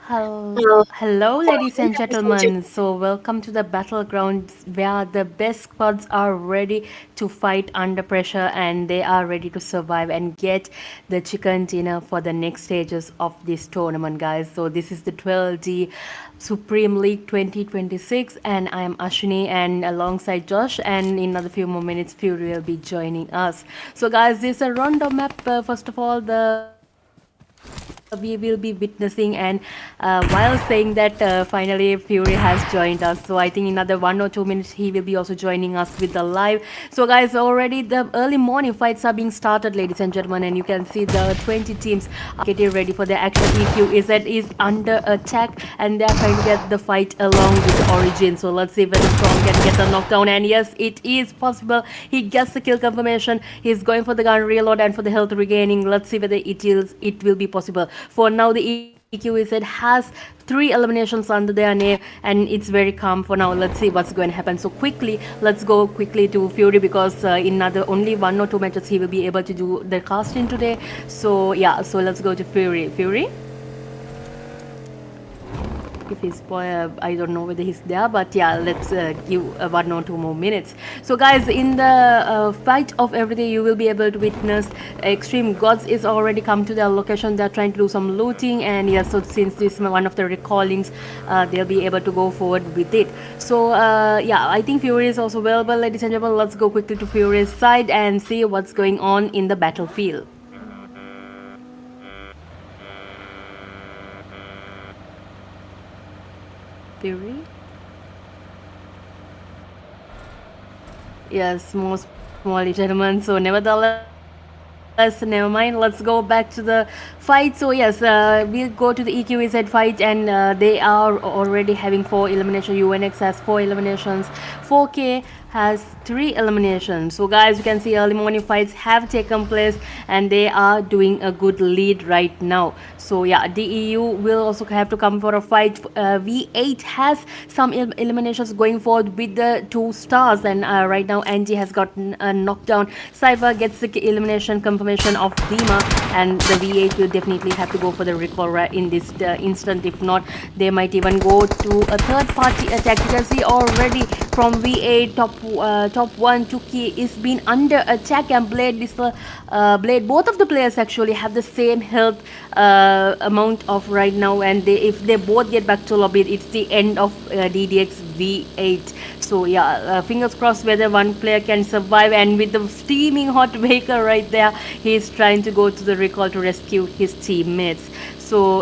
Hello, ladies and gentlemen. So, welcome to the battlegrounds where the best squads are ready to fight under pressure and they are ready to survive and get the chicken dinner for the next stages of this tournament, guys. So, this is the 12D Supreme League 2026, and I am Ashini, and alongside Josh, and in another few more minutes, Fury will be joining us. So, guys, this is a random map. First of all, the we will be witnessing, and while saying that, finally Fury has joined us. So I think in another 1 or 2 minutes he will be also joining us with the live. So guys, already the early morning fights are being started, ladies and gentlemen, and you can see the 20 teams are getting ready for their action. EQZ is under attack and they are trying to get the fight along with the Origin. So let's see whether Strong can get the knockdown, and yes, it is possible. He gets the kill confirmation. He's going for the gun reload and for the health regaining. Let's see whether it will be possible. For now, the EQZ has 3 eliminations under their name, and it's very calm for now. Let's see what's going to happen. So quickly, let's go quickly to Fury, because in another only 1 or 2 matches he will be able to do the casting today. So yeah, so let's go to Fury. Fury? If he's I don't know whether he's there, but yeah, let's give 1 or 2 more minutes. So guys, in the fight of everything, you will be able to witness extreme gods is already come to their location. They're trying to do some looting, and yeah, so since this is one of the recallings, they'll be able to go forward with it. So yeah, I think Fury is also available, ladies and gentlemen. Let's go quickly to Fury's side and see what's going on in the battlefield. Fury? Yes, more small gentlemen. So nevertheless, never mind. Let's go back to the fight. So yes, we'll go to the EQZ fight, and they are already having 4 elimination. UNX has 4 eliminations. 4K has 3 eliminations. So guys, you can see early morning fights have taken place, and they are doing a good lead right now. So yeah, DEU will also have to come for a fight. V8 has some eliminations going forward with the 2 stars, and right now Angie has gotten a knockdown. Cypher gets the elimination confirmation of Dima, and the V8 will definitely have to go for the recall in this instant. If not, they might even go to a third party attack. You can see already from V8 top 1 Tuki is being under attack, and Blade Blade, both of the players actually have the same health amount of right now, and if they both get back to lobby, it's the end of DDX V8. So yeah, fingers crossed whether one player can survive, and with the steaming hot vehicle right there, he's trying to go to the recall to rescue his teammates. So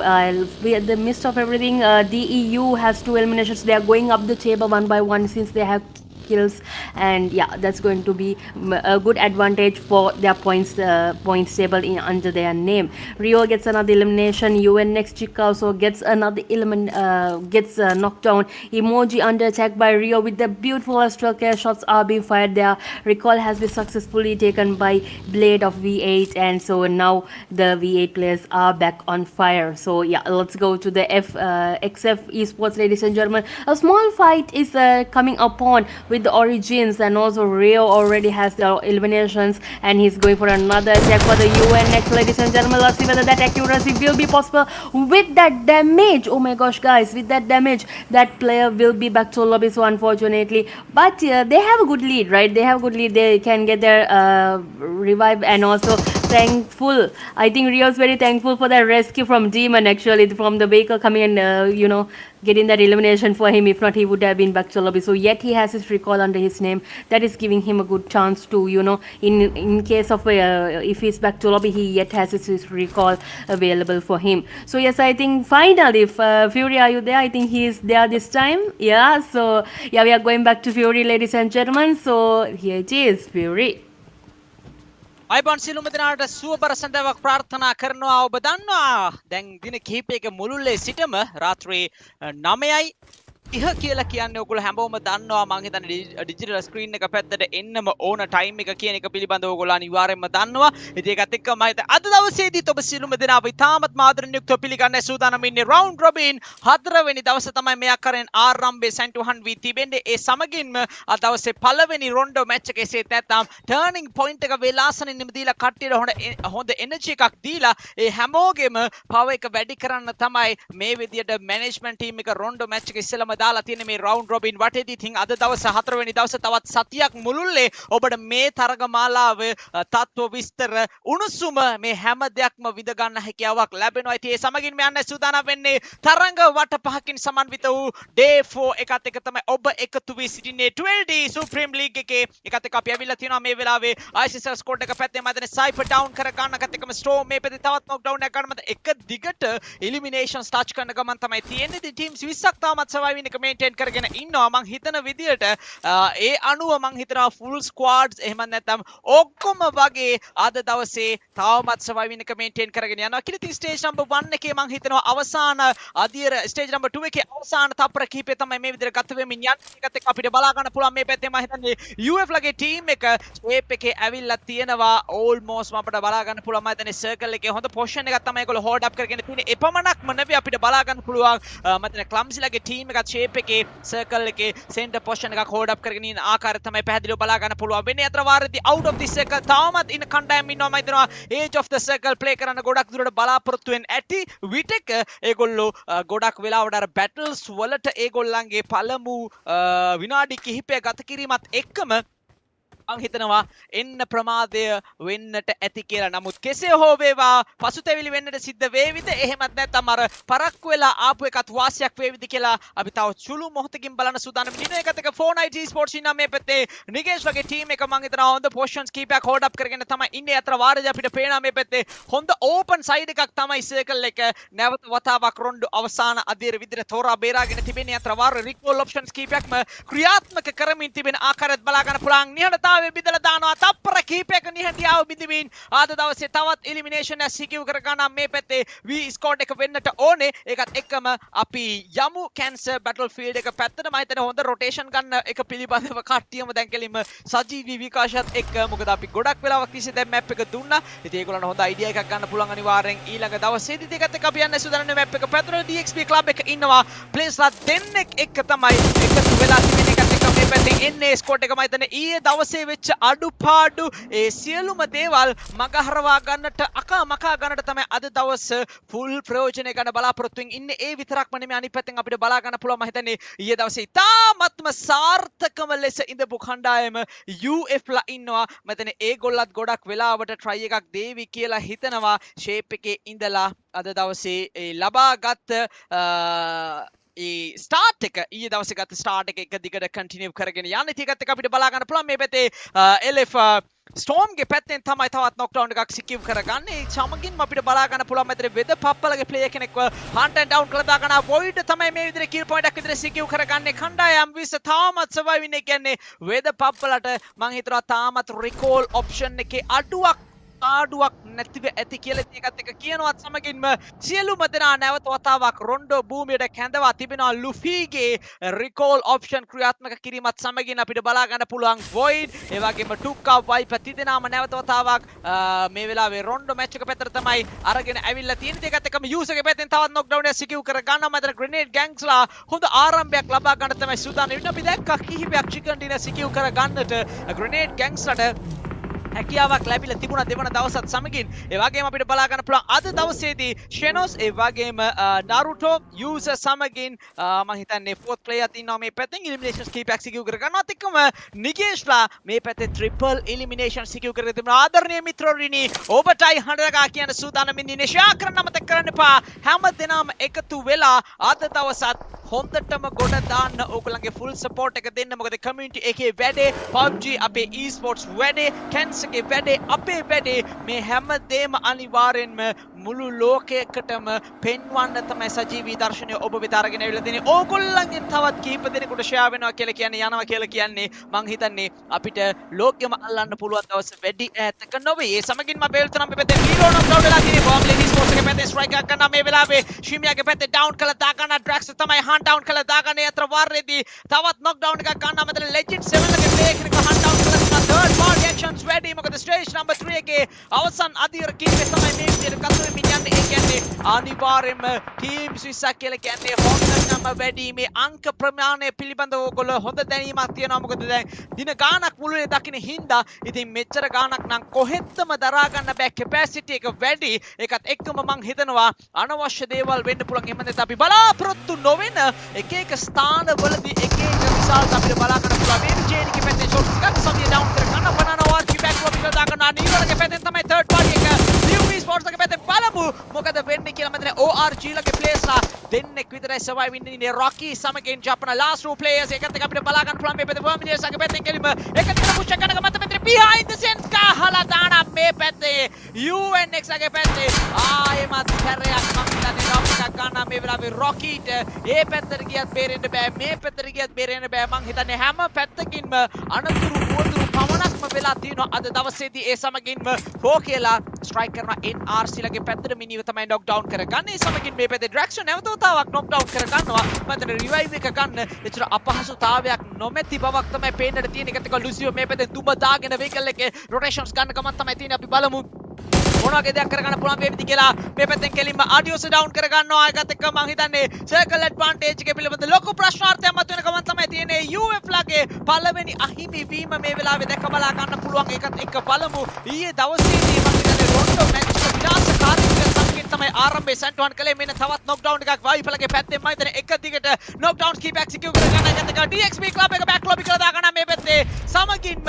we at the midst of everything, DEU has 2 eliminations. They are going up the table one by one since they have kills, and yeah, that's going to be a good advantage for their points table under their name. Rio gets another elimination. UNX Chica also gets another gets knocked down. Emoji under attack by Rio with the beautiful astral care shots are being fired there. Recall has been successfully taken by Blade of V8, and so now the V8 players are back on fire. So yeah, let's go to the XF esports, ladies and gentlemen. A small fight is coming upon with the Origins, and also Rio already has the eliminations, and he's going for another attack for the UNX, ladies and gentlemen. Let's see whether that accuracy will be possible with that damage. Oh my gosh, guys, with that damage, that player will be back to lobby, so unfortunately, but they have a good lead, right? They have a good lead. They can get their revive, and also thankful. I think Rio's very thankful for that rescue from Demon, actually, from the vehicle coming and getting that elimination for him. If not, he would have been back to lobby. So yet he has his recall under his name. That is giving him a good chance to, in case of if he's back to lobby, he yet has his recall available for him. So yes, I think finally, if Fury, are you there? I think he is there this time. Yeah. So yeah, we are going back to Fury, ladies and gentlemen. So here it is, Fury. අයිබන් සිළුම දෙනාට සුවබර සඳවක් ප්‍රාර්ථනා කරනවා. ඔබ දන්නවා දැන් දින කිහිපයක මුළුල්ලේ සිටම රාත්‍රී 9යි ඉහ කියලා කියන්නේ ඔයගොල්ලෝ හැමෝම දන්නවා මං හිතන්නේ ඩිජිටල් ස්ක්‍රීන් එක පැත්තට එන්නම ඕන ටයිම් එක කියන එක පිළිබඳව ඔයගොල්ලෝ අනිවාර්යෙන්ම දන්නවා. ඉතින් ඒකත් එක්ක මම හිතන්නේ අද දවසේදීත් ඔබ සියලුම දෙනාව ඉතාමත් ආදරණීය යුක්තව පිළිගන්න සූදානම් ඉන්නේ රවුන්ඩ් රොබින් 4 වෙනි දවසේ තමයි මේ ආකාරයෙන් ආරම්භය සැන්ටුහන් වී තිබෙන්නේ. ඒ සමගින්ම අද දවසේ පළවෙනි රොන්ඩෝ මැච් එක එසේත් නැත්නම් ටර්නින් පොයින්ට් එක වෙලාසනින්ම දීලා කට්ටියට හොඳ එනර්ජි එකක් දීලා ඒ හැමෝගෙම පවර් එක වැඩි කරන්න තමයි මේ විදියට මැනේජ්මන්ට් ටීම් එක රොන්ඩෝ මැච් එක ඉස්සෙල්ලම දාලා තියෙන මේ රවුන්ඩ් රොබින් වටේදී. ඉතින් අද දවස 4 වෙනි දවසේ තවත් සතියක් මුළුල්ලේ ඔබට මේ තරගමාලාවේ තත්ත්ව විස්තර උණුසුම මේ හැම දෙයක්ම විඳ ගන්න හැකියාවක් ලැබෙනවා. ඉතින් ඒ සමගින් මේ යන්න සූදානම් වෙන්නේ තරඟ වට පහකින් සමන්විත වූ day 4 එකත් එක තමයි ඔබ එකතු වී සිටින්නේ 12D Supreme League එකේ. එකත් එක අපි ඇවිල්ලා තියෙනවා මේ වෙලාවේ ISSL ස්කෝඩ් එක පැත්තේ මම දැන් සයිෆර් ඩවුන් කර ගන්න. එකත් එකම ස්ටෝම් මේ පැත්තේ තවත් නොක් ඩවුන් එකක් ගන්න. මම එක දිගට එලිමිනේෂන්ස් ටච් කරන ගමන් තමයි තියෙන්නේ. ඉතින් ටීම්ස් 20ක් තාමත් සර්වයිවින් එක මේන්ටේන් කරගෙන ඉන්නවා. මං හිතන විදියට ඒ අනුව මං හිතනවා ෆුල් ස්ක්වාඩ්ස් එහෙම නැත්නම් ඔක්කොම වගේ අද දවසේ තාමත් සර්වයිවින් එක මේන්ටේන් කරගෙන යනවා. කියලා ස්ටේජ් නම්බර් 1 එකේ මං හිතනවා අවසාන අදියර ස්ටේජ් නම්බර් 2 එකේ අවසාන තප්පර කිහිපය තමයි මේ විදිහට ගත වෙමින් යන්නේ. ඒකත් එක්ක අපිට බලා ගන්න පුළුවන් මේ පැත්තේ මම හිතන්නේ UF ලගේ ටීම් එක ෂේප් එකේ ඇවිල්ලා තියෙනවා. ඕල්මෝස්ට් අපිට බලා ගන්න පුළුවන් මම හිතන්නේ සර්කල් එකේ හොඳ පොසිෂන් එකක් තමයි ඒගොල්ලෝ හෝල්ඩ් අප් කරගෙන තියෙන්නේ. එපමණක්ම නෙවෙයි අපිට බලා ගන්න පුළුවන් මම හිතන්නේ ක්ලම්සි ලගේ ටීම් එකත් ෂේප් එකේ සර්කල් එකේ සෙන්ටර් පොසිෂන් එකක් හෝල්ඩ් අප් කරගෙන ඉන්න ආකාරය තමයි පැහැදිලිව බලා ගන්න පුළුවන් වෙන්නේ. අතර වාරදී out of the circle තාමත් ඉන්න කණ්ඩායම් ඉන්නවා. මම හිතනවා edge of the circle play කරන්න ගොඩක් දුරට බලාපොරොත්තු වෙන්න ඇති. VITRIX ඒගොල්ලෝ ගොඩක් වෙලාවට අර බැටල්ස් වලට ඒගොල්ලන්ගේ පළමු විනාඩි කිහිපය ගත කිරීමත් එක්කම මං හිතනවා එන්න ප්‍රමාදය වෙන්නට ඇති කියලා. නමුත් කෙසේ හෝ වේවා පසුතැවිලි වෙන්නට සිද්ධ වේවිද එහෙමත් නැත්නම් අර පරක්කු වෙලා ආපු එකත් වාසියක් වේවිද කියලා අපි තව සුළු මොහොතකින් බලන්න සූදානම් වෙනවා. එකත් එක 4night esports ඉන්නා මේ පැත්තේ නිගේෂ් වගේ ටීම් එක මං හිතනවා හොඳ පොසිෂන්ස් කීපයක් හෝල්ඩ් අප් කරගෙන තමයි ඉන්නේ. අතර වාරදී අපිට පේනවා මේ පැත්තේ හොඳ ඕපන් සයිඩ් එකක් තමයි සර්කල් එක නැවත වතාවක් රොන්ඩෝ අවසාන අධීර විදිහට තෝරා බේරාගෙන තිබෙන්නේ. අතර වාර රිකෝල් ඔප්ෂන්ස් කීපයක්ම ක්‍රියාත්මක කරමින් තිබෙන ආකාරයත් බලා ගන්න පුළුවන්. නිහඬතාවය බිඳලා දානවා. තප්පර කිහිපයක නිහඬියාව බිඳිමින් ආද දවසේ තවත් එලිමිනේෂන් එක සිකියු කර ගන්න මේ පැත්තේ V-ස්කෝඩ් එක වෙන්නට ඕනේ. ඒකත් එක්කම අපි යමු කැන්සර් බැටල්ෆීල්ඩ් එක පැත්තට. මම හිතන්නේ හොඳ රොටේෂන් ගන්න එක පිළිබඳව කට්ටියම දැන් කෙලින්ම සජීවී විකාශයත් එක්ක මොකද අපි ගොඩක් වෙලාවක් තිස්සේ දැන් මැප් එක දුන්නා. ඉතින් ඒගොල්ලන්ට හොඳ අයිඩියා එකක් ගන්න පුළුවන් අනිවාර්යෙන් ඊළඟ දවසේදී. ඒකත් එක්ක අපි යන්නේ සුදානම් මැප් එක පැත්තට. DXP ක්ලබ් එක ඉන්නවා. ප්ලේස්ලා දෙන්නෙක් එක්ක තමයි එකතු වෙලා තිබෙන. එකත් එක්ක මේ පැත්තෙන් එන්නේ ස්කෝඩ් එක මම හිතන්නේ ඊයේ දවසේ වෙච්ච අඩුපාඩු ඒ සියලුම දේවල් මගහරවා ගන්නට අකමකා ගන්නට තමයි අද දවස ෆුල් ප්‍රයෝජනය ගන්න බලාපොරොත්තු වෙමින් ඉන්නේ. ඒ විතරක්ම නෙමෙයි අනිත් පැත්තෙන් අපිට බලා ගන්න පුළුවන් මම හිතන්නේ ඊයේ දවසේ ඉතාමත්ම සාර්ථකම ලෙස ඉඳපු කණ්ඩායම UF ලා ඉන්නවා. මම හිතන්නේ ඒගොල්ලත් ගොඩක් වෙලාවට try එකක් දේවි කියලා හිතනවා. ෂේප් එකේ ඉඳලා අද දවසේ ලබාගත් ඒ ස්ටාර්ට් එක ඊයේ දවසේ ගත්ත ස්ටාර්ට් එක දිගට කන්ටිනියු කරගෙන යන්න. ඉතින් ඒකත් එක්ක අපිට බලා ගන්න පුළුවන් මේ පැත්තේ LF ස්ටෝම් ගේ පැත්තෙන් තමයි තවත් නොක්ඩවුන් එකක් සිකියු කරගන්නේ. ඒ සමගින්ම අපිට බලා ගන්න පුළුවන් මෙතන වෙද පප්පලගේ ප්ලේයර් කෙනෙක්ව හන්ට් ඇන්ඩ් ඩවුන් කරලා දාගන්න. වොයිඩ් තමයි මේ විදිහට කිල් පොයින්ට් එකක් විදිහට සිකියු කරගන්නේ. කණ්ඩායම් 20 තාමත් සර්වයිවින් එක කියන්නේ වෙද පප්පලට මං හිතනවා තාමත් රිකෝල් ඔප්ෂන් එකේ ආඩුවක් නැතිව ඇති කියලා. ඒකත් එක කියනවත් සමගින්ම සියලුම දෙනා නැවත වතාවක් රොන්ඩෝ භූමියට කැඳවා තිබෙනවා. ලුෆීගේ රිකෝල් ඔප්ෂන් ක්‍රියාත්මක කිරීමත් සමගින් අපිට බලා ගන්න පුළුවන් වොයිඩ් ඒ වගේම ටුක්කා වයිපර් තිදෙනාම නැවත වතාවක් මේ වෙලාවේ රොන්ඩෝ මැච් එක පැත්තට තමයි අරගෙන ඇවිල්ලා තියෙන්නේ. ඒකත් එකම යූසර්ගේ පැත්තෙන් තවත් නොක්ඩවුන් එක සිකියු කර ගන්නවා. මතර ග්‍රෙනේඩ් ගෑන්ග්ස්ලා හොඳ ආරම්භයක් ලබා ගන්න තමයි සූදානම් වෙන්නේ. අපි දැක්කා කිහිපයක් චිකන් ඩිනර් සිකියු කර ගන්නට ග්‍රෙනේඩ් ගෑන්ග්ස්ලාට හැකියාවක් ලැබිලා තිබුණා දෙවන දවසත් සමගින්. ඒ වගේම අපිට බලා ගන්න පුළුවන් අද දවසේදී ෂෙනොස් ඒ වගේම නාරුටෝ යූසර් සමගින් මම හිතන්නේ ෆෝර්ත් ප්ලේයර්ත් ඉන්නවා මේ පැත්තෙන්. එලිමිනේෂන්ස් කීපයක් සිකියු කර ගන්නවත් එක්කම නිගේෂ්ලා මේ පැත්තේ ට්‍රිපල් එලිමිනේෂන් සිකියු කරගෙන තිබුණා. ආදරණීය මිත්‍රෝරිනි ඔබටයි හඬනගා කියන සූදානම් ඉන්නේ. ෂෙයා කරන්න අමතක කරන්න එපා. හැම දෙනාම එකතු වෙලා අද දවසත් හොඳටම ගොඩ දාන්න ඕගොල්ලන්ගේ ෆුල් සපෝට් එක දෙන්න. මොකද කමියුනිටි එකේ වැඩේ PUBG අපේ esports වැඩේ කැන්සර්ගේ වැඩේ අපේ වැඩේ මේ හැම දෙම අනිවාර්යෙන්ම මුළු ලෝකයකටම පෙන්වන්න තමයි සජීවී දර්ශනය ඔබ වෙත අරගෙන ඇවිල්ලා දෙන්නේ. ඕගොල්ලන්ගෙන් තවත් කීප දෙනෙකුට ෂෙයා වෙනවා කියලා කියන්නේ යනවා කියලා කියන්නේ මං හිතන්නේ අපිට ලෝකෙම අල්ලන්න පුළුවන් දවස් වැඩි ඈතක නොවේ. ඒ සමගින්ම බේල්තනම් මේ පැත්තේ හීරෝ නම් ඩවුන් වෙලා තියෙන්නේ. බෝම්ලේ esports එකේ පැත්තේ ස්ට්‍රයික් එකක් කරනවා මේ වෙලාවේ. ශිමියාගේ පැත්තේ ඩවුන් කළා දා ගන්න ඩ්‍රැක්ස් තමයි hunt down කළා දාගන්න යතර වාරයේදී තවත් knock down එකක් ගන්නවා මෙතන legend 7 ලගේ play කෙනෙක් hunt down කරලා තියෙනවා third party actions ready මොකද stage number 3 එකේ අවසන් අධීර කීපේ තමයි මේ විදිහට කතුරු මිනින්නේ ඒ කියන්නේ අනිවාර්යයෙන්ම team 20ක් කියලා කියන්නේ හොඳ නම් වැඩි මේ අංක ප්‍රමාණය පිළිබඳව ඔයගොල්ලෝ හොඳ දැනීමක් තියෙනවා මොකද දැන් දින ගාණක් මුළුවේ දකින්න හින්දා ඉතින් මෙච්චර ගාණක් නම් කොහෙත්ම දරා ගන්න බෑ capacity එක වැඩි ඒකත් එක්කම මං හිතනවා අනවශ්‍ය දේවල් වෙන්න පුළුවන් එහෙම නැත්නම් අපි බලාපොරොත්තු නොවන එක එක ස්ථානවලදී එක එක රිසල්ට් අපිට බලා ගන්න පුළුවන් මේ ජේනිකේ පැත්තේ ෂොට්ස් එකක් සමිය ඩවුන් කර ගන්න බනනවා ආර්චි බෑක් ලොබ් එක දාගන්න අනිවාර්යයෙන්ම පැත්තෙන් තමයි third party එක new esports එකේ පැත්තේ බලමු මොකද වෙන්නේ කියලා මම ORG ලගේ players ලා දෙන්නෙක් විතරයි survive ඉන්නේ Rocky සමගින් ජපන last two players එකත් එක අපිට බලා ගන්න පුළුවන් මේ පැත්තේ Verminiers ගේ පැත්තෙන් කෙලිම එක දින පුෂ් එක කරනක මත මෙතන behind the scenes ගහලා දාන මේ පැත්තේ UNX ගේ පැත්තේ ආයෙමත් හැරයක් මම හිතන්නේ rock එකක් ගන්න මේ වෙලාවේ Rockyට ඒ පැත්තට ගියත් බේරෙන්න බෑ මේ පැත්තට ගියත් බේරෙන්න බෑ මං හිතන්නේ හැම පැත්තකින්ම අනතුරු උවදුරු පමණක්ම වෙලා තියෙනවා අද දවසේදී ඒ සමගින්ම ෆෝ කියලා ස්ට්‍රයික් කරන NRC ලගේ පැත්තට මිනිව තමයි knock down කරගන්නේ ඒ සමගින් මේ පැත්තේ ඩ්‍රැක්ෂන් නැවතවතාවක් knock down කරගන්නවා මතන රිවයිව් එක ගන්න එච්චර අපහසුතාවයක් නොමැති බවක් තමයි පේන්නට තියෙන එකත් එක්ක ලුසියෝ මේ පැත්තේ දුඹ දාගෙන වෙහිකල් එකේ රොටේෂන්ස් ගන්න ගමන් තමයි තියෙන්නේ අපි බලමු මොනවගේ දෙයක් කරගන්න පුළුවන් වේවිද කියලා මේ පැත්තෙන් කෙලින්ම ආඩියෝස් ඩවුන් කරගන්නවා ඒකත් එක්ක මම හිතන්නේ සර්කල් ඇඩ්වාන්ටේජ් එක පිළිබඳ ලොකු ප්‍රශ්නාර්ථයක් මතුවෙන ගමන් තමයි තියෙන්නේ UF ලගේ පළවෙනි අහිමි වීම මේ වෙලාවේ දැක බලා ගන්න පුළුවන් ඒකත් එක්ක බලමු ඊයේ දවසේදී මම හිතන්නේ රොන්ඩෝ මැච් එක විනාශකාරී සමගින් තමයි ආරම්භයේ සැන්ටෝන් කලේ මෙන්න තවත් නොක් ඩවුන් එකක් වයිෆ් ලගේ පැත්තෙන් මම හිතන්නේ එක දිගට නොක් ඩවුන්ස් කීප එක්සිකියුට් කරගන්න ඒකත් එක්ක DXB ක්ලබ් එක බෑක් ලොබි කරලා දාගන්න මේ පැත්තේ සමගින්ම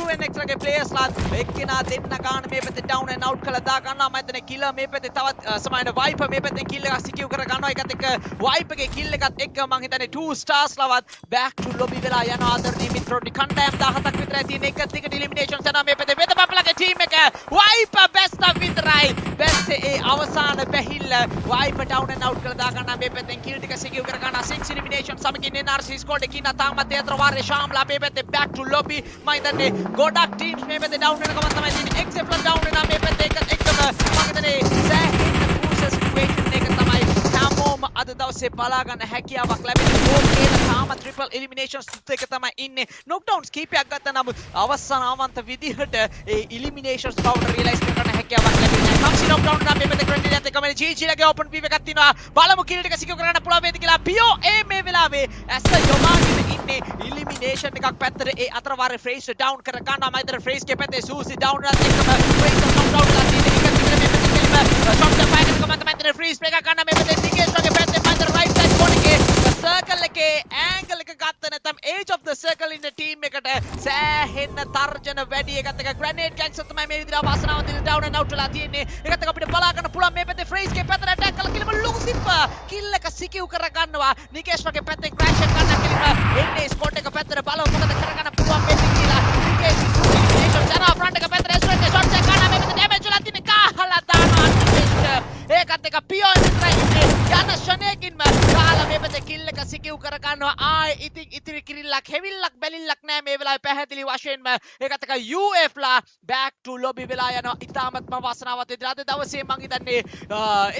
UNX ලගේ ප්ලේයර්ස් ලා එක්කෙනා දෙන්න ගන්න මේ පැත්තේ ඩවුන් ඇන් අවුට් කරලා දා ගන්නවා මම හිතන්නේ කිලර් මේ පැත්තේ තවත් සමාන වයිපර් මේ පැත්තෙන් කිල් එකක් සිකියු කර ගන්නවා ඒකත් එක්ක වයිපර් එකේ කිල් එකත් එක්ක මම හිතන්නේ 2 stars ලවත් back to lobby වෙලා යනවා ආදරණීය මිත්‍රෝනි කණ්ඩායම් 17ක් විතරයි තියෙන එක දිගට එලිමිනේෂන්ස් යනවා මේ පැත්තේ වෙද පප්පලගේ ටීම් එක වයිපර් බෙස්ට් විතරයි බෙස්ට් ඒ අවසාන බැහිල්ල වයිපර් ඩවුන් ඇන් අවුට් කරලා දා ගන්නවා මේ පැත්තෙන් කිල් ටික සිකියු කර ගන්නවා 6 එලිමිනේෂන් සමගින් NRC ස්කෝඩ් එකේ ඉන්න තාමත් ඒතර වාරේ ශාම්ලා මේ පැත්තේ back to lobby මම හිතන්නේ ගොඩක් ටීම්ස් මේ පැත්තේ ඩවුන් වෙන ගමන් තමයි තියෙන්නේ XTREME ඩවුන් වෙනවා මේ පැත්තේ එකත් එක්කම මම හිතන්නේ සෑහෙන crucial situation එක තමයි හැමෝම අද දවසේ බලා ගන්න හැකියාවක් ලැබෙන්නේ ඕකේන තාම triple eliminations එක තමයි ඉන්නේ knockdowns කීපයක් ගත්තා නමුත් අවසානවන්ත විදිහට ඒ eliminations power realize කරන්න හැකියාවක් ලැබෙන්නේ නැහැ කම්සි knockdown නම් මේ පැත්තේ ග්‍රැන්ඩ් එකත් එක්කම GG ලගේ open view එකක් තියෙනවා බලමු kill ටික සිකියු කරගන්න පුළුවන් වේද කියලා POA මේ වෙලාවේ ඇස්ස යොමාගෙන ඉන්නේ elimination එකක් පැත්තට ඒ අතර වාරේ ෆ්‍රේස් ඩවුන් කර ගන්නවා මම හිතන්නේ ෆ්‍රේස් ගේ පැත්තේ සූසි ඩවුන් එකත් එක්කම ෆ්‍රේස් knockdown ලා තියෙන එක දිගට මේ පැත්තේ කෙලිම shot එක ෆයිනල් එකම තමයි හිතන්නේ ෆ්‍රීස් ප්ලේ එකක් ගන්න මේ පැත්තේ ටිකේස් වගේ පැත්තේ මම හිතන්නේ right side corner එකේ circle එකේ angle එක ගත්ත නැත්නම් edge of the circle ඉන්න team එකට සෑහෙන තර්ජන වැඩි එකත් එක grenade gangs තමයි මේ විදිහට අවසනාව දෙන down and out වෙලා තියෙන්නේ ඒකත් එක අපිට බලා ගන්න පුළුවන් මේ පැත්තේ ෆ්‍රේස් ගේ පැත්තට attack කළා කිලිම ලුසිප් kill එක සිකියු කර ගන්නවා නිකේෂ් වගේ පැත්තේ crash එක ගන්න කිලිම එන්නේ ස්පොට් එක පැත්තට බලමු මොකද කරගන්න පුළුවන් වෙන්නේ කියලා නිකේෂ් ඉන්ෆෝමේෂන් යනවා front එක පැත්තට SRK shots එක ගන්න මේ පැත්තේ damage වෙලා තියෙන්නේ කහලා දානවා නිකේෂ් ඒකත් එක PO ඉන්නේ යන ෂණයකින්ම කාලා මේ පැත්තේ kill එක සිකියු කර ගන්නවා ආයි ඉතින් ඉතිරි කිරිල්ලක් හෙවිල්ලක් බැලිල්ලක් නෑ මේ වෙලාවේ පැහැදිලි වශයෙන්ම ඒකත් එක UF ලා back to lobby වෙලා යනවා ඉතාමත්ම වාසනාවක් විදිහට අද දවසේ මං හිතන්නේ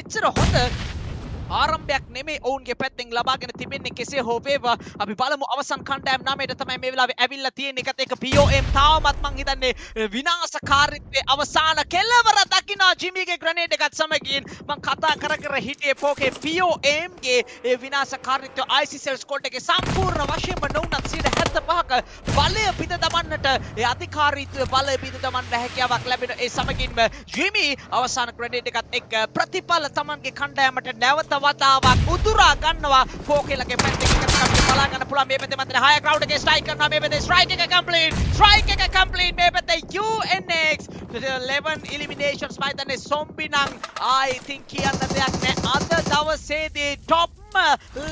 එච්චර හොඳ ආරම්භයක් නෙමෙයි ඔවුන්ගේ පැත්තෙන් ලබාගෙන තිබෙන්නේ කෙසේ හෝ වේවා අපි බලමු අවසන් කණ්ඩායම් 9ට තමයි මේ වෙලාවේ ඇවිල්ලා තියෙන්නේ එකත් එක POM තාමත් මං හිතන්නේ විනාශකාරීත්වයේ අවසාන කෙලවර දකින්න ජිමිගේ ග්‍රැනේඩ් එකත් සමගින් මං කතා කර හිටියේ පොකේ POM ගේ ඒ විනාශකාරීත්වය ISSL ස්කෝඩ් එකේ සම්පූර්ණ වශයෙන්ම නොඋනත් 75ක බලය පිට දමන්නට ඒ අධිකාරීත්වය බලය පිට දමන්න හැකියාවක් ලැබෙන ඒ සමගින්ම ජිමි අවසාන ග්‍රැනේඩ් එකත් එක්ක ප්‍රතිඵල තමන්ගේ කණ්ඩායමට නැවත වතාවක් උදුරා ගන්නවා ෆෝකේලගේ පැත්තේ එකකට අපිට බලා ගන්න පුළුවන් මේ පැත්තේ මතන හය ක්‍රවුඩ් එකේ ස්ට්‍රයික් කරනවා මේ පැත්තේ ස්ට්‍රයික් එක කම්ප්ලීට් මේ පැත්තේ UNX 11 eliminations මයිදන්නේ සොම්බි නම් I think කියන්න දෙයක් නෑ අද දවසේදී top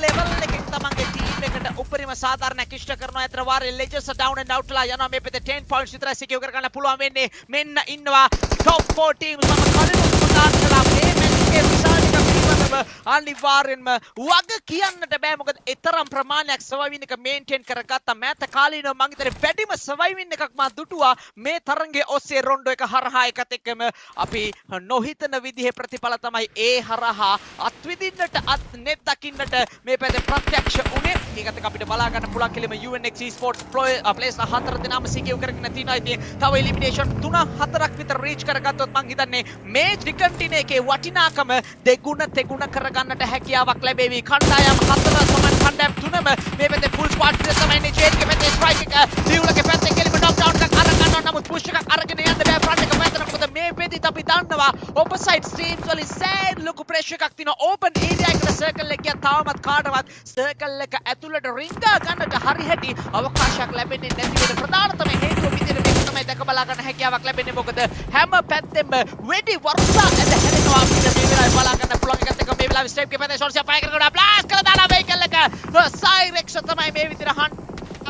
level එකකින් තමන්ගේ ටීම් එකට උපරිම සාධාරණයක් ඉෂ්ට කරනවා අතර වාරේ ලෙජර්ස් down and out ලා යනවා මේ පැත්තේ 10 points විතර සිකියු කර ගන්න පුළුවන් වෙන්නේ මෙන්න ඉන්නවා top 4 teams මම කලින් උදාහරණ කළා මේ මැච් එකේ විශාල එක පිළිබඳව එක්කම අනිවාර්යෙන්ම වග කියන්නට බෑ මොකද ඊතරම් ප්‍රමාණයක් සර්වයිවින් එක මේන්ටේන් කරගත්තා මෑත කාලීනව මං හිතන්නේ වැඩිම සර්වයිවින් එකක් මා දුටුවා මේ තරඟයේ ඔස්සේ රොන්ඩෝ එක හරහා එකත් එක්කම අපි නොහිතන විදිහේ ප්‍රතිඵල තමයි ඒ හරහා අත්විඳින්නට අත් නෙත් දකින්නට මේ පැත්තේ ප්‍රත්‍යක්ෂ උනේ ඒකත් එක්ක අපිට බලා ගන්න පුළුවන් කෙලිම UNX eSports ප්ලේස් හතර දෙනාම සිකියු කරගෙන තිනවා ඉතින් තව එලිමිනේෂන් 3-4ක් විතර රීච් කරගත්තොත් මං හිතන්නේ මේ ත්‍රිකන්ටින එකේ වටිනාකම දෙගුණ තෙගුණ කරගන්නට හැකියාවක් ලැබෙවි කණ්ඩායම් හතර සමන් කණ්ඩායම් තුනම මේ පැත්තේ ෆුල් ස්ක්වාඩ් විතර තමයි ඉන්නේ චේන්ගේ පැත්තේ ස්ට්‍රයික් එක දියුලගේ පැත්තේ කෙලිම නොක් ඩවුන් එකක් අරගන්නවා නමුත් පුෂ් එකක් අරගෙන යන්න බෑ ෆ්‍රන්ට් එක පැත්තට මොකද මේ වෙදිත් අපි දන්නවා ඔපොසයිඩ් ස්ට්‍රීම්ස් වලින් සෑඩ් ලොකු ප්‍රෙෂර් එකක් තියෙනවා ඕපන් ඒරියා එකට සර්කල් එක ගියා තාමත් කාටවත් සර්කල් එක ඇතුළට රිංගා ගන්නට හරි හැටි අවකාශයක් ලැබෙන්නේ නැති වෙන ප්‍රධානතම හේතුව විදිහට මේක තමයි දැක බලා ගන්න හැකියාවක් ලැබෙන්නේ මොකද හැම පැත්තෙම වෙඩි වර්ෂා ඇද හැදෙනවා අපිට මේ වෙලාවේ බලා ගන්න පුළුවන් එකත් එක්ක මේ වෙලාවේ ස්ටෙප් එකේ පැත්තේ ෂොට් එක ෆයර් කරනවා බ්ලාස්ට් කරලා දාලා වෙයිකල් එක සයිරෙක්ස් තමයි මේ විදිහට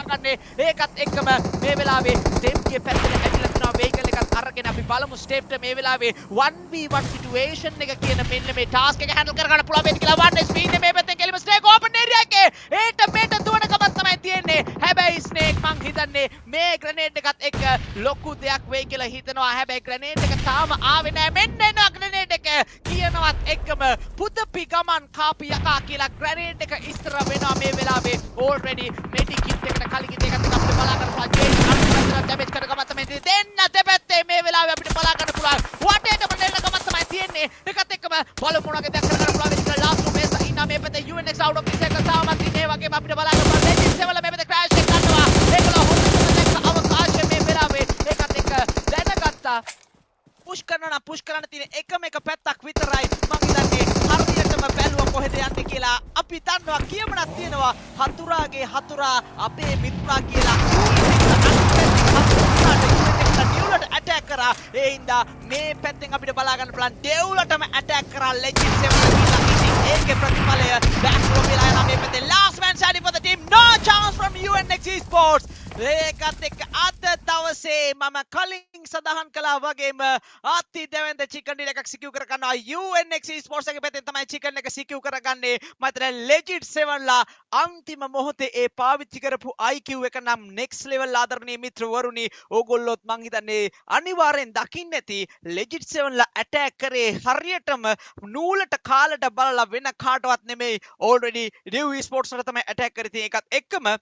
ගන්නේ ඒකත් එක්කම මේ වෙලාවේ ස්ටෙප්ගේ පැත්තට ඇවිල්ලා තියෙනවා වෙයිකල් එකත් අරගෙන අපි බලමු ස්ටෙප්ට මේ වෙලාවේ 1v1 සිටුේෂන් එක කියන මෙන්න මේ ටාස්ක් එක හැන්ඩල් කරගන්න පුළුවන් වේද කියලා 1 ස්පීඩ් මේ පැත්තෙන් කෙලිම ස්නේක් ඕපන් ඒරියා එකේ ඒට මේට දුවන ගමන් තමයි තියෙන්නේ හැබැයි ස්නේක් මං හිතන්නේ මේ ග්‍රනේඩ් එකත් එක්ක ලොකු දෙයක් වෙයි කියලා හිතනවා හැබැයි ග්‍රනේඩ් එක තාම ආවේ නැහැ මෙන්න එනවා ග්‍රනේඩ් එක කියනවත් එක්කම පුදපි ගමන් කාපි යකා කියලා ග්‍රනේඩ් එක ඉස්තර වෙනවා මේ වෙලාවේ ඕල්රෙඩි මෙඩිකිට් එකට කලින් ඉතින් ඒකත් අපිට බලා ගන්න පුළුවන් ජේන් අනිත් ඩැමේජ් කරගම තමයි දෙන්න දෙපැත්තේ මේ වෙලාවේ අපිට බලා ගන්න පුළුවන් වටේටම දෙන්න ගම තමයි තියෙන්නේ ඒකත් එක්කම බලමු මොනවද දැක් කරගන්න පුළුවන් ඉතින් ලාස්ට් මේස ඉන්න මේ පැත්තේ UNX out of this එක තාමත් ඉන්නේ වගේම අපිට බලා ගන්න පුළුවන් ලෙජින් සෙවල මේ පැත්තේ ක්‍රෑෂ් එක ගන්නවා ඒකලා හොඳට දැක්ක අවකාශය මේ වෙලාවේ ඒකත් එක්ක දැනගත්තා පුෂ් කරනවා නම් පුෂ් කරන්න තියෙන එකම එක පැත්තක් විතරයි මං හිතන්නේ හරියටම බැලුවා කොහෙද යන්නේ කියලා අපි දන්නවා කියමනක් තියෙනවා හතුරාගේ හතුරා අපේ මිතුරා කියලා ඩෙව්ලට ඇටැක් කරා ඒ හින්දා මේ පැත්තෙන් අපිට බලා ගන්න පුළුවන් ඩෙව්ලටම ඇටැක් කරා ලෙජින් සෙවල් කියලා ඉතින් ඒකේ ප්‍රතිඵලය බෑක්ස්ලෝ වෙලා යනවා මේ පැත්තේ last man standing for the team no chance from UNX eSports ඒකත් එක්ක අද දවසේ මම කලින් සඳහන් කළා වගේම අති දෙවෙන්ද චිකන් ඩීල් එකක් සිකියු කර ගන්නවා UNX eSports එකේ පැත්තෙන් තමයි චිකන් එක සිකියු කරගන්නේ මතර ලෙජිට් 7 ලා අන්තිම මොහොතේ ඒ පාවිච්චි කරපු IQ එක නම් next level ආදරණීය මිත්‍රවරුනි ඕගොල්ලොත් මං හිතන්නේ අනිවාර්යෙන් දකින්න ඇති ලෙජිට් 7 ලා ඇටැක් කරේ හරියටම නූලට කාලට බලලා වෙන කාටවත් නෙමෙයි already new eSports වල තමයි ඇටැක් කරේ තියෙන්නේ ඒකත් එක්කම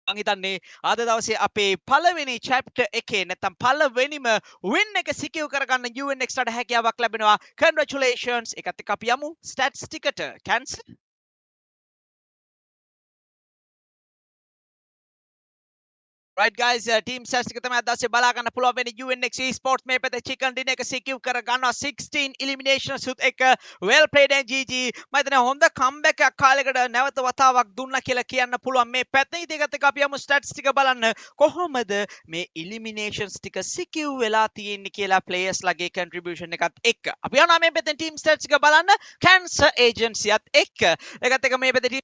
මං හිතන්නේ අද දවසේ අපේ පළවෙනි chapter එකේ නැත්නම් පළවෙනිම win එක සිකියු කරගන්න UNX ට හැකියාවක් ලැබෙනවා congratulations ඒකත් එක්ක අපි යමු stats ටිකට cancel Right guys, team stats එක තමයි අද දවසේ බලා ගන්න පුළුවන් වෙන්නේ UNX eSports මේ පැත්තේ chicken dinner එක secure කර ගන්නවා 16 eliminations උත් එක well played and GG මම හිතන්නේ හොඳ comeback එකක් කාලයකට නැවත වතාවක් දුන්නා කියලා කියන්න පුළුවන් මේ පැත්තේ ඉතින් ඒකත් එක්ක අපි යමු stats ටික බලන්න කොහොමද මේ eliminations ටික secure වෙලා තියෙන්නේ කියලා players ලගේ contribution එකත් එක්ක අපි යනවා මේ පැත්තෙන් team stats ටික බලන්න cancer agencyත් එක්ක ඒකත් එක්ක මේ පැත්තේ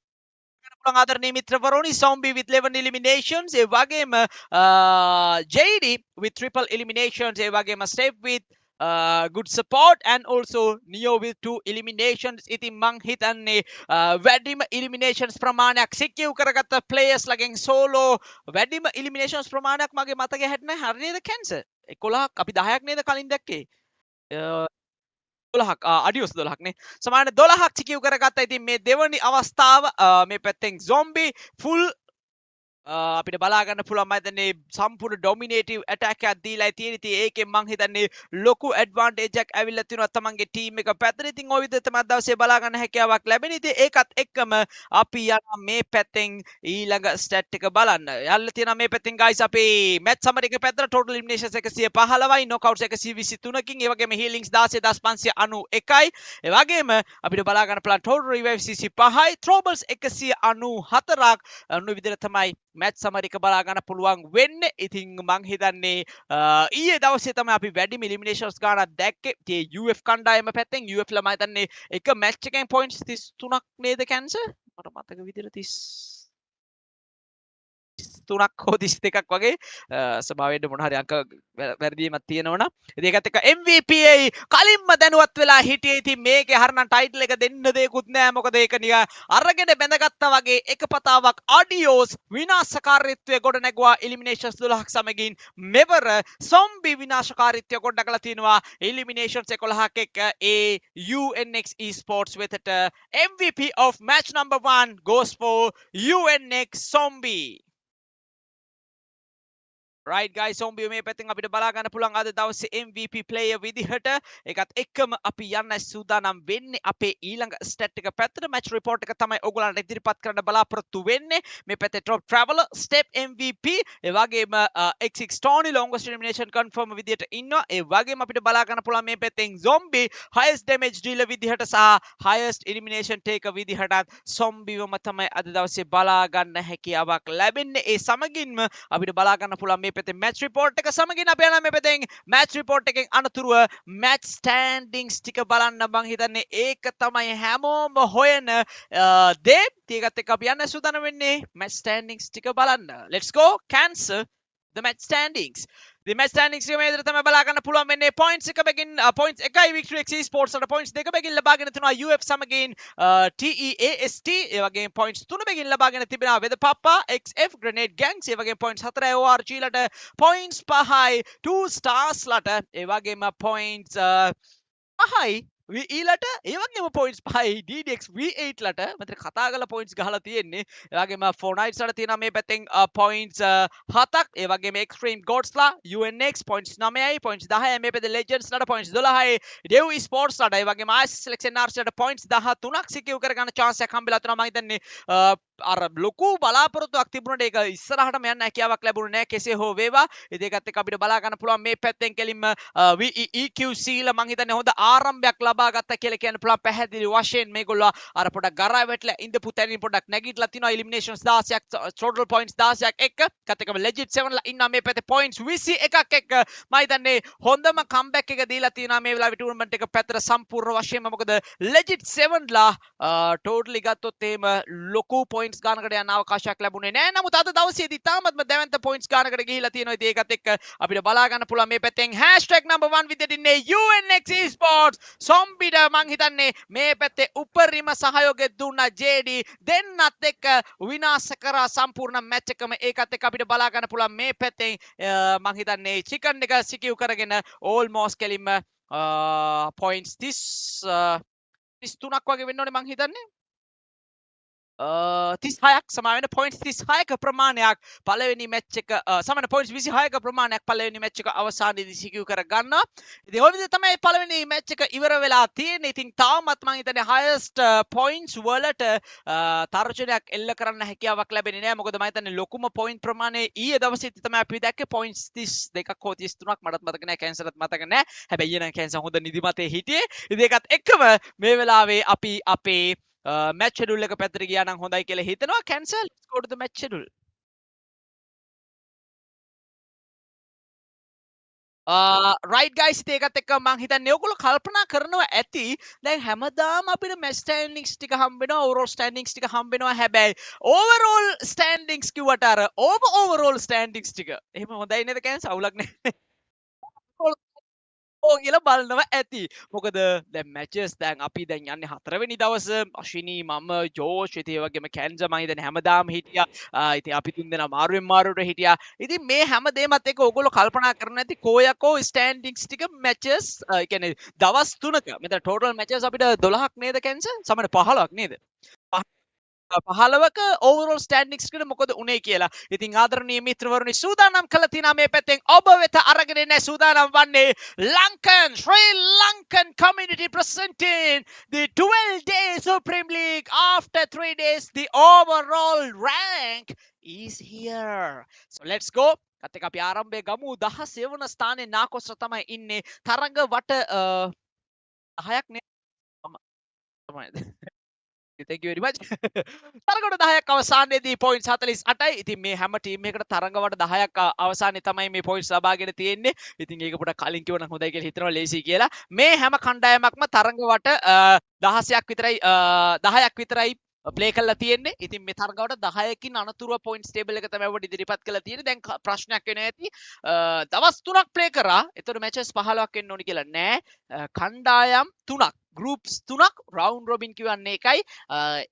ආදරණීය මිත්‍රවරුනි zombie with 11 eliminations ඒ වගේම JD with triple eliminations ඒ වගේම step with good support and also Neo with 2 eliminations ඉතින් මං හිතන්නේ වැඩිම eliminations ප්‍රමාණයක් secure කරගත්ත players ලගෙන් solo වැඩිම eliminations ප්‍රමාණයක් මගේ මතකයේ හැටනේ හරි නේද cancer 11ක් අපි 10ක් නේද කලින් දැක්කේ 12ක් අඩියොස් 12ක් නේ සමාන 12ක් සිකියු කරගත්තා ඉතින් මේ දෙවනි අවස්ථාව මේ පැත්තෙන් zombie full අපිට බලා ගන්න පුළුවන් මම හිතන්නේ සම්පූර්ණ ඩොමිනේටිව් ඇටැක් එකක් දීලා තියෙන ඉතින් ඒකෙන් මං හිතන්නේ ලොකු ඇඩ්වාන්ටේජ් එකක් ඇවිල්ලා තිනවා තමන්ගේ ටීම් එක පැත්තට ඉතින් ওই විදිහට තමයි දවසේ බලා ගන්න හැකියාවක් ලැබෙන ඉතින් ඒකත් එක්කම අපි යනවා මේ පැත්තෙන් ඊළඟ ස්ටැට් එක බලන්න යල්ලා තියෙනවා මේ පැත්තෙන් guys අපි මැච් සමර් එක පැත්තට total eliminations 115යි knockouts 123කින් ඒ වගේම healings 16591යි ඒ වගේම අපිට බලා ගන්න පුළුවන් total revives 25යි throwables 194ක් අනු විදිහට තමයි මැච් සමර් එක බලා ගන්න පුළුවන් වෙන්නේ. ඉතින් මං හිතන්නේ ඊයේ දවසේ තමයි අපි වැඩිම එලිමිනේෂන්ස් ගානක් දැක්කේ. ඒ UF කණ්ඩායම පැත්තෙන් UF ලා මම හිතන්නේ එක මැච් එකෙන් points 33ක් නේද කැන්සර්? මට මතක විදිහට 33ක් හෝ 32ක් වගේ ස්වභාවයෙන් මොන හරි අංක වැරදීමක් තියෙනවනම් ඉතින් ඒකත් එක්ක MVP කලින්ම දැනුවත් වෙලා හිටියේ. ඉතින් මේකේ හරනම් ටයිටල් එක දෙන්න දෙයක්වත් නෑ. මොකද ඒක නිකන් අරගෙන බැඳගත්තා වගේ එක පතාවක් අඩියෝස් විනාශකාරීත්වය ගොඩ නැගුවා එලිමිනේෂන්ස් 12ක් සමගින්. මෙවර සොම්බි විනාශකාරීත්වය ගොඩ නගලා තිනවා එලිමිනේෂන්ස් 11ක් එක්ක ඒ UNX esports වෙතට. MVP of match number 1 goes for UNX Zombie. Right guys, zombie මේ පැත්තෙන් අපිට බලා ගන්න පුළුවන් අද දවසේ MVP player විදිහට. ඒකත් එක්කම අපි යන්න සූදානම් වෙන්නේ අපේ ඊළඟ ස්ටැට් එක පැත්තට. match report එක තමයි ඔයගොල්ලන්ට ඉදිරිපත් කරන්න බලාපොරොත්තු වෙන්නේ. මේ පැත්තේ top traveler, step MVP, ඒ වගේම XX Tony longest elimination confirm විදිහට ඉන්නවා. ඒ වගේම අපිට බලා ගන්න පුළුවන් මේ පැත්තෙන් zombie highest damage dealer විදිහට සහ highest elimination taker විදිහටත් zombieවම තමයි අද දවසේ බලා ගන්න හැකියාවක් ලැබෙන්නේ. ඒ සමගින්ම අපිට බලා ගන්න පුළුවන් මේ පැත්තේ match report එක සමගින් අපි යනවා මේ පැත්තෙන් match report එකෙන් අනතුරුව match standings ටික බලන්න. මං හිතන්නේ ඒක තමයි හැමෝම හොයන දේ. ඒකත් එක්ක අපි යන්න සූදානම් වෙන්නේ match standings ටික බලන්න. Let's go cancel the match standings. The match standings එක මේ විදිහට තමයි බලා ගන්න පුළුවන් වෙන්නේ. points එක බැගින් points එකයි VITRIX eSports වල points දෙක බැගින් ලබාගෙන තිනවා UF සමගින් TEAST. ඒ වගේම points 3 බැගින් ලබාගෙන තිබෙනවා WEDHA PAPPA XF Grenade Gangs. ඒ වගේම points 4යි ORG ලට, points 5යි 2 stars ලට, ඒ වගේම points 5යි ඊලට, ඒ වගේම points 5යි DDX V8 ලට. මතර කතා කරලා points ගහලා තියෙන්නේ. ඒ වගේම 4 nights වල තියෙනවා මේ පැත්තෙන් points 7ක්. ඒ වගේම extreme gods ලා UNX points 9යි, points 10යි. මේ පැත්තේ legends ලට points 12යි, dev esports ලට, ඒ වගේම ISSLxNRC ලට points 13ක් secure කරගන්න chance එකක් හම්බෙලා තියෙනවා. මම හිතන්නේ අර ලොකු බලාපොරොත්තුවක් තිබුණට ඒක ඉස්සරහටම යන්න හැකියාවක් ලැබුණේ නැහැ. කෙසේ හෝ වේවා. ඉතින් ඒකත් එක්ක අපිට බලා ගන්න පුළුවන් මේ පැත්තෙන් කෙලින්ම VEqC ලා මං හිතන්නේ හොඳ ආරම්භයක් ලබා ගත්තා කියලා කියන්න පුළුවන්. පැහැදිලි වශයෙන් මේගොල්ලෝ අර පොඩක් ගරා වැටලා ඉඳපු තැනින් පොඩක් නැගිටලා තිනවා. එලිමිනේෂන්ස් 16ක්, total points 16ක් එක්ක. ඒකත් එක්කම legit 7 ලා ඉන්නවා මේ පැත්තේ points 21ක් එක්ක. මම හිතන්නේ හොඳම comeback එක දීලා තියෙනවා මේ වෙලාවේ tournament එක පැත්තට සම්පූර්ණ වශයෙන්ම. මොකද legit 7 ලා totally ගත්තොත් එහෙම ලොකු points ගානකට යන අවකාශයක් ලැබුණේ නැහැ. නමුත් අද දවසේදී තාමත්ම දැවැන්ත points ගානකට ගිහිලා තියෙනවා. ඉතින් ඒකත් එක්ක අපිට බලා ගන්න පුළුවන් මේ පැත්තෙන් number 1 විදිහට ඉන්නේ UNX eSports. Zombieට මං හිතන්නේ මේ පැත්තේ උපරිම සහයෝගය දුන්නා JD. දෙන්නත් එක්ක විනාශ කරා සම්පූර්ණ match එකම. ඒකත් එක්ක අපිට බලා ගන්න පුළුවන් මේ පැත්තෙන් මං හිතන්නේ chicken එක secure කරගෙන almost කෙලින්ම points 33ක් වගේ වෙන්න ඕනේ මං හිතන්නේ. 36ක් සමාවෙන points 36ක ප්‍රමාණයක් පළවෙනි match එක සමාන points 26ක ප්‍රමාණයක් පළවෙනි match එක අවසානයේදී secure කර ගන්නවා. ඉතින් ඔය විදිහට තමයි පළවෙනි match එක ඉවර වෙලා තියෙන්නේ. ඉතින් තාමත් මම හිතන්නේ highest points වලට තර්ජනයක් එල්ල කරන්න හැකියාවක් ලැබෙන්නේ නැහැ. මොකද මම හිතන්නේ ලොකුම point ප්‍රමාණය ඊයේ දවසේදී තමයි අපි දැක්කේ points 32ක් හෝ 33ක්. මටත් මතක නැහැ, කැන්සර්ත් මතක නැහැ. හැබැයි ඊයේ නම් කැන්සර් හොඳ නිදිමතේ හිටියේ. ඉතින් ඒකත් එක්කම මේ වෙලාවේ අපි අපේ match schedule එක පැත්තට ගියා නම් හොඳයි කියලා හිතනවා. Cancel. Let's go to the match schedule. Right guys, ඉතින් ඒකත් එක්ක මම හිතන්නේ ඔයගොල්ලෝ කල්පනා කරනවා ඇති දැන් හැමදාම අපිට match standings ටික හම්බ වෙනවා, overall standings ටික හම්බ වෙනවා. හැබැයි overall standings කිව්වට අර overall standings ටික එහෙම හොඳයි නේද? කැන්සර් අවුලක් නැහැ. කියලා බලනවා ඇති. මොකද දැන් මැචස් දැන් අපි දැන් යන්නේ 4 වෙනි දවස. අශ්විනී, මම, ජෝෂ්, ඉතින් ඒ වගේම කැන්සර් මම හිතන්නේ හැමදාම හිටියා. ඉතින් අපි තුන් දෙනා මාරුවෙන් මාරුවට හිටියා. ඉතින් මේ හැමදේමත් එක්ක ඕගොල්ලෝ කල්පනා කරන ඇති කෝයකෝ ස්ටෑන්ඩින්ග්ස් ටික මැචස් ඒ කියන්නේ දවස් 3ක මෙතන ටෝටල් මැචස් අපිට 12ක් නේද කැන්සර්? සමහර 15ක් නේද? 15ක overall standings එකට මොකද උනේ කියලා. ඉතින් ආදරණීය මිත්‍රවරුනි, සූදානම් කළ තිනා මේ පැත්තෙන් ඔබ වෙත අරගෙන එන්නේ සූදානම් වන්නේ Sri Lankan community presenting the 12-day Supreme League. After 3 days the overall rank is here. So let's go. කතක අපි ආරම්භය ගමු. 16 වන ස්ථානයේ නාකොස්ර තමයි ඉන්නේ. තරඟ වට 10ක් නේ තමයි. Thank you very much. තරගවල 10ක් අවසානයේදී points 48යි. ඉතින් මේ හැම ටීම් එකකට තරගවල 10ක් අවසානයේ තමයි මේ points ලබාගෙන තියෙන්නේ. ඉතින් ඒක පොඩක් කලින් කිව්වනම් හොඳයි කියලා හිතනවා ලේසි කියලා. මේ හැම කණ්ඩායමක්ම තරගවට 16ක් විතරයි 10ක් විතරයි ප්ලේ කරලා තියෙන්නේ. ඉතින් මේ තරගවට 10කින් අනතුරුව පොයින්ට්ස් ටේබල් එක තමයි ඔබට ඉදිරිපත් කරලා තියෙන්නේ. දැන් ප්‍රශ්නයක් වෙනවා ඇති. දවස් 3ක් ප්ලේ කරා. ඒතර මැචස් 15ක් වෙන්න ඕනි කියලා නෑ. කණ්ඩායම් 3ක් ගෲප්ස් 3ක් රවුන්ඩ් රොබින් කියවන්නේ එකයි.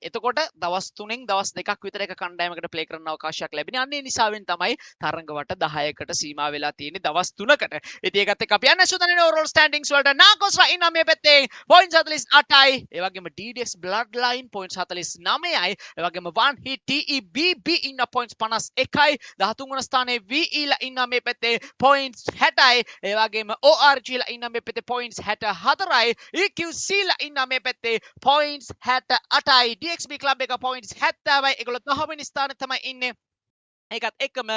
එතකොට දවස් 3න් දවස් 2ක් විතර එක කණ්ඩායමකට ප්ලේ කරන්න අවකාශයක් ලැබෙනවා. අන්න ඒ නිසාවෙන් තමයි තරඟවට 10කට සීමා වෙලා තියෙන්නේ දවස් 3කට. ඉතින් ඒකත් එක්ක අපි යන්නේ සුදනේ ඕවරෝල් ස්ටෑන්ඩින්ග්ස් වලට. නාකෝස්ලා ඉන්න මේ පැත්තේ පොයින්ට්ස් 48යි. ඒ වගේම DDX බ්ලඩ් ලයින් පොයින්ට්ස් 49යි. ඒ වගේම වන් හිට් TEBB ඉන්න පොයින්ට්ස් 51යි. 13 වන ස්ථානයේ VE ලා ඉන්න මේ පැත්තේ පොයින්ට්ස් 60යි. ඒ වගේම ORG ලා ඉන්න මේ පැත්තේ පොයින්ට්ස් 64යි. EQC ලා ඉන්න මේ පැත්තේ පොයින්ට්ස් 68යි. DXB ක්ලබ් එක පොයින්ට්ස් 70යි. ඒගොල්ලෝ 10 වෙනි ස්ථානයේ තමයි ඉන්නේ. ඒකත් එක්කම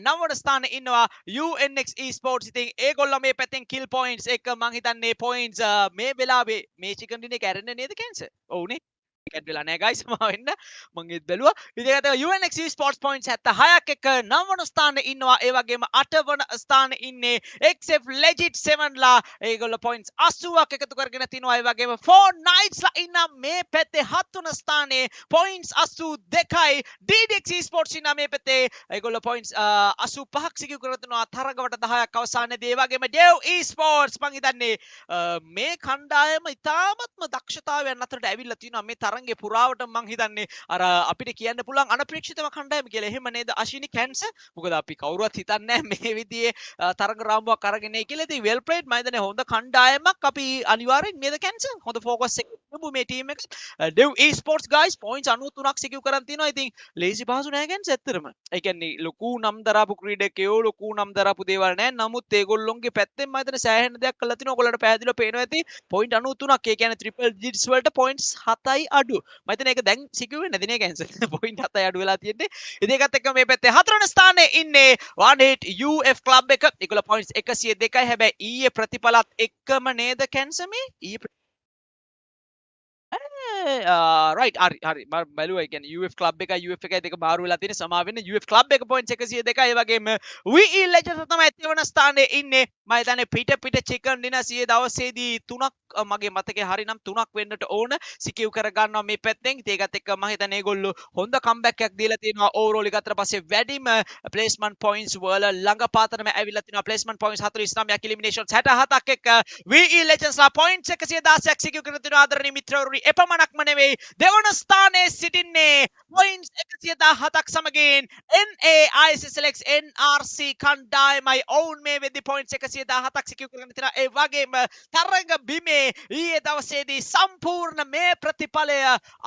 නවවන ස්ථානයේ ඉන්නවා UNX eSports. ඉතින් ඒගොල්ලෝ මේ පැත්තෙන් kill points එක මං හිතන්නේ points මේ වෙලාවේ මේ chicken dinner එක ඇරෙන්නේ නේද කැන්සර්? ඔව්නේ. ටිකට් වෙලා නැහැ guys සමාව වෙන්න. මං ඒත් බැලුවා. ඉතින් ඒකට UNX eSports points 76ක් එක නවවන ස්ථානයේ ඉන්නවා. ඒ වගේම 8 වන ස්ථානයේ ඉන්නේ XFLegit7 ලා. ඒගොල්ලෝ points 80ක් එකතු කරගෙන තිනවා. ඒ වගේම 4 Knights ලා ඉන්න මේ පැත්තේ 7 වන ස්ථානයේ points 82යි. DDX eSports ඉන්න මේ පැත්තේ ඒගොල්ලෝ points 85ක් සිකියු කරගෙන තිනවා. තරගවට 10ක් අවසානයේදී. ඒ වගේම Dev eSports මං හිතන්නේ මේ කණ්ඩායම ඉතාමත්ම දක්ෂතාවයන් අතරට ඇවිල්ලා තිනවා මේ තරගේ පුරාවට මං හිතන්නේ අර අපිට කියන්න පුළුවන් අනපේක්ෂිතව කණ්ඩායම කියලා. එහෙම නේද අශිනි කැන්සර්? මොකද අපි කවුරුවත් හිතන්නේ නැහැ මේ විදිහේ තරග රාමුවක් අරගෙන එයි කියලා. ඉතින් වෙල් ප්ලේඩ් මම හිතන්නේ හොඳ කණ්ඩායමක් අපි අනිවාර්යෙන් නේද කැන්සර්? හොඳ ෆෝකස් එකක් තිබු මේ ටීම් එක. Dev eSports guys points 93ක් සිකියු කරන් තිනවා. ඉතින් ලේසි පහසු නෑ කැන්සර් ඇත්තටම. ඒ කියන්නේ ලොකු නම් දරාපු ක්‍රීඩකයෝ ලොකු නම් දරාපු දේවල් නෑ. නමුත් ඒගොල්ලොන්ගේ පැත්තෙන් මම හිතන්නේ සෑහෙන දෙයක් කළා තිනවා. ඔයගොල්ලන්ට පැහැදිලිව පේනවා ඇති. point 93ක්. ඒ කියන්නේ triple digits වලට points 7යි අඩු. මම හිතන්නේ ඒක දැන් සිකියු වෙන්නේ නැති නේ කැන්සර්. point 7යි අඩු වෙලා තියෙන්නේ. ඉතින් ඒකත් එක්ක මේ පැත්තේ 4 වෙනි ස්ථානයේ ඉන්නේ one hit UF club එක. ඒගොල්ලෝ points 102යි. හැබැයි ඊයේ ප්‍රතිඵලත් එක්කම නේද කැන්සර් මේ? ඊයේ right හරි මම බැලුවා. ඒ කියන්නේ UF club එකයි UF එකයි දෙක මාරු වෙලා තියෙන. සමා වෙන්න UF club එක points 102යි. ඒ වගේම VExEQZ තමයි 3 වෙනි ස්ථානයේ ඉන්නේ. මම හිතන්නේ පිට chicken dinner 100 දවසේදී 3ක් මගේ මතකේ හරිනම් 3ක් වෙන්නට ඕන සිකියු කර ගන්නවා මේ පැත්තෙන්. ඉතින් ඒකත් එක්ක මම හිතන්නේ ඒගොල්ලෝ හොඳ comeback එකක් දීලා තියෙනවා. overall එක අතර පස්සේ වැඩිම placement points වල ළඟපාතටම ඇවිල්ලා තිනවා. placement points 49ක් eliminations 67ක් එක්ක VExEQZලා points 116ක් සිකියු කරගෙන තිනවා. ආදරණීය මිත්‍රවරුනි එපමණක්ම නෙවෙයි දෙවන ස්ථානයේ සිටින්නේ points 117ක් සමගින් ISSLxNRC කණ්ඩායමයි. ඔවුන් මේ වෙද්දි points 117ක් සිකියු කරගෙන තිනවා. ඒ වගේම තරග බිමේ ඊයේ දවසේදී සම්පූර්ණ මේ ප්‍රතිඵලය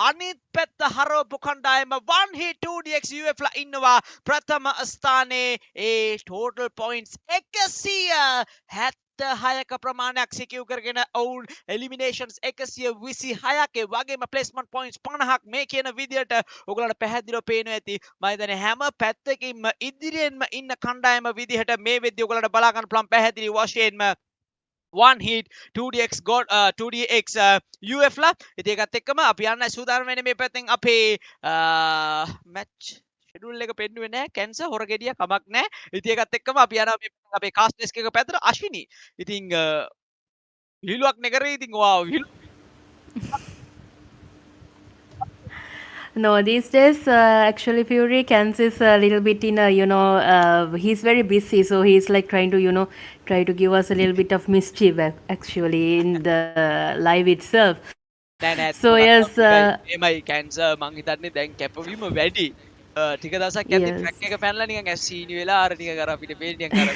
අනිත් පැත්ත හරවපු කණ්ඩායම one hit 2DX UF ලා ඉන්නවා ප්‍රථම ස්ථානයේ. ඒ total points 176ක ප්‍රමාණයක් සිකියු කරගෙන ඔවුන් eliminations 126ක්. ඒ වගේම placement points 50ක්. මේ කියන විදියට ඔයගොල්ලන්ට පැහැදිලිව පේනවා ඇති. මම හිතන්නේ හැම පැත්තකින්ම ඉදිරියෙන්ම ඉන්න කණ්ඩායම විදිහට මේ වෙද්දී ඔයගොල්ලන්ට බලා ගන්න පුළුවන් පැහැදිලි වශයෙන්ම one hit 2DX UF ලා. ඉතින් ඒකත් එක්කම අපි යන්න සූදානම් වෙන්නේ මේ පැත්තෙන් අපේ match schedule එක පෙන්නුවේ නැහැ කැන්සර් හොර ගෙඩිය කමක් නැහැ. ඉතින් ඒකත් එක්කම අපි යනවා මේ අපේ කාස්ට් ඩෙස්ක් එක පැත්තට. අශ්විනී ඉතින් විහිළුවක් නෙකරේ. ඉතින් wow No, these days, actually, Fury Kans is a little bit in a, he's very busy, so he's like trying to, try to give us a little bit of mischief actually in the live itself. So yes, MI cancer මං හිතන්නේ දැන් කැපවීම වැඩි. ටික දවසක් යද්දි track එක පැනලා නිකන් ඇස්සීනි වෙලා අර ටික කර අපිට පේන්නේ අර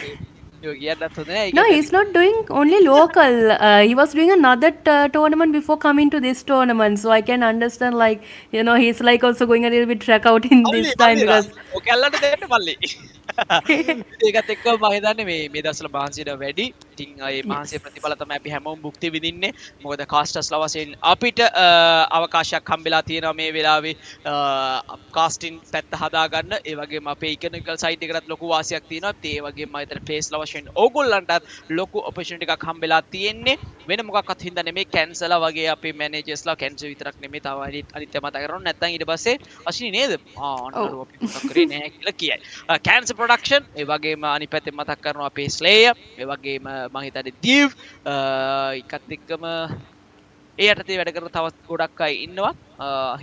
no, he's not doing only local. He was doing another tournament before coming to this tournament. So I can understand, like, he's like also going a little bit track out in this time because. ඒකත් එක්ක මම හිතන්නේ මේ දවස්වල මහන්සියට වැඩි. ඉතින් ඒ මහන්සිය ප්‍රතිඵල තමයි අපි හැමෝම භුක්ති විඳින්නේ. මොකද කාස්ටර්ස්ලා වශයෙන් අපිට අවකාශයක් හම්බෙලා තියෙනවා මේ වෙලාවේ කාස්ටින් පැත්ත හදාගන්න. ඒ වගේම අපේ ඉකොනොමිකල් සයිඩ් එකටත් ලොකු වාසියක් තියෙනවා. ඒ වගේම මම හිතන්නේ ප්ලේස්ලා වශයෙන් ඕගොල්ලන්ටත් ලොකු ඔපචුනිටි එකක් හම්බෙලා තියෙන්නේ. වෙන මොකක්වත් හින්දා නෙමෙයි කැන්සර්ලා වගේ අපේ මැනේජර්ස්ලා කැන්සර් විතරක් නෙමෙයි තව අනිත් මතක කරනවා. නැත්නම් ඊට පස්සේ අශ්විනී නේද? අන්නර අපි මතක් කරේ නැහැ කියලා කියයි. කැන්සර් production ඒ වගේම අනිත් පැත්තෙන් මතක් කරනවා අපේ ස්ලේයර් ඒ වගේම මම හිතන්නේ දිව් එකත් එක්කම ඒ යටතේ වැඩ කරන තවත් ගොඩක් අය ඉන්නවා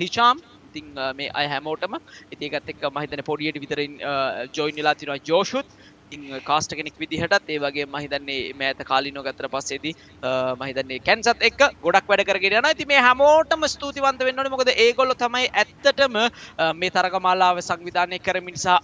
හිෂාම් ඉතින් මේ අය හැමෝටම ඉතින් ඒකත් එක්ක මම හිතන්නේ පොඩියට විතර ජොයින් වෙලා තිනවා ජෝෂුත් ඉතින් කාස්ට් කෙනෙක් විදිහටත් ඒ වගේම මම හිතන්නේ මෑත කාලිනව ගත්තට පස්සේදී මම හිතන්නේ කැන්සත් එක්ක ගොඩක් වැඩ කරගෙන යනවා. ඉතින් මේ හැමෝටම ස්තුතිවන්ත වෙන්න ඕනේ. මොකද ඒගොල්ලෝ තමයි ඇත්තටම මේ තරගමාලාව සංවිධානය කරමින් නිසා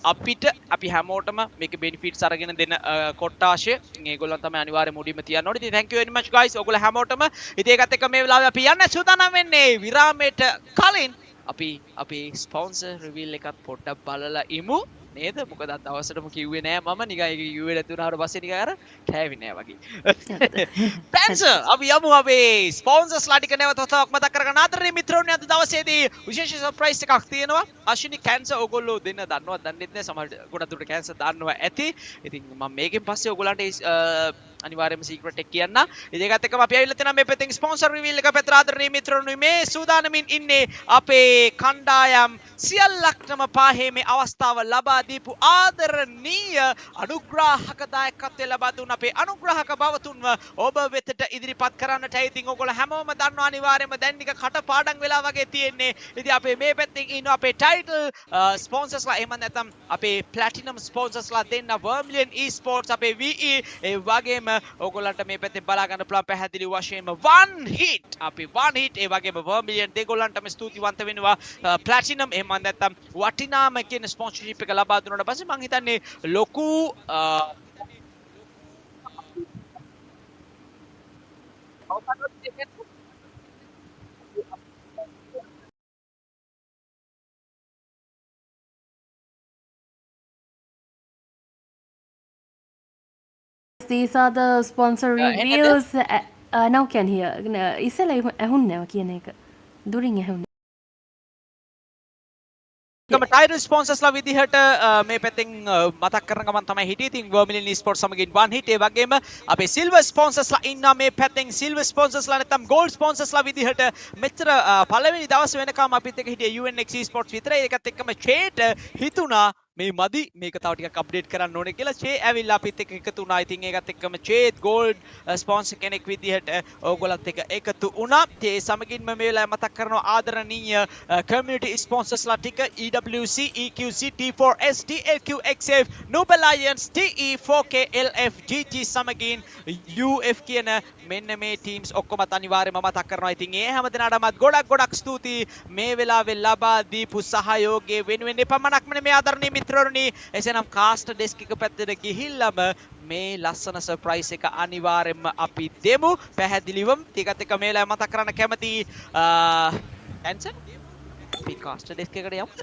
අපි හැමෝටම මේක බෙනිෆිට්ස් අරගෙන දෙන කොට්ටාශය. ඉතින් ඒගොල්ලන් තමයි අනිවාර්යයෙන් මුඩින්ම තියන්න ඕනේ. ඉතින් thank you very much guys. ඔයගොල්ලෝ හැමෝටම ඉතින් ඒකත් එක්ක මේ වෙලාවේ අපි යන්න සූදානම් වෙන්නේ විරාමයට කලින් අපි අපේ ස්පොන්සර් රිවීල් එකත් පොඩ්ඩක් බලලා ඉමු. නේද? මොකද අද දවසටම කිව්වේ නෑ මම නිකන් ඒක කිව්වේ නැති වුණාට පස්සේ නිකන් අර කෑවේ නෑ වගේ. ස්පොන්සර් අපි යමු අපේ ස්පොන්සර්ස්ලා ටික නැවත තවක් මතක් කරගන්න ආදරණීය මිත්‍රෝනි අද දවසේදී විශේෂ සර්ප්‍රයිස් එකක් තියෙනවා. අශ්විනි කැන්සර් ඕගොල්ලෝ දෙන්න දන්නවද දන්නේ නැහැ සමහර ගොඩක් දුරට කැන්සර් දන්නවා ඇති. ඉතින් මම මේකෙන් පස්සේ ඕගොල්ලන්ට අනිවාර්යයෙන්ම සීක්‍රට් එක කියන්න. ඉතින් ඒකත් එක්කම අපි ඇවිල්ලා තියෙනවා මේ පැත්තෙන් ස්පොන්සර් රිවීල් එක පැත්තට ආදරණීය මිත්‍රෝනි මේ සූදානමින් ඉන්නේ අපේ කණ්ඩායම් සියල්ලක්ම පාහේ මේ අවස්ථාව ලබා දීපු ආදරණීය අනුග්‍රාහක දායකත්වය ලබා දුන්න අපේ අනුග්‍රාහක බවතුන්ව ඔබ වෙතට ඉදිරිපත් කරන්නට. ඉතින් ඔයගොල්ලෝ හැමෝම දන්නවා අනිවාර්යයෙන්ම දැන් නික කටපාඩම් වෙලා වගේ තියෙන්නේ. ඉතින් අපේ මේ පැත්තෙන් ඉන්න අපේ ටයිටල් ස්පොන්සර්ස්ලා එහෙම නැත්නම් අපේ ප්ලැටිනම් ස්පොන්සර්ස්ලා දෙන්න වර්මිලියන් eSports අපේ VE ඒ වගේම ඔයගොල්ලන්ට මේ පැත්තෙන් බලා ගන්න පුළුවන් පැහැදිලි වශයෙන්ම one hit අපි one hit ඒ වගේම වර්මිලියන් දෙගොල්ලන්ටම ස්තුතිවන්ත වෙනවා ප්ලැටිනම් එහෙම නැත්නම් වටිනාම කියන ස්පොන්සර්ෂිප් එක ලබා දුන්නාට පස්සේ මම හිතන්නේ ලොකු These are the sponsor reviews. Now can hear. ඉස්සෙල්ලා ඇහුන්නේ නැව කියන එක. දුරින් ඇහුන්නේ. ටයිටල් ස්පොන්සර්ස්ලා විදිහට මේ පැත්තෙන් මතක් කරන ගමන් තමයි හිටියේ. ඉතින් වර්මිලියන් eSports සමගින් one hit ඒ වගේම අපේ සිල්වර් ස්පොන්සර්ස්ලා ඉන්නා මේ පැත්තෙන් සිල්වර් ස්පොන්සර්ස්ලා නැත්නම් ගෝල්ඩ් ස්පොන්සර්ස්ලා විදිහට මෙච්චර පළවෙනි දවස් වෙනකම් අපිත් එක්ක හිටියේ UNX eSports විතරයි. ඒකත් එක්කම චේට හිතුණා මේ මදි මේක තව ටිකක් අප්ඩේට් කරන්න ඕනේ කියලා චේ ඇවිල්ලා අපිත් එක්ක එකතු වුණා. ඉතින් ඒකත් එක්කම චේත් ගෝල්ඩ් ස්පොන්සර් කෙනෙක් විදිහට ඕගොල්ලන්ත් එක්ක එකතු වුණා. ඒ සමගින්ම මේ වෙලාවේ මතක් කරනවා ආදරණීය කමියුනිටි ස්පොන්සර්ස්ලා ටික EWC EQC T4S TLQXF Nobel Alliance TE 4K LF GG සමගින් UF කියන මෙන්න මේ ටීම්ස් ඔක්කොමත් අනිවාර්යයෙන්ම මතක් කරනවා. ඉතින් ඒ හැම දිනකටමත් ගොඩක් ස්තුතියි මේ වෙලාවේ ලබා දීපු සහයෝගය වෙනුවෙන් එපමණක්ම මේ ආදරණීය මිත්‍රවරුනි. එසේනම් කාස්ට් ඩෙස්ක් එක පැත්තට ගිහිල්ලාම මේ ලස්සන සර්ප්‍රයිස් එක අනිවාර්යයෙන්ම අපි දෙමු පැහැදිලිවම. ටිකත් එක මේ වෙලාවේ මතක් කරන්න කැමති ඇන්සර් අපි කාස්ට් ඩෙස්ක් එකට යමුද?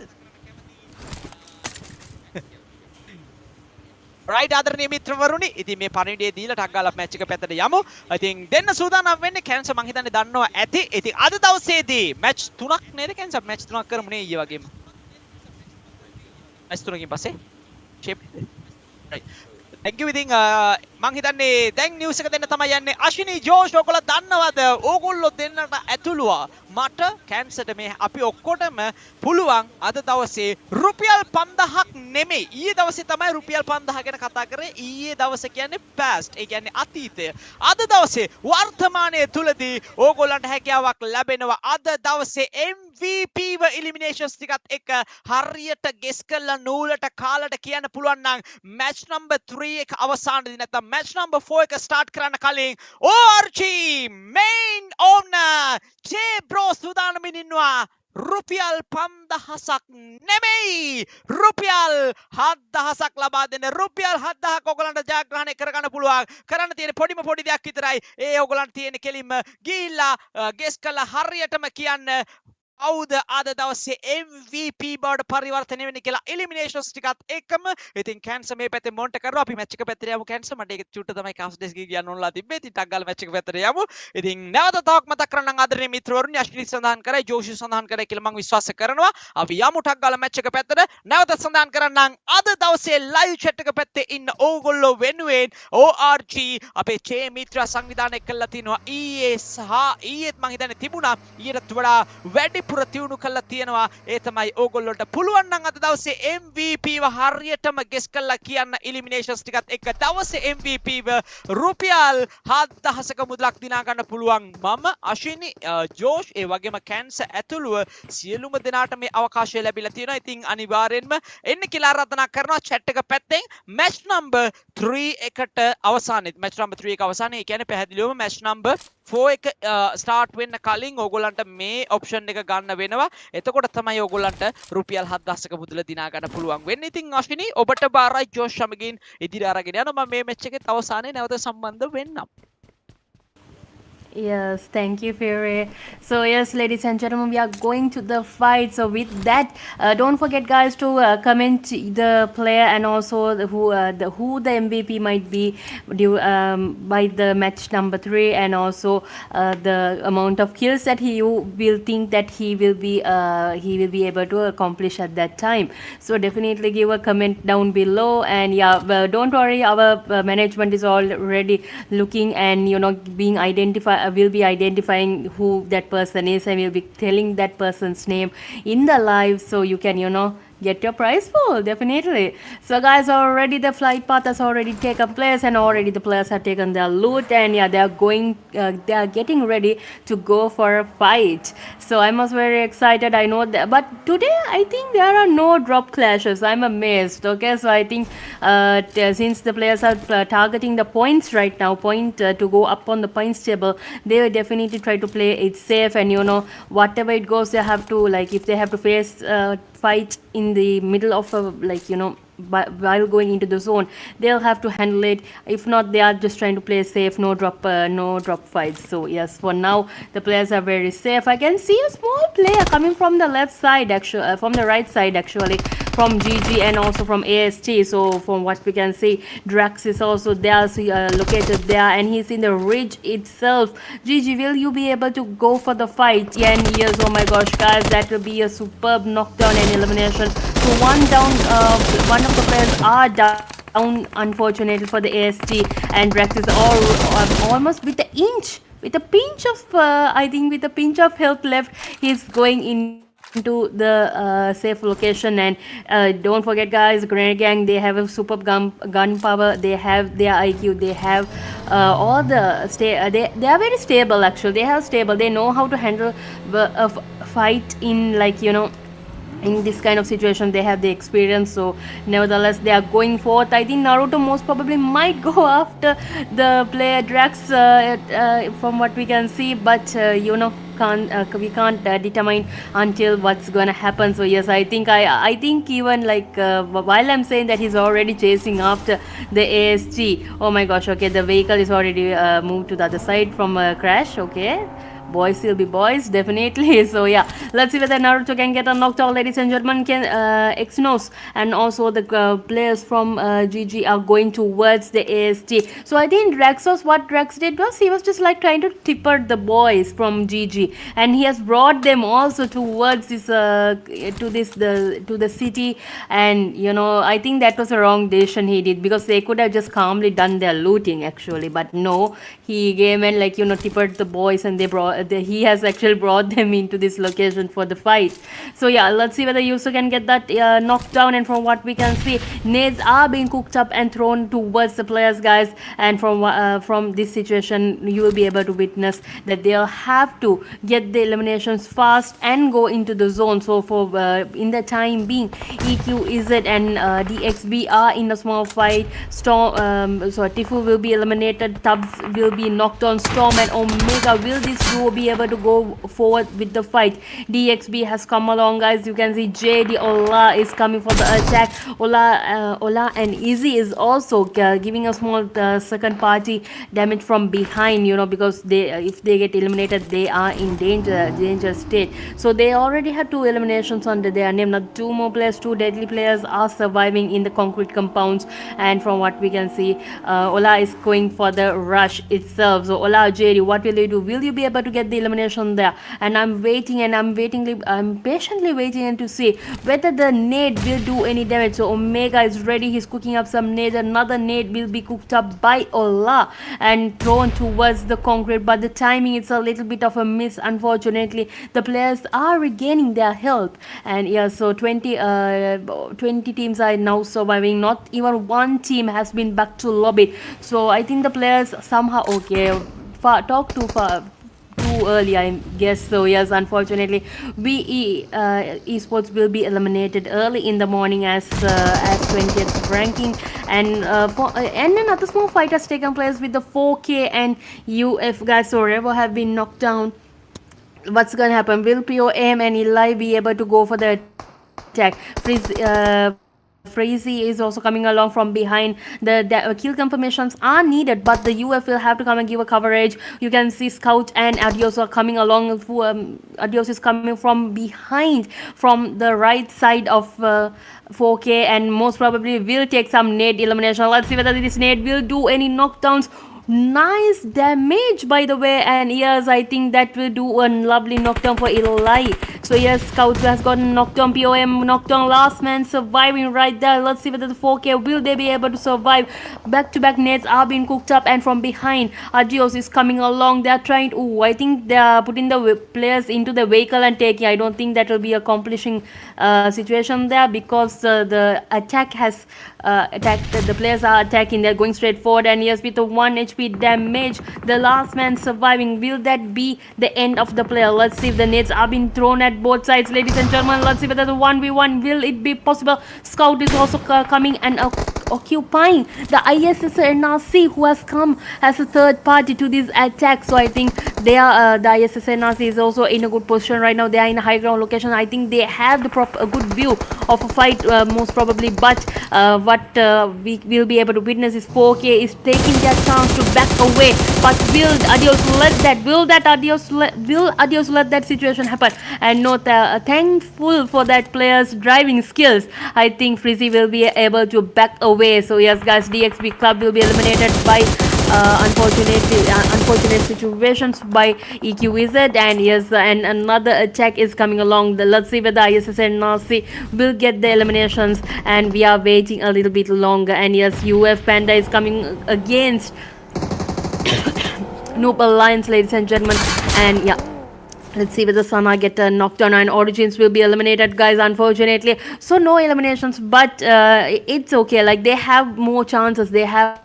රයිට් ආදරණීය මිත්‍රවරුනි ඉතින් මේ පණිවිඩය දීලා ටක් ගාලා මැච් එක පැත්තට යමු. ඉතින් දෙන්න සූදානම් වෙන්නේ කැන්සර් මං හිතන්නේ දන්නවා ඇති. ඉතින් අද දවසේදී මැච් 3ක් නේද කැන්සර් මැච් 3ක් කරමු නේ ඊයේ වගේම. මැච් 3කින් පස්සේ ෂේප් රයිට්. thank you ඉතින් මං හිතන්නේ දැන් නිවුස් එක දෙන්න තමයි යන්නේ. අශ්විනී ජෝෂ් ඔයගොල්ලෝ දන්නවද? ඕගොල්ලෝ දෙන්නට ඇතුළුවා මට කැන්සර්ට මේ අපි ඔක්කොටම පුළුවන් අද දවසේ රුපියල් 5000ක් නෙමෙයි. ඊයේ දවසේ තමයි රුපියල් 5000 ගැන කතා කරේ. ඊයේ දවසේ කියන්නේ past. ඒ කියන්නේ අතීතය. අද දවසේ වර්තමානයේ තුලදී ඕගොල්ලන්ට හැකියාවක් ලැබෙනවා. අද දවසේ MVP ව එලිමිනේෂන්ස් ටිකත් එක හරියට ගෙස් කරලා නූලට කාලට කියන්න පුළුවන් නම් match number 3 එක අවසානයේදී නැත්නම් match number 4 එක start කරන්න කලින් ORG main owner J bro සූදානමින් ඉන්නවා. රුපියල් 5000ක් නෙමෙයි රුපියල් 7000ක් ලබා දෙන්න. රුපියල් 7000ක් ඔයගලන්ට ජයග්‍රහණය කරගන්න පුළුවන්. කරන්න තියෙන පොඩි දෙයක් විතරයි. ඒ ඔයගලන්ට තියෙන කෙලින්ම ගිහිල්ලා ගෙස් කරලා හරියටම කියන්න කවුද අද දවසේ MVP බවට පරිවර්තනය වෙන්නේ කියලා එලිමිනේෂන්ස් ටිකත් එක්කම. ඉතින් කැන්සර් මේ පැත්තේ මොන්ට කරනවා. අපි මැච් එක පැත්තට යමු කැන්සර්. මට ඒක චුට්ට තමයි කාස් ඩෙස්ක් එක කියන්න ඕනලා තිබ්බේ. ඉතින් ටක් ගාලා මැච් එක පැත්තට යමු. ඉතින් නැවත තවක් මතක් කරන්නම් ආදරණීය මිත්‍රවරුනි අශ්විනී සඳහන් කරයි ජෝෂි සඳහන් කරයි කියලා මම විශ්වාස කරනවා. අපි යමු ටක් ගාලා මැච් එක පැත්තට. නැවත සඳහන් කරන්නම් අද දවසේ ලයිව් chat එක පැත්තේ ඉන්න ඕගොල්ලෝ වෙනුවෙන් ORG අපේ චේ මිත්‍රා සංවිධානය කළා තිනවා ඊයේත් මම හිතන්නේ තිබුණා ඊටත් වඩා වැඩි වැඩිපුර තියුණු කළා තියෙනවා. ඒ තමයි ඕගොල්ලොන්ට පුළුවන් නම් අද දවසේ MVP ව හරියටම ගෙස් කරලා කියන්න එලිමිනේෂන්ස් ටිකත් එක්ක දවසේ MVP ව රුපියල් 7000ක මුදලක් දිනා ගන්න පුළුවන්. මම අශිනි ජෝෂ් ඒ වගේම කැන්සර් ඇතුළුව සියලුම දෙනාට මේ අවකාශය ලැබිලා තියෙනවා. ඉතින් අනිවාර්යෙන්ම එන්න කියලා ආරාධනා කරනවා chat එක පැත්තෙන් match number 3 එකට අවසානයේ match number 3 එක අවසානයේ ඒ කියන්නේ පැහැදිලිවම match number 4 එක ස්ටාර්ට් වෙන්න කලින් ඕගොල්ලන්ට මේ ඔප්ෂන් එක ගන්න වෙනවා. එතකොට තමයි ඕගොල්ලන්ට රුපියල් 7000ක මුදල දිනා ගන්න පුළුවන් වෙන්නේ. ඉතින් අශිනි ඔබට බාරයි ජෝෂ් සමගින් ඉදිරිය අරගෙන යනවා. මම මේ මැච් එකේ අවසානයේ නැවත සම්බන්ධ වෙන්නම්. Yes, thank you, Fury. So yes, ladies and gentlemen, we are going to the fight. So with that, don't forget, guys, to comment the player and also who the MVP might be by the match number 3, and also the amount of kills that you will think that he will be able to accomplish at that time. So definitely give a comment down below, and yeah, well, don't worry, our management is already looking and being identified. Will be identifying who that person is, and will be telling that person's name in the live, so you can get your prize pool, definitely. So guys, already the flight path has already taken place, and already the players have taken their loot, and yeah, they are getting ready to go for a fight. So I'm also very excited, I know that, but today I think there are no drop clashes. I'm amazed. Okay, so I think since the players are targeting the points right now, to go up on the points table, they will definitely try to play it safe, and whatever it goes, they have to, like, if they have to face fight in the middle of a, while going into the zone, they'll have to handle it. If not, they are just trying to play safe, no drop fights. So yes, for now the players are very safe. I can see a small player coming from the left side, actually, from the right side actually, from GG and also from AST. So from what we can see, Drax is also there, so, located there, and he's in the ridge itself. GG, will you be able to go for the fight? Yeah, and yes, oh my gosh, guys, that will be a superb knockdown and elimination. So one down, one of the players are down, unfortunately for the AST, and Drax is almost with a pinch of I think with a pinch of health left, he's going into the safe location. And don't forget, guys, Grenade Gang, they have a superb gun power, they have their IQ, they have all the they are very stable actually. They know how to handle a fight in, like, in this kind of situation. They have the experience, so nevertheless they are going forth. I think Naruto most probably might go after the player Drax, from what we can see, but we can't determine until what's gonna happen. So yes, I think even, like, while I'm saying that he's already chasing after the ASG, oh my gosh, okay, the vehicle is already moved to the other side from a crash. Okay, boys will be boys, definitely. So yeah, let's see whether Naruto can get a knockdown, ladies and gentlemen. Xnos and also the players from GG are going towards the AST. So I think what Drax did was, he was just like trying to tipper the boys from GG, and he has brought them also towards this to the city. And I think that was a wrong decision he did, because they could have just calmly done their looting actually, but no, he came and, like, tippered the boys, and he has actually brought them into this location for the fight. So yeah, let's see whether Yusu can get that knockdown. And from what we can see, nades are being cooked up and thrown towards the players, guys, and from this situation you will be able to witness that they'll have to get the eliminations fast and go into the zone. So for in the time being, ESPORTS and DXB are in a small fight. Tifu will be eliminated, Tubbs will be knocked on, Storm and Omega, will this duo be able to go forward with the fight? DXB has come along, guys. You can see JD Ola is coming for the attack. Ola and Izzy is also giving a small second party damage from behind, because if they get eliminated, they are in danger state. So they already had 2 eliminations under their name. Now 2 more players, 2 deadly players are surviving in the concrete compounds. And from what we can see, Ola is going for the rush itself. So Ola, JD, what will you do? Will you be able to get the elimination there. And I'm waiting and I'm patiently waiting and to see whether the nade will do any damage. So Omega is ready, he's cooking up some nades. Another nade will be cooked up by Ola and thrown towards the concrete, but the timing is a little bit of a miss. Unfortunately, the players are regaining their health, and yeah, so 20 teams are now surviving. Not even one team has been back to lobby, so I think the players somehow talk too far too early, I guess. So yes, unfortunately, esports will be eliminated early in the morning as 20th ranking, and another small fight has taken place with the 4K and UF guys. So Revo have been knocked down. What's gonna happen? Will POM and Eli be able to go for the attack? Freezy is also coming along from behind. The kill confirmations are needed, but the UF will have to come and give a coverage. You can see Scout and Adios are coming along. Adios is coming from behind, from the right side of 4K, and most probably will take some nade elimination. Let's see whether this nade will do any knockdowns. Nice damage, by the way, and yes, I think that will do a lovely knockdown for Eli. So yes, Scout has gotten knocked down. POM knocked down. Last man surviving right there. Let's see whether the 4K will they be able to survive. Back-to-back nades are being cooked up, and from behind, Adios is coming along. They're trying to. I think they are putting the players into the vehicle and taking. I don't think that will be accomplishing situation there, because the attack has attacked. The players are attacking. They're going straight forward, and yes, with the 1 HP damage, the last man surviving. Will that be the end of the player? Let's see if the nades are being thrown at both sides, ladies and gentlemen. Let's see whether the 1v1 will it be possible. Scout is also coming and occupying the ISSLNRC, who has come as a third party to this attack. So I think they are the ISSLNRC is also in a good position right now. They are in a high ground location. I think they have a good view of a fight, most probably, but what we will be able to witness is 4K is taking their chance to back away. But will Adios let that situation happen? And not thankful for that player's driving skills, I think Frizzy will be able to back away. So yes guys, DXB Club will be eliminated by unfortunate situations by EQZ, and yes, and another attack is coming along. Let's see whether ISSLNRC will get the eliminations, and we are waiting a little bit longer. And yes, UF Panda is coming against Noob Alliance, ladies and gentlemen, and yeah. Let's see whether Sana get a knockdown, and Origins will be eliminated, guys, unfortunately. So no eliminations, but it's okay. Like, they have more chances. They have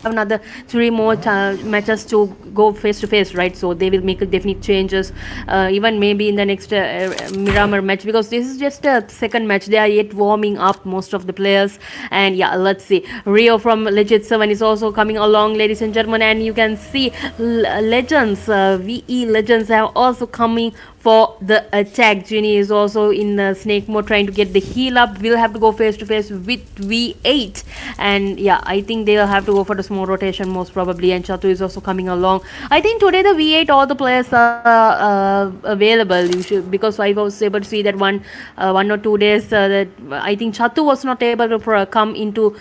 another 3 more matches to go face to face, right? So they will make definite changes, even maybe in the next Miramar match, because this is just a second match. They are yet warming up, most of the players. And yeah, let's see. Rio from Legit 7 is also coming along, ladies and gentlemen, and you can see Legends, VE Legends have also coming for the attack. Ginny is also in snake mode, trying to get the heal up. We'll have to go face to face with V8, and yeah, I think they'll have to go for the small rotation most probably. And Chatu is also coming along. I think today the V8 all the players are available. Because I was able to see that one or 2 days that I think Chatu was not able to come into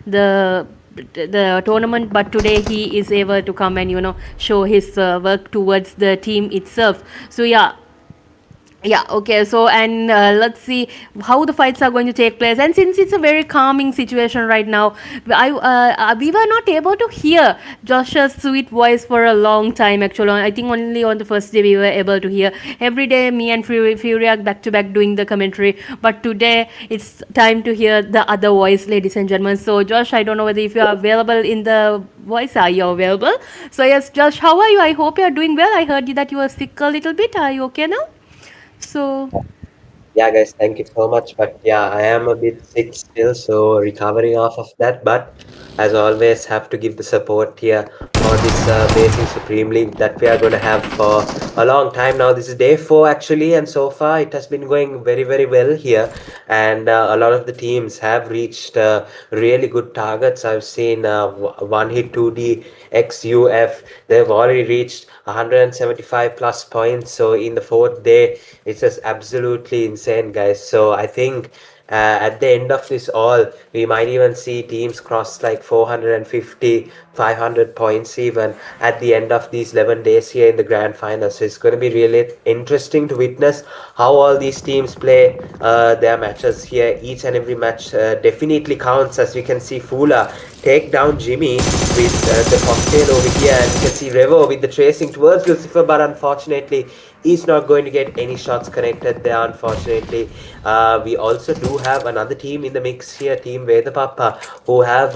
the tournament, but today he is able to come and show his work towards the team itself. So yeah, okay, so and let's see how the fights are going to take place. And since it's a very calming situation right now, we were not able to hear Josh's sweet voice for a long time. Actually, I think only on the first day we were able to hear. Every day me and Fury are back to back doing the commentary, but today it's time to hear the other voice, ladies and gentlemen. So Josh, I don't know whether if you are available in the voice. Are you available? So yes, Josh, how are you? I hope you are doing well. I heard that you were sick a little bit. Are you okay now? So yeah guys, thank you so much, but yeah, I am a bit sick still, so recovering off of that. But as always, have to give the support here for this amazing Supreme League that we are going to have for a long time now. This is day 4 actually, and so far it has been going very well here, and a lot of the teams have reached really good targets. I've seen one hit 2D XUF, they've already reached 175 plus points. So in the 4th day, it's just absolutely insane, guys. So I think At the end of this all, we might even see teams cross like 450, 500 points even at the end of these 11 days here in the grand final. So it's going to be really interesting to witness how all these teams play their matches here. Each and every match definitely counts. As we can see, Fula take down Jimmy with the cocktail over here, and you can see Revo with the tracing towards Lucifer, but unfortunately he's not going to get any shots connected there, unfortunately. We also do have another team in the mix here, Team PAPPA, who have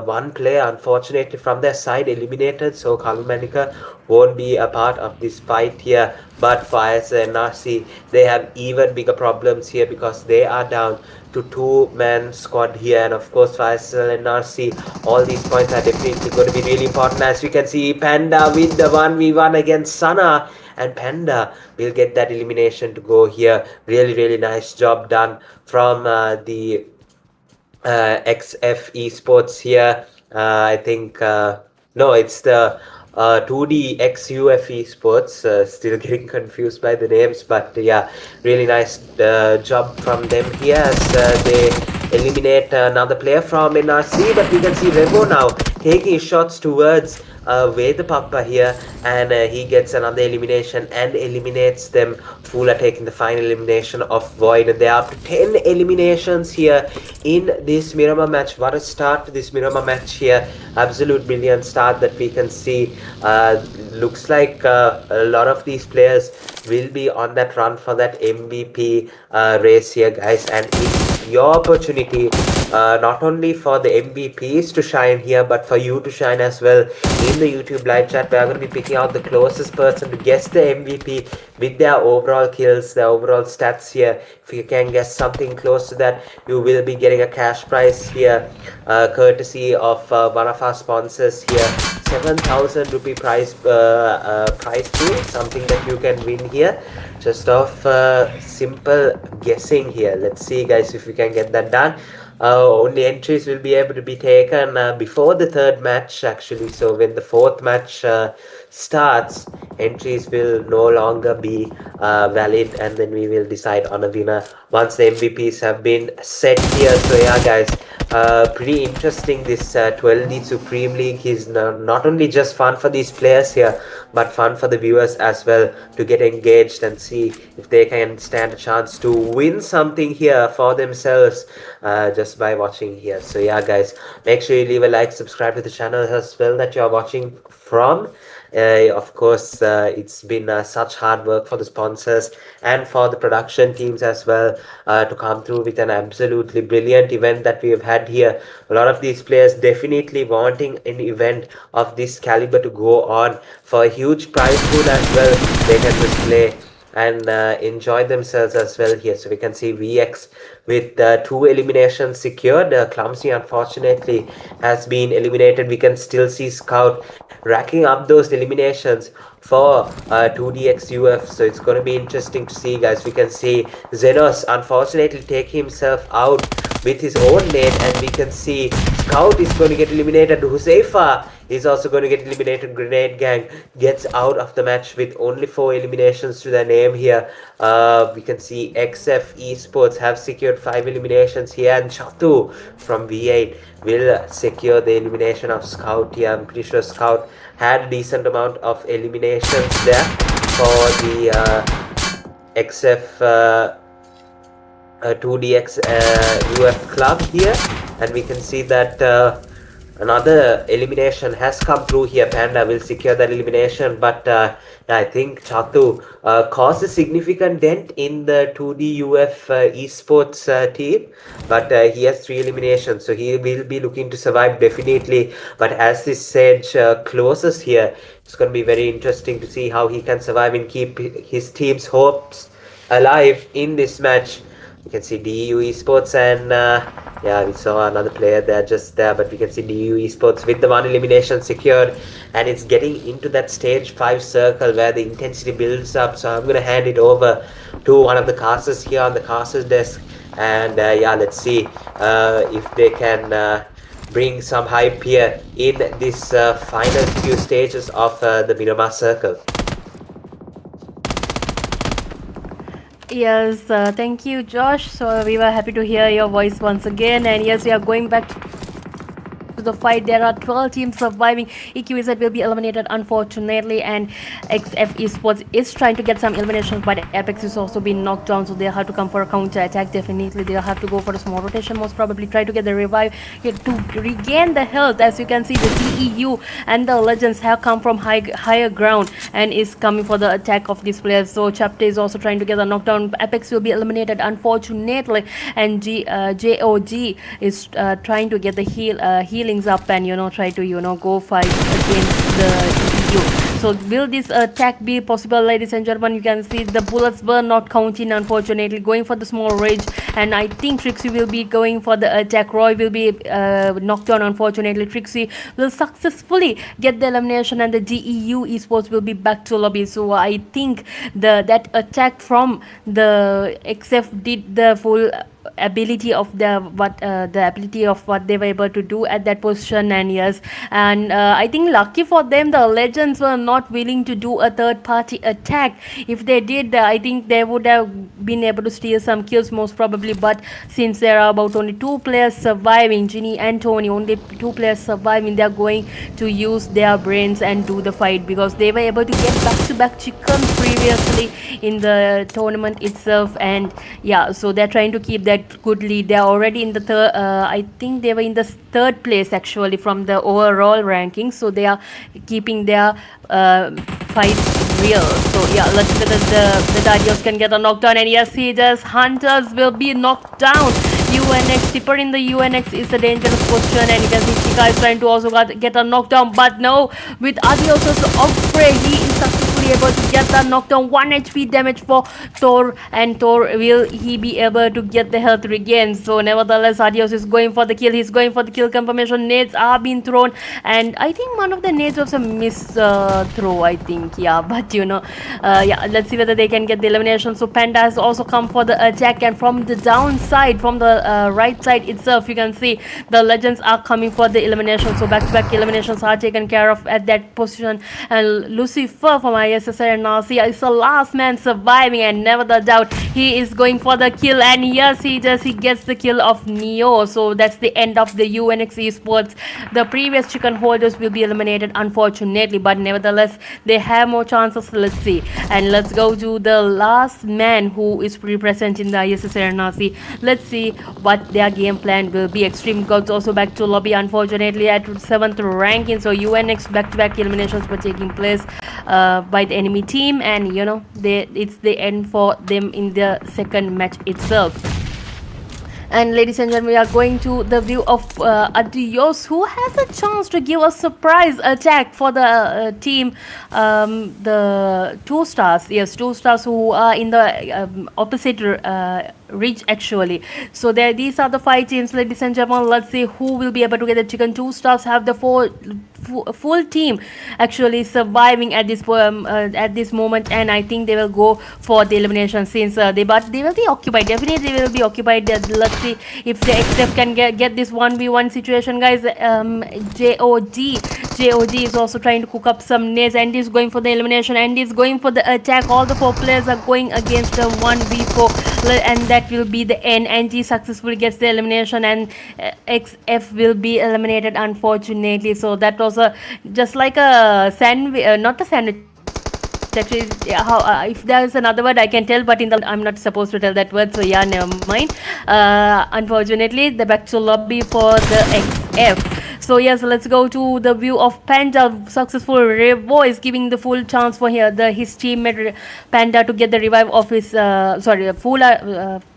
one player unfortunately from their side eliminated, so Kalumanika won't be a part of this fight here. But for ISSLnRC, they have even bigger problems here because they are down to two-man squad here, and of course for ISSLnRC, all these points are definitely going to be really important. As you can see, Panda with the 1v1 against Sana, and Panda will get that elimination to go here. Really nice job done from the XF Esports here. I think no, it's the 2DXUF Esports. Still getting confused by the names, but yeah, really nice job from them here as they eliminate another player from NRC. But we can see Revo now taking shots towards PAPPA here, and he gets another elimination and eliminates them. Fula taking the final elimination of Void, and there are up to 10 eliminations here in this Miramar match. What a start to this Miramar match here. Absolute brilliant start that we can see. Looks like a lot of these players will be on that run for that MVP race here, guys, and it's your opportunity not only for the MVPs to shine here, but for you to shine as well. In the YouTube live chat, we are going to be picking out the closest person to guess the MVP with their overall kills, their overall stats here. If you can guess something close to that, you will be getting a cash prize here, courtesy of one of our sponsors here. 7,000 rupee prize pool, something that you can win here just off simple guessing here. Let's see, guys, if we can get that done. Only entries will be able to be taken before the third match, actually. So when the fourth match starts, entries will no longer be valid, and then we will decide on a winner once the MVPs have been set here. So yeah, guys, pretty interesting. This 12D Supreme League is not only just fun for these players here, but fun for the viewers as well to get engaged and see if they can stand a chance to win something here for themselves just by watching here. So yeah, guys, make sure you leave a like, subscribe to the channel as well that you are watching from. Of course, it's been such hard work for the sponsors and for the production teams as well to come through with an absolutely brilliant event that we have had here. A lot of these players definitely wanting an event of this caliber to go on for a huge prize pool as well. They can just play and enjoy themselves as well here. So we can see VX with 2 eliminations secured. Clumsy unfortunately has been eliminated. We can still see Scout racking up those eliminations for 2DXUF. So it's going to be interesting to see, guys. We can see Xenos unfortunately take himself out with his own nade, and we can see Scout is going to get eliminated. Huzaifa is also going to get eliminated. Grenade Gang gets out of the match with only 4 eliminations to their name here. We can see XF Esports have secured 5 eliminations here, and Chatu from V8 will secure the elimination of Scout here. I'm pretty sure Scout had a decent amount of eliminations there for the XF 2DX UF club here, and we can see that another elimination has come through here. Panda will secure that elimination, but I think Chatu caused a significant dent in the 2D UF esports team, but he has 3 eliminations, so he will be looking to survive definitely. But as this stage closes here, it's going to be very interesting to see how he can survive and keep his team's hopes alive in this match. You can see DU Esports, and yeah, we saw another player there just there, but we can see DU Esports with the 1 elimination secured, and it's getting into that stage 5 circle where the intensity builds up. So I'm going to hand it over to one of the casters here on the casters desk, and yeah, let's see if they can bring some hype here in this final few stages of the Miramar circle. Yes, thank you, Josh. So we were happy to hear your voice once again. And yes, we are going back to the fight. There are 12 teams surviving. EQZ will be eliminated, unfortunately, and XF Esports is trying to get some eliminations, but Apex is also being knocked down, so they'll have to come for a counter attack. Definitely, they'll have to go for a small rotation, most probably try to get the revive to regain the health. As you can see, the DEU and the Legends have come from higher ground and is coming for the attack of these players. So Chapter is also trying to get a knockdown. Apex will be eliminated, unfortunately, and GOG is trying to get the healings up and try to go fight against the EU. So will this attack be possible, ladies and gentlemen? You can see the bullets were not counting, unfortunately, going for the small range, and I think Trixie will be going for the attack. Roy will be knocked down, unfortunately. Trixie will successfully get the elimination, and the DEU Esports will be back to lobby. So I think that attack from the XF did the full ability of what they were able to do at that position. And yes, and I think lucky for them, the Legends were not willing to do a third party attack. If they did, I think they would have been able to steal some kills, most probably, but since there are about only 2 players surviving, Ginny and Tony, only 2 players surviving, they are going to use their brains and do the fight, because they were able to get back-to-back chickens previously in the tournament itself. And yeah, so they're trying to keep that good lead. They're already in the third, I think they were in the third place actually from the overall ranking, so they are keeping their fight real. So yeah, let's see that the Dadios can get a knockdown, and yes, he does. Hunters will be knocked down. UNX, Tipper in the UNX is a dangerous position, and you can see Chika is trying to also get a knockdown, but no, with Adios' Osprey, he is successfully able to get the knockdown. 1 HP damage for Thor, and Thor, will he be able to get the health regain? So nevertheless, Adios is going for the kill. He's going for the kill confirmation. Nades are being thrown, and I think one of the nades was a miss throw, I think. Yeah, but yeah, let's see whether they can get the elimination. So Panda has also come for the attack, and from the downside, from the right side itself, you can see the Legends are coming for the elimination. So back-to-back eliminations are taken care of at that position, and Lucifer from ISSLnRC is the last man surviving, and never the doubt he is going for the kill, and yes, he gets the kill of Neo. So that's the end of the UNX Esports. The previous chicken holders will be eliminated, unfortunately, but nevertheless they have more chances. Let's see, and let's go to the last man who is representing the ISSLnRC. Let's see what their game plan will be. Extreme GODZ also back to lobby, unfortunately, at 7th ranking. So UNX back-to-back eliminations were taking place by the enemy team, and it's the end for them in the second match itself. And ladies and gentlemen, we are going to the view of Adios, who has a chance to give a surprise attack for the team, the 2 stars. Yes, 2 stars who are in the opposite ridge actually. So these are the 5 teams, ladies and gentlemen. Let's see who will be able to get the chicken. 2 stars have the full team actually surviving at this moment, and I think they will go for the elimination, since they will be occupied. Definitely they will be occupied. Let's see if the XF can get this 1v1 situation, guys. GOG is also trying to cook up some nades, and is going for the elimination, and is going for the attack. All the 4 players are going against a 1v4, and that will be the end. NG successfully gets the elimination, and XF will be eliminated, unfortunately. So that was just like a sandwich, not a sandwich. Actually, if there is another word I can tell, but I'm not supposed to tell that word, so yeah, never mind. Unfortunately, the back to lobby for the XF. So yes, let's go to the view of Panda. Successful Revo is giving the full chance for his teammate Panda to get the revive of his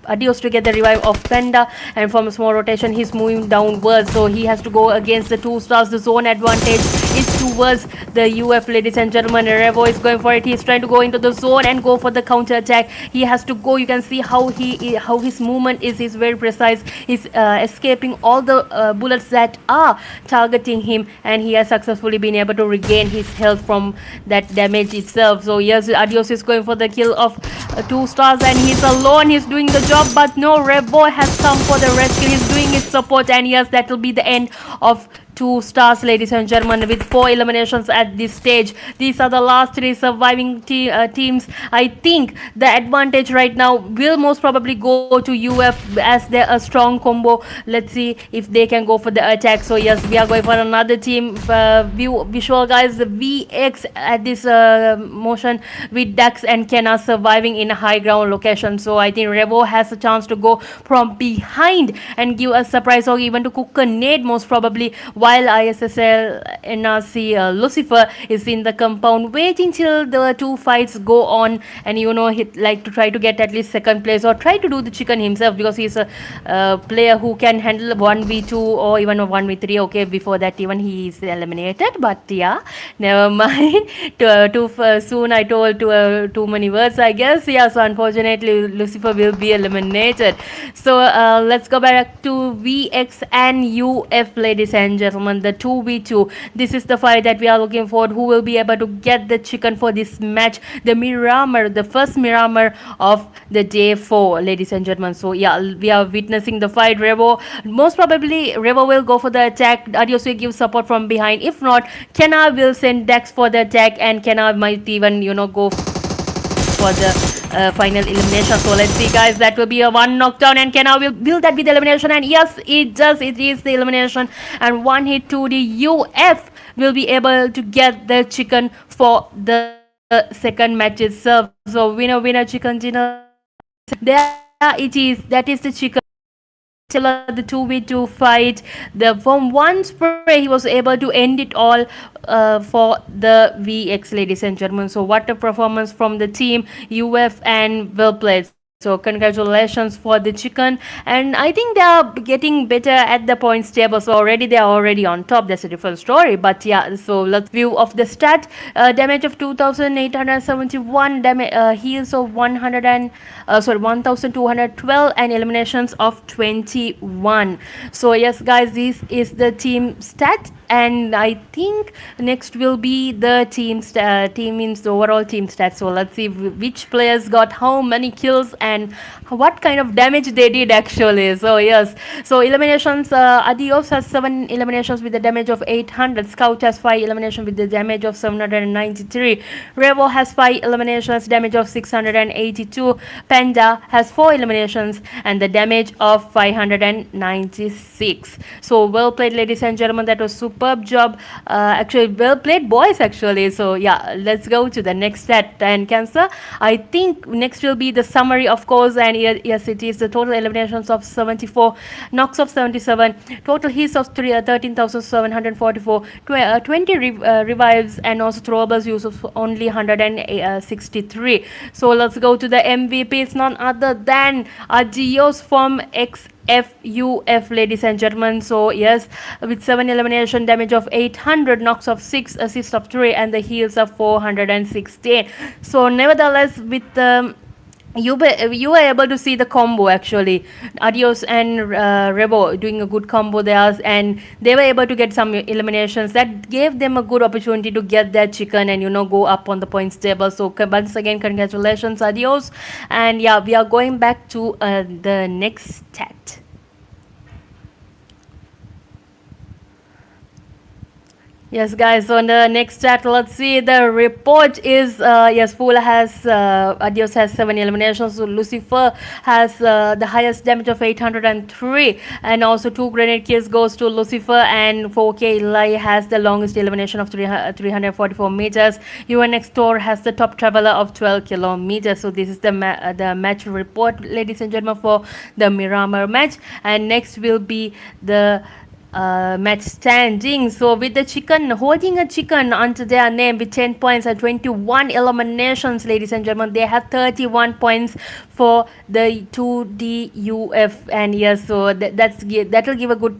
Adios to get the revive of Panda, and from a small rotation he's moving downwards, so he has to go against the 2 stars. The zone advantage is towards the UF, ladies and gentlemen. Revo is going for it. He's trying to go into the zone and go for the counter attack. He has to go. You can see how his movement is. He's very precise. He's escaping all the bullets that are targeting him, and he has successfully been able to regain his health from that damage itself. So yes, Adios is going for the kill of 2 stars, and he's alone. He's doing the job, but no, Revo has come for the rescue. He's doing his support, and yes, that will be the end of 2 stars, ladies and gentlemen, with 4 eliminations at this stage. These are the last 3 surviving teams. I think the advantage right now will most probably go to UF as they're a strong combo. Let's see if they can go for the attack. So yes, we are going for another team. Visual guys, the VX at this motion with Dax and Kenna surviving in a high ground location. So I think Revo has a chance to go from behind and give a surprise, or even to cook a nade most probably, while ISSLNRC Lucifer is in the compound waiting till the 2 fights go on, and he'd like to try to get at least second place or try to do the chicken himself, because he's a player who can handle 1v2 or even a 1v3. Okay, before that even he is eliminated, but yeah, never mind. Too soon I told too many words, I guess. Yeah, so unfortunately Lucifer will be eliminated. So let's go back to VX and UF, ladies and gentlemen, the 2v2. This is the fight that we are looking for. Who will be able to get the chicken for this match? The Miramar, the first Miramar of the day 4, ladies and gentlemen. So yeah, we are witnessing the fight. Revo, most probably Revo will go for the attack. Adios will give support from behind. If not, Kenna will send Dax for the attack, and Kenna might even go for the final elimination. So let's see, guys. That will be a 1 knockdown, and Kenna will that be the elimination? And yes, it does. It is the elimination, and 1 hit to the UF will be able to get the chicken for the second match itself. So winner chicken dinner. There it is. That is the chicken. The 2v2 fight. From one spray he was able to end it all for the VX, ladies and gentlemen. So what a performance from the team UF, and well played. So congratulations for the chicken, and I think they are getting better at the points table. So they are already on top. That's a different story. But yeah, so let's view of the stat. Damage of 2,871, heals of 1,212, and eliminations of 21. So yes, guys, this is the team stat, and I think next will be the team means the overall team stats. So let's see which players got how many kills and what kind of damage they did actually. So yes, so eliminations, Adios has 7 eliminations with the damage of 800, Scout has 5 eliminations with the damage of 793, Revo has 5 eliminations, damage of 682, Panda has 4 eliminations and the damage of 596. So well played, ladies and gentlemen. That was superb job, actually well played, boys, actually. So yeah, let's go to the next stat. And Cancer, I think next will be the summary, of course, and yes, it is the total eliminations of 74, knocks of 77, total hits of 13,744, 20 revives, and also throwables use of only 163. So let's go to the MVP. It's none other than Adios from XFUF, ladies and gentlemen. So yes, with 7 elimination, damage of 800, knocks of 6, assist of 3, and the heals of 416. So nevertheless, with you were able to see the combo actually. Adios and Revo doing a good combo there, and they were able to get some eliminations that gave them a good opportunity to get their chicken and go up on the points table. So once again, congratulations, Adios. And yeah, we are going back to the next stat. Yes, guys, so on the next stat, let's see. The report is, yes, Fula has, Adios has 7 eliminations. So Lucifer has the highest damage of 803. And also 2 grenade kills goes to Lucifer. And 4K Eli has the longest elimination of 344 meters. UNXTOR has the top traveler of 12 kilometers. So this is the match report, ladies and gentlemen, for the Miramar match. And next will be the match standing. So with the chicken holding a chicken onto their name with 10 points and 21 eliminations, ladies and gentlemen, they have 31 points for the 2DUF. And yes, so that will give a good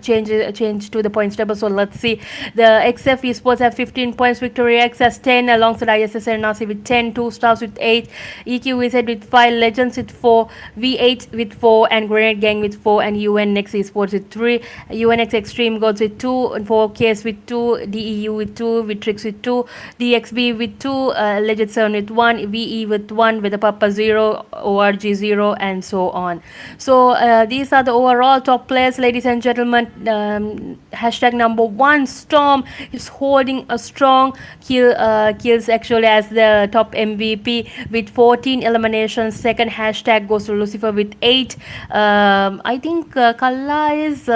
change to the points table. So let's see. The XF Esports have 15 points, Victory X has 10, alongside ISSLNRC with 10, 2 stars with 8, EQZ with 5, Legends with 4, V8 with 4, and Grenade Gang with 4, and UN Next Esports with 3. UNX Extreme GODZ with 2, 4KS with 2, DEU with 2, VITRIX with 2, DXB with 2, LEGED7 with 1, VE with 1, with the PAPPA 0, ORG 0, and so on. So these are the overall top players, ladies and gentlemen. Hashtag number 1, Storm, is holding a strong kills actually as the top MVP with 14 eliminations. Second hashtag goes to Lucifer with 8. I think Kalla is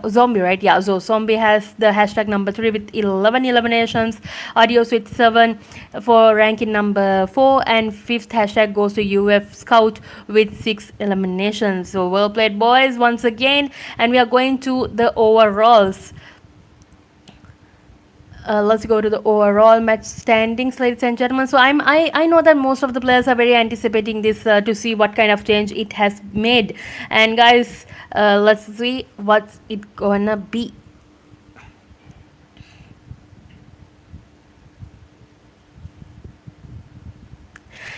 Zombie, right? Yeah, so Zombie has the hashtag number 3 with 11 eliminations. Adios with 7 for ranking number 4, and fifth hashtag goes to UF Scout with 6 eliminations. So well played, boys, once again. And we are going to the overalls. Let's go to the overall match standings, ladies and gentlemen. So I know that most of the players are very anticipating this to see what kind of change it has made. And guys, let's see what's it gonna be.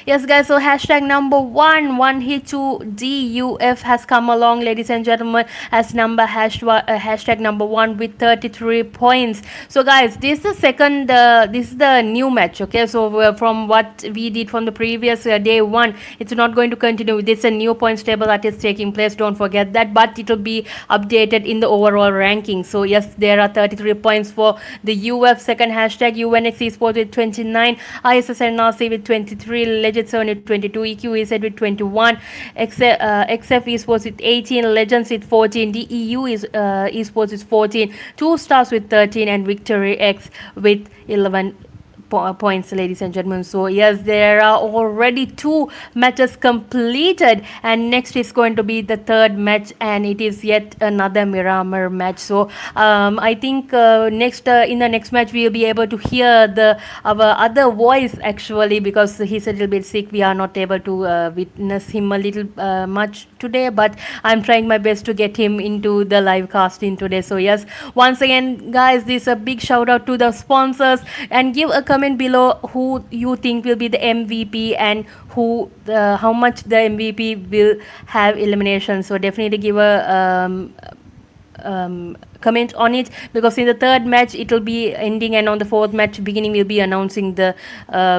Yes, guys, so hashtag number 1, 1H2DUF has come along, ladies and gentlemen, as hashtag number 1 with 33 points. So, guys, this is the second, this is the new match, okay? So, from what we did from the previous day 1, it's not going to continue. This is a new points table that is taking place, don't forget that, but it will be updated in the overall ranking. So, yes, there are 33 points for the UF, second hashtag, UNX ESPORTS with 29, ISSLnRC with 23, LEGED7 with 22, EQEZ with 21, XF Esports with 18, Legends with 14, DEU is Esports with 14, 2 Stars with 13, and VITRIX with 11 points, ladies and gentlemen. So yes, there are already 2 matches completed, and next is going to be the third match, and it is yet another Miramar match. So I think next in the next match we will be able to hear our other voice actually, because he's a little bit sick. We are not able to witness him a little much today, but I'm trying my best to get him into the live casting today. So yes, once again, guys, this is a big shout out to the sponsors, and give a comment below who you think will be the MVP and how much the MVP will have elimination. So definitely give a comment on it, because in the third match it will be ending, and on the fourth match beginning we'll be announcing the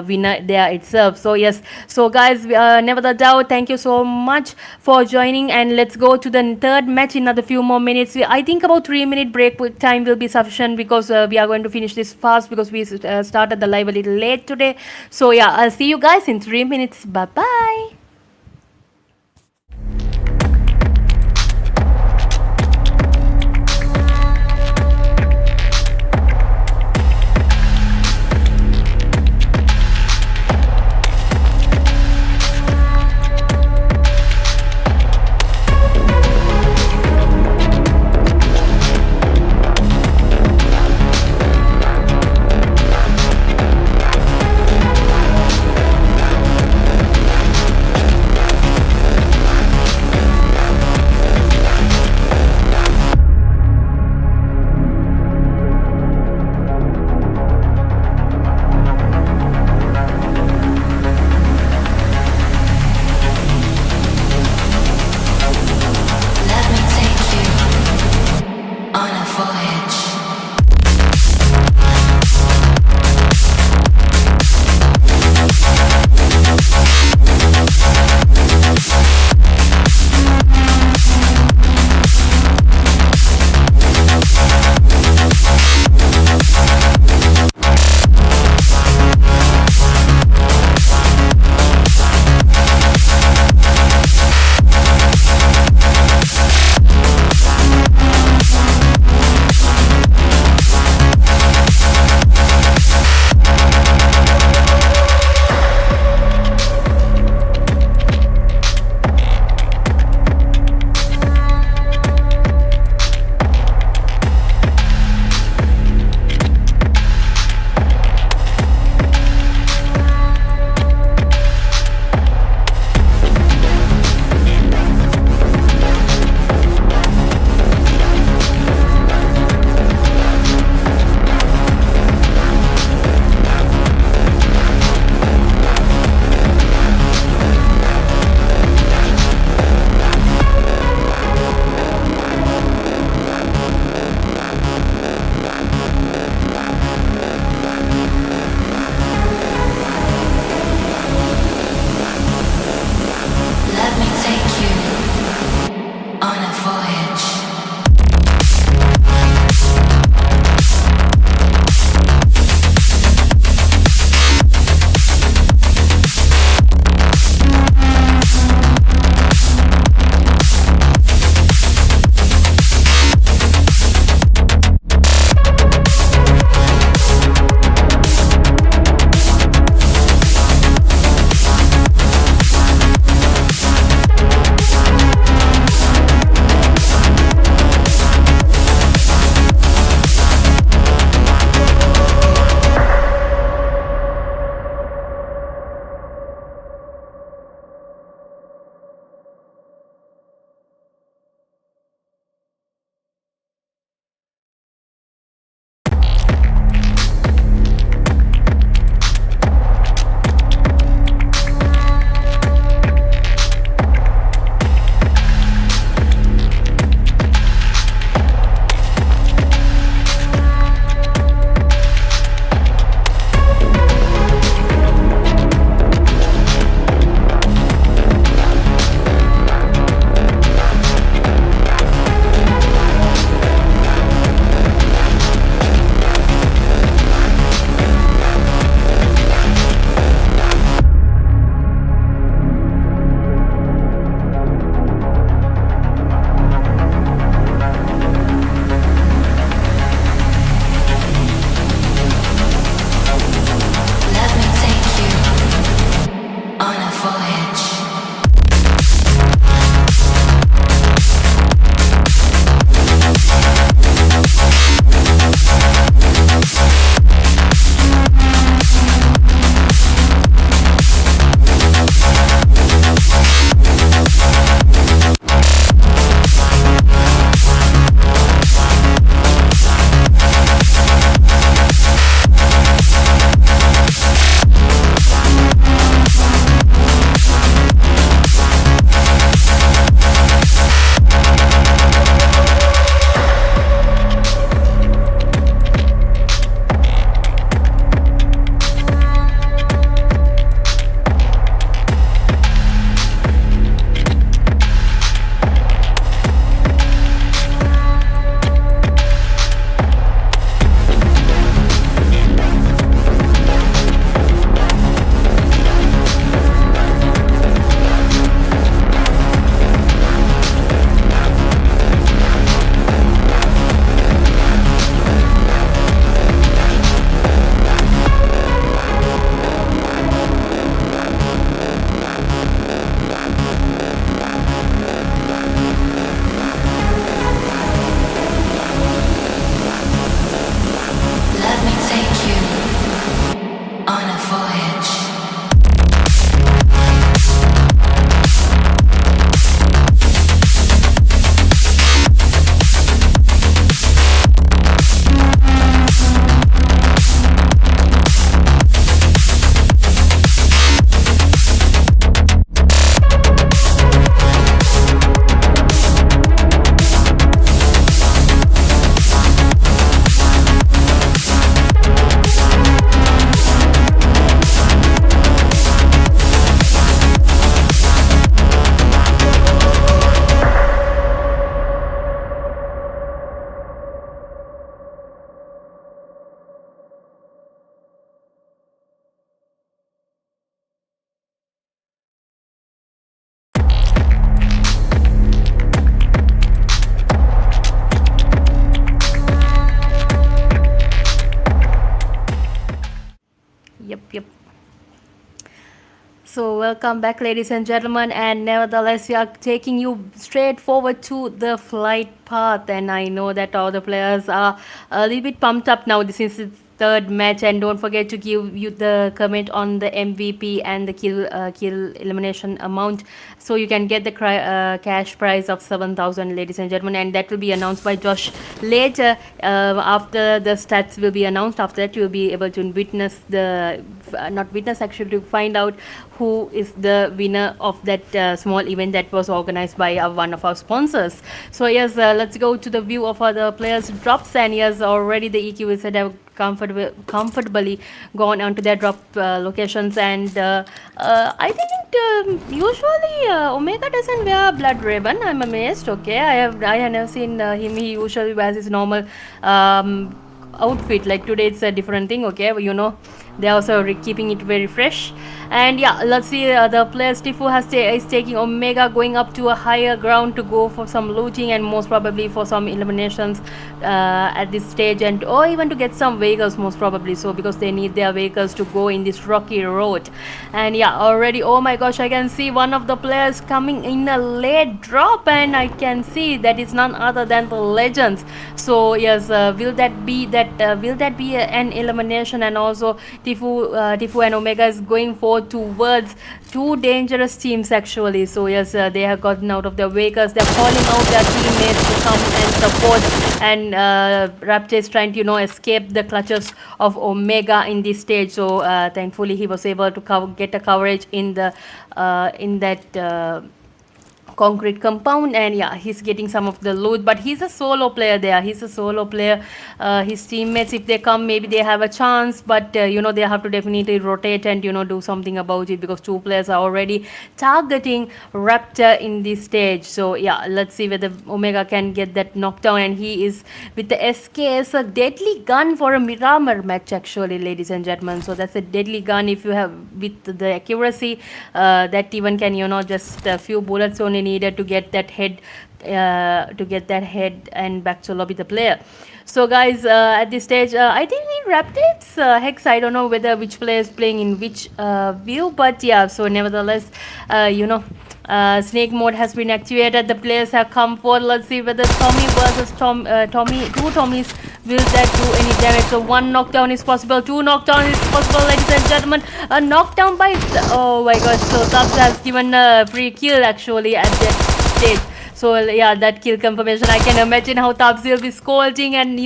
winner there itself. So yes, so guys, never the doubt, thank you so much for joining, and let's go to the third match in another few more minutes. I think about 3-minute break time will be sufficient, because we are going to finish this fast, because we started the live a little late today. So yeah, I'll see you guys in 3 minutes. Bye bye. Yep. So welcome back, ladies and gentlemen, and nevertheless we are taking you straight forward to the flight path, and I know that all the players are a little bit pumped up now. This is the third match, and don't forget to give you the comment on the MVP and the kill elimination amount, so you can get the cash prize of 7,000, ladies and gentlemen, and that will be announced by Josh later. After the stats will be announced, after that you will be able to witness the not witness actually, to find out who is the winner of that small event that was organized by one of our sponsors. So yes, let's go to the view of other players drops, and yes, already the EQZ have comfortably gone onto their drop locations, and I think usually Omega doesn't wear blood ribbon. I'm amazed. Okay, I have never seen him. He usually wears his normal outfit. Like today it's a different thing. Okay, you know, they're also keeping it very fresh. And yeah, let's see the players. Tifu is taking Omega, going up to a higher ground to go for some looting and most probably for some eliminations at this stage, and or even to get some vehicles most probably, so because they need their vehicles to go in this rocky road. And yeah, already, oh my gosh, I can see one of the players coming in a late drop, and I can see that it's none other than the Legends. So yes, will that be an elimination? And also Tifu and Omega is going forward towards two dangerous teams actually. So yes, they have gotten out of their vehicles. They're calling out their teammates to come and support, and Raptor is trying to escape the clutches of Omega in this stage. So thankfully he was able to get a coverage in that concrete compound, and yeah, he's getting some of the loot, but he's a solo player there. His teammates, if they come, maybe they have a chance, but they have to definitely rotate and do something about it, because two players are already targeting Raptor in this stage. So yeah, let's see whether Omega can get that knockdown, and he is with the SKS, a deadly gun for a Miramar match actually, ladies and gentlemen. So that's a deadly gun. If you have with the accuracy, that even can just a few bullets only needed to get that head and back to lobby the player. So guys, at this stage, I think in Raptors, Hex, I don't know which player is playing in which view, but yeah, so nevertheless, snake mode has been activated. The players have come forward. Let's see whether Tommy versus Tommy, two Tommies, will that do any damage? So one knockdown is possible, two knockdown is possible, ladies and gentlemen. A knockdown by oh my god, so Tubbs has given a free kill actually at that stage. So yeah, that kill confirmation, I can imagine how Tubbs will be scolding, and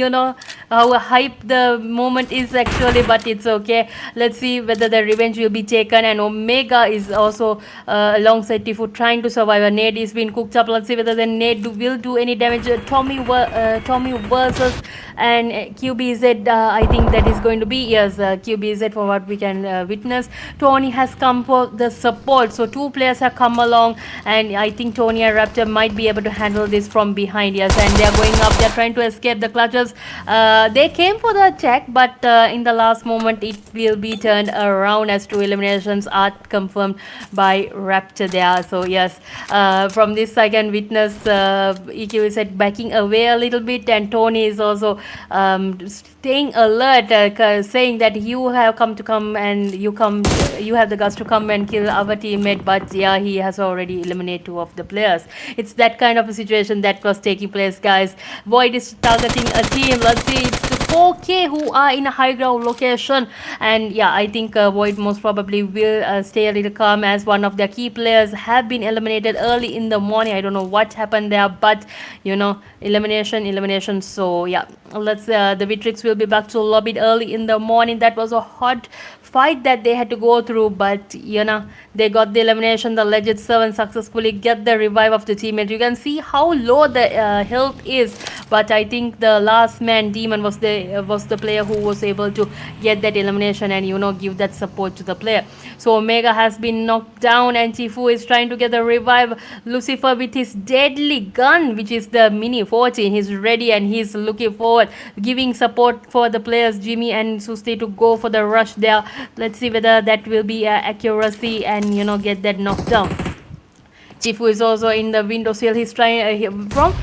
how hype the moment is actually, but it's okay. Let's see whether the revenge will be taken, and Omega is also alongside Tifu trying to survive. A nade is being cooked up. Let's see whether the nade will do any damage. Tommy versus and QBZ, I think that is going to be, yes, QBZ for what we can witness. Tony has come for the support, so two players have come along, and I think Tony and Raptor might be able to handle this from behind, yes, and they are going up, they are trying to escape the clutches. They came for the attack, but in the last moment it will be turned around as two eliminations are confirmed by Raptor there. So yes, from this I can witness EQ is backing away a little bit, and Tony is also staying alert, saying that you have and you have the guts to come and kill our teammate, but yeah, he has already eliminated two of the players. It's that kind of a situation that was taking place, guys. Void is targeting a team. Let's see, it's 4K who are in a high ground location. And yeah, I think Void most probably will stay a little calm, as one of their key players have been eliminated early in the morning. I don't know what happened there, but you know, elimination. So yeah, let's the VITRIX will be back to lobby early in the morning. That was a hot fight that they had to go through, but you know, they got the elimination. The Legend 7 successfully get the revive of the teammate. You can see how low the health is, but I think the last man Demon was the player who was able to get that elimination and, you know, give that support to the player. So Omega has been knocked down and Chifu is trying to get the revive. Lucifer with his deadly gun, which is the Mini 14, he's ready and he's looking forward, giving support for the players Jimmy and Susti to go for the rush there. Let's see whether that will be accuracy and, you know, get that knockdown. Chifu is also in the window sill. He's trying from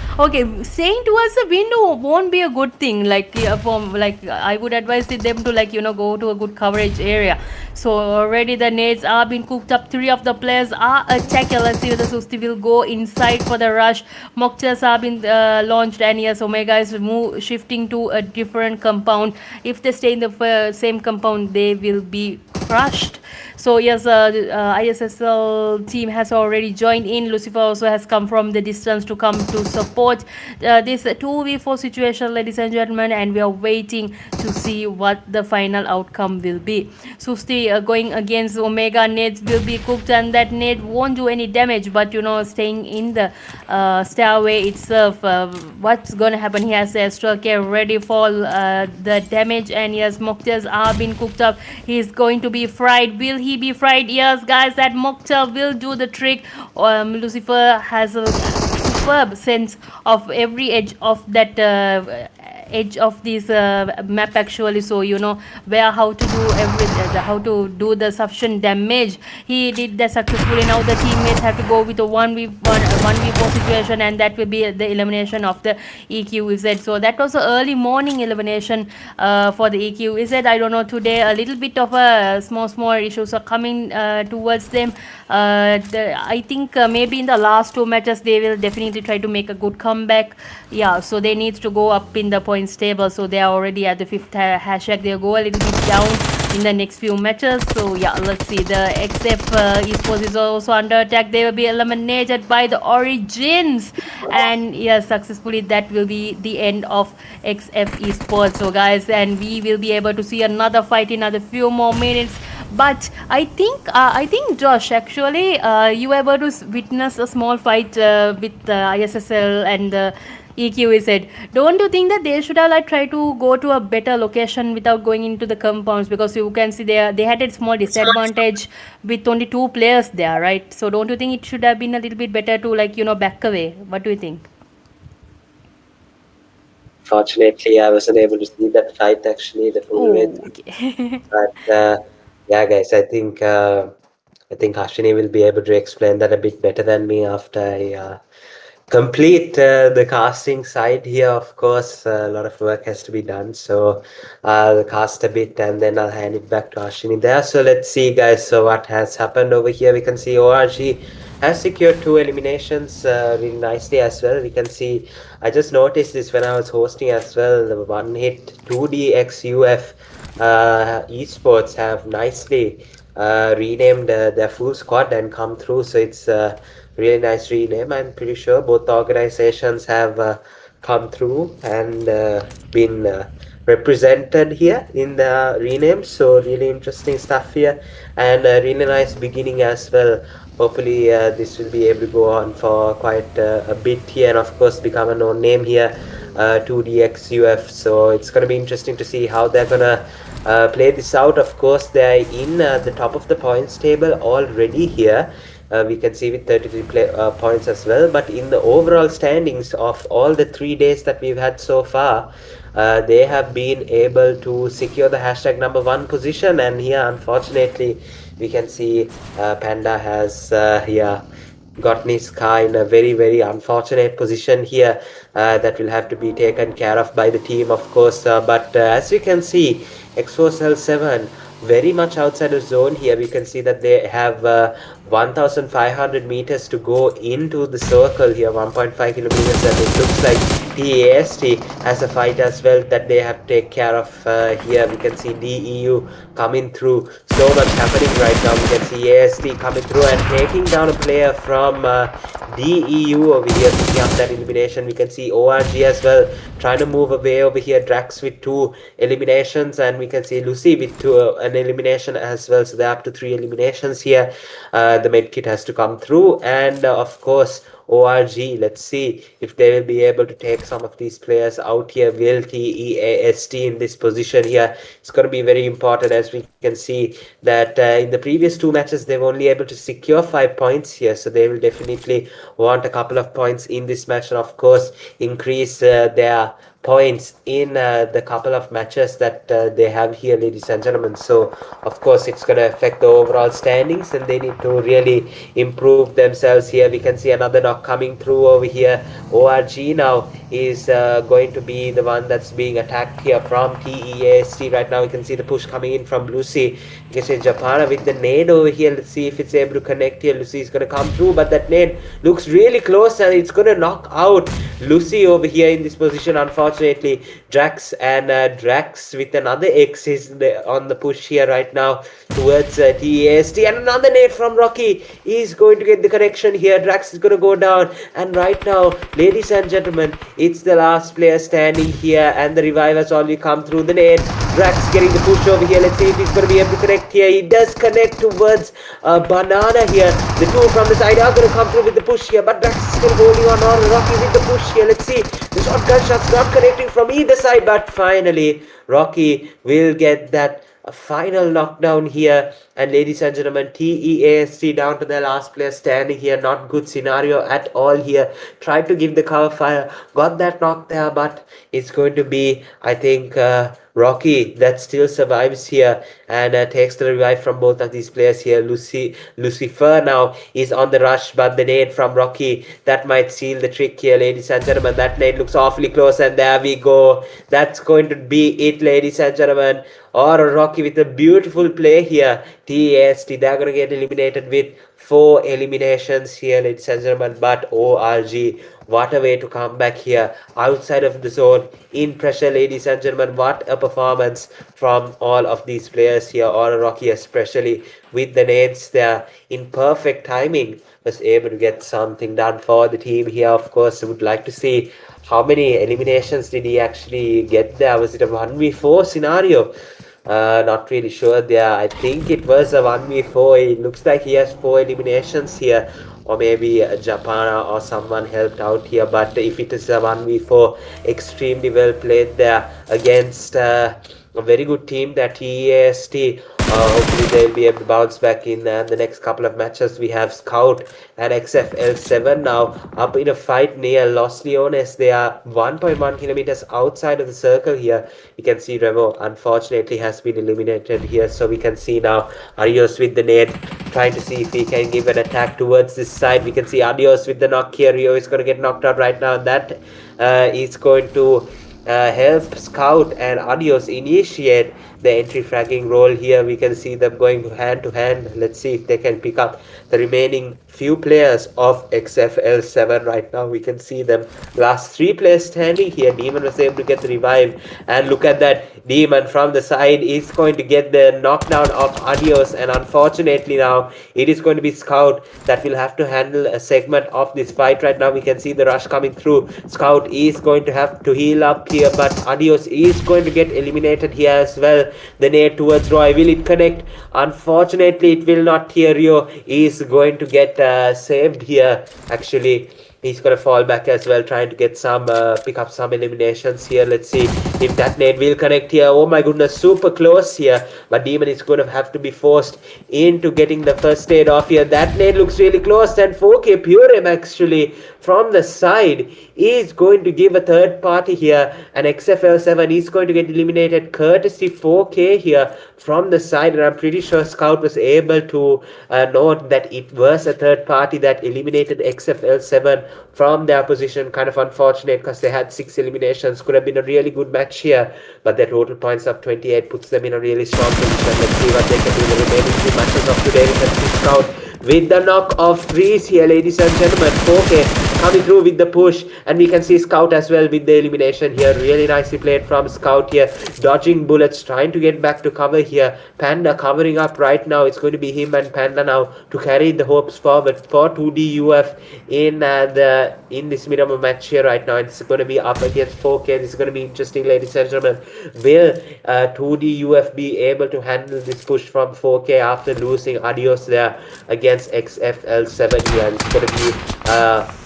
staying towards the window won't be a good thing. I would advise them to, like, you know, go to a good coverage area. So already the nades are being cooked up. 3 of the players are attacking. Let's see whether Susti will go inside for the rush. Mocktails have been launched, and yes, Omega is shifting to a different compound. If they stay in the same compound, they will be crushed. So yes, ISSL team has already joined in. Lucifer also has come from the distance to come to support this 2v4 situation, ladies and gentlemen, and we are waiting to see what the final outcome will be. Susti going against Omega. Nades will be cooked, and that nade won't do any damage, but, you know, staying in the stairway itself, what's gonna happen? He has the extra care ready for the damage, and yes, Mocktails are being cooked up. He's going to be fried. Will he be fried? Yes, guys, that Mocktail will do the trick. Lucifer has a superb sense of every edge of that edge of this map, actually. So, you know, where how to do how to do the sufficient damage. He did that successfully. Now the teammates have to go with a 1v4 situation, and that will be the elimination of the EQZ. So that was an early morning elimination for the EQZ. I don't know, today a little bit of a small issues are coming towards them. I think maybe in the last 2 matches they will definitely try to make a good comeback. Yeah, so they need to go up in the points table. So they are already at the 5th hashtag. They'll go a little bit down in the next few matches. So yeah, let's see. The XF esports is also under attack. They will be eliminated by the Origins, and yes, successfully that will be the end of XF esports. So guys, and we will be able to see another fight in another few more minutes. But I think Josh, actually, you were able to witness a small fight with ISSL and EQZ. Don't you think that they should have, like, tried to go to a better location without going into the compounds? Because you can see they had a small disadvantage with only 2 players there, right? So don't you think it should have been a little bit better to, like, you know, back away? What do you think? Fortunately, I wasn't able to see that fight actually the full way. Okay. But yeah, guys, I think Ashwini will be able to explain that a bit better than me after I complete the casting side here. Of course, a lot of work has to be done, so I'll cast a bit and then I'll hand it back to Ashwini there. So let's see, guys, so what has happened over here. We can see ORG has secured 2 eliminations really nicely as well. We can see, I just noticed this when I was hosting as well, the one hit 2DXUF esports have nicely renamed their full squad and come through. So it's really nice rename. I'm pretty sure both organizations have come through and been represented here in the rename. So really interesting stuff here, and a really nice beginning as well. Hopefully this will be able to go on for quite a bit here, and of course become a known name here, 2DXUF. So it's going to be interesting to see how they're gonna play this out. Of course, they're in the top of the points table already here. We can see with 33 points as well. But in the overall standings of all the 3 days that we've had so far, they have been able to secure the hashtag number 1 position. And here, unfortunately, we can see Panda has gotten his car in a very unfortunate position here that will have to be taken care of by the team, of course. But as you can see, X4Cell 7 very much outside the zone here. We can see that they have 1,500 meters to go into the circle here, 1.5 kilometers, and it looks like TAST has a fight as well that they have to take care of here. We can see DEU coming through. So much happening right now. We can see AST coming through and taking down a player from DEU over here, picking up that elimination. We can see ORG as well trying to move away over here. Drax with 2 eliminations, and we can see Lucy with an elimination as well. So they're up to 3 eliminations here. The medkit has to come through, and of course ORG, let's see if they will be able to take some of these players out here. Will TEAST in this position here? It's going to be very important, as we can see that in the previous 2 matches they were only able to secure 5 points here, so they will definitely want a couple of points in this match, and of course increase their points in the couple of matches that they have here, ladies and gentlemen. So of course it's going to affect the overall standings, and they need to really improve themselves here. We can see another knock coming through over here. ORG now is going to be the one that's being attacked here from TEAST right now. You can see the push coming in from Lucy. You can see Japana with the nade over here. Let's see if it's able to connect here. Lucy is going to come through, but that nade looks really close, and it's going to knock out Lucy over here in this position. Unfortunately, Drax with another X is on the push here right now towards TAST, and another nade from Rocky is going to get the connection here. Drax is going to go down, and right now, ladies and gentlemen, it's the last player standing here, and the revive has already come through. The nade, Drax getting the push over here. Let's see if he's going to be able to connect here. He does connect towards Banana here. The 2 from the side are going to come through with the push here, but Drax is still holding on. Rocky with the push here. Let's see, the shotgun shots not connecting from either side, but finally Rocky will get that final knockdown here. And ladies and gentlemen, TEAST down to the last player standing here. Not good scenario at all here. Tried to give the cover fire, got that knock there, but it's going to be, I think, Rocky that still survives here and takes the revive from both of these players here. Lucifer now is on the rush, but the nade from Rocky, that might seal the trick here, ladies and gentlemen. That nade looks awfully close, and there we go. That's going to be it, ladies and gentlemen. Or Rocky with a beautiful play here. TAST, they're going to get eliminated with 4 eliminations here, ladies and gentlemen. But ORG, what a way to come back here outside of the zone in pressure, ladies and gentlemen. What a performance from all of these players here. Or Rocky especially with the nades there in perfect timing was able to get something done for the team here. Of course, I would like to see how many eliminations did he actually get there. Was it a 1v4 scenario? Not really sure there. I think it was a 1v4. It looks like he has 4 eliminations here, or maybe Japana or someone helped out here. But if it is a 1v4, extremely well played there against a very good team that TAST. Hopefully they'll be able to bounce back in the next couple of matches. We have Scout and XFL7 now up in a fight near Los Leones. They are 1.1 kilometers outside of the circle here. You can see Remo unfortunately has been eliminated here. So we can see now Adios with the nade, trying to see if he can give an attack towards this side. We can see Adios with the knock here. Rio is going to get knocked out right now. That is going to help Scout and Adios initiate the entry fragging role here. We can see them going hand to hand. Let's see if they can pick up the remaining few players of XFL7 right now. We can see them last 3 players standing here. Demon was able to get the revive, and look at that. Demon from the side is going to get the knockdown of Adios, and unfortunately now it is going to be Scout that will have to handle a segment of this fight right now. We can see the rush coming through. Scout is going to have to heal up here, but Adios is going to get eliminated here as well. The nade towards Roy, will it connect? Unfortunately it will not here. Rio is going to get saved here. Actually, he's going to fall back as well, trying to get some pick up some eliminations here. Let's see if that nade will connect here. Oh my goodness, super close here, but Demon is going to have to be forced into getting the first nade off here. That nade looks really close, and 4K Purem actually from the side is going to give a third party here, and XFL7 is going to get eliminated courtesy 4K here from the side. And I'm pretty sure Scout was able to note that it was a third party that eliminated XFL7 from their position. Kind of unfortunate because they had 6 eliminations. Could have been a really good match here, but their total points of 28 puts them in a really strong position. Let's see what they can do in the remaining 2 matches of today. We can see Scout with the knock of Freeze here, ladies and gentlemen. 4K coming through with the push, and we can see Scout as well with the elimination here. Really nicely played from Scout here, dodging bullets, trying to get back to cover here. Panda covering up right now. It's going to be him and Panda now to carry the hopes forward for 2DUF in this Miramar match here right now. It's going to be up against 4K. This is going to be interesting, ladies and gentlemen. Will 2DUF be able to handle this push from 4K after losing Adios there against XFL7 here? It's going to be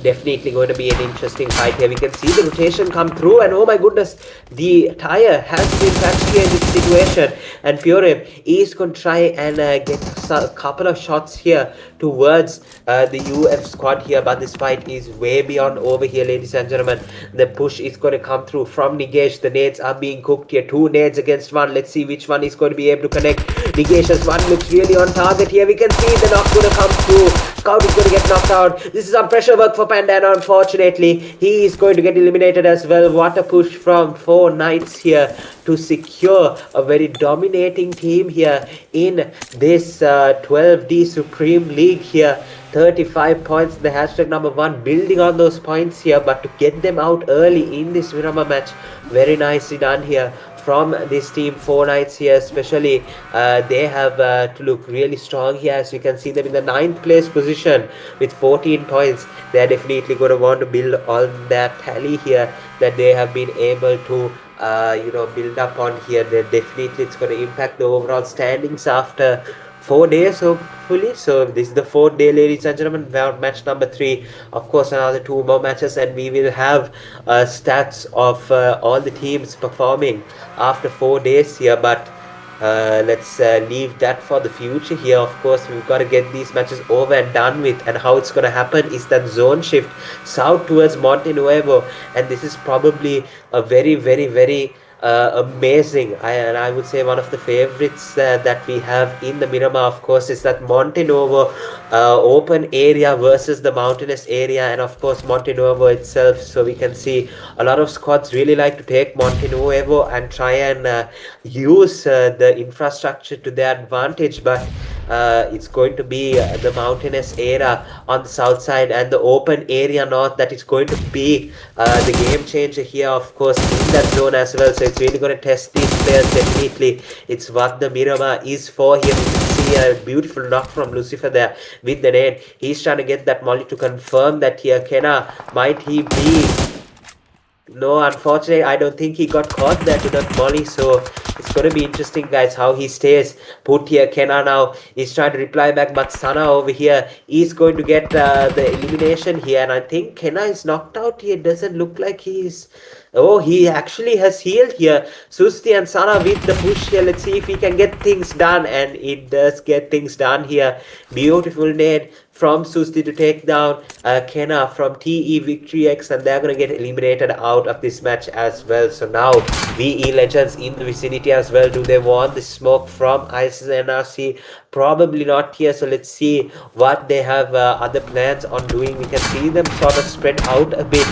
definitely going to be an interesting fight here. We can see the rotation come through, and oh my goodness, the tire has been touched here in this situation, and Pubgm is going to try and get a couple of shots here towards the UF squad here, but this fight is way beyond over here, ladies and gentlemen. The push is going to come through from Nigesh. The nades are being cooked here. 2 nades against 1. Let's see which one is going to be able to connect. Nigesh's one looks really on target here. We can see the knock going to come through. Scout is going to get knocked out. This is some pressure work for Panda, and unfortunately he is going to get eliminated as well. What a push from 4 Knights here to secure a very dominating team here in this 12D Supreme League here. 35 points, the hashtag number 1, building on those points here, but to get them out early in this Miramar match, very nicely done here from this team. 4 Knights here especially, they have to look really strong here, as you can see them in the 9th place position with 14 points. They are definitely going to want to build on that tally here that they have been able to build up on here. They definitely, it's going to impact the overall standings after 4 days hopefully. So this is the 4th day, ladies and gentlemen. Match number 3, of course another 2 more matches, and we will have stats of all the teams performing after 4 days here, but let's leave that for the future here. Of course, we've got to get these matches over and done with, and how it's going to happen is that zone shift south towards Monte Nuevo, and this is probably a very amazing, and I would say one of the favorites that we have in the Miramar, of course, is that Monte Nuevo open area versus the mountainous area, and of course Monte Nuevo itself. So we can see a lot of squads really like to take Monte Nuevo and try and use the infrastructure to their advantage, but it's going to be the mountainous area on the south side and the open area north that is going to be the game changer here, of course, in that zone as well. So it's really going to test these players. Definitely, it's what the Miramar is for here. We can see a beautiful knock from Lucifer there with the nade. He's trying to get that molly to confirm that here. Kenna, might he be? No, unfortunately, I don't think he got caught there to that molly. So it's going to be interesting, guys, how he stays put here. Kenna now is trying to reply back, but Sana over here is going to get the elimination here. And I think Kenna is knocked out here. Doesn't look like he's... Oh, he actually has healed here. Susti and Sana with the push here. Let's see if he can get things done. And it does get things done here. Beautiful nade from Susti to take down Kenna from TE VITRIX, and they're going to get eliminated out of this match as well. So now VE Legends in the vicinity as well. Do they want the smoke from ISSLnRC? Probably not here. So let's see what they have other plans on doing. We can see them sort of spread out a bit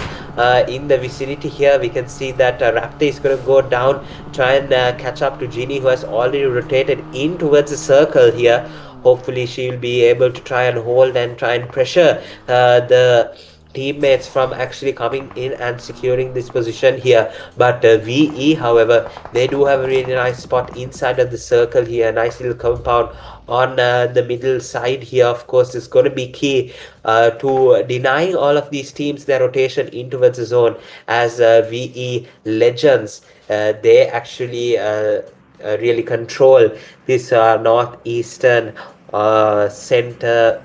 in the vicinity here. We can see that Raptor is going to go down, try and catch up to Ginny, who has already rotated in towards the circle here. Hopefully she will be able to try and hold and try and pressure the teammates from actually coming in and securing this position here. But VE, however, they do have a really nice spot inside of the circle here. Nice little compound on the middle side here. Of course, is going to be key to denying all of these teams their rotation into the zone, as VE Legends, they actually really control this northeastern center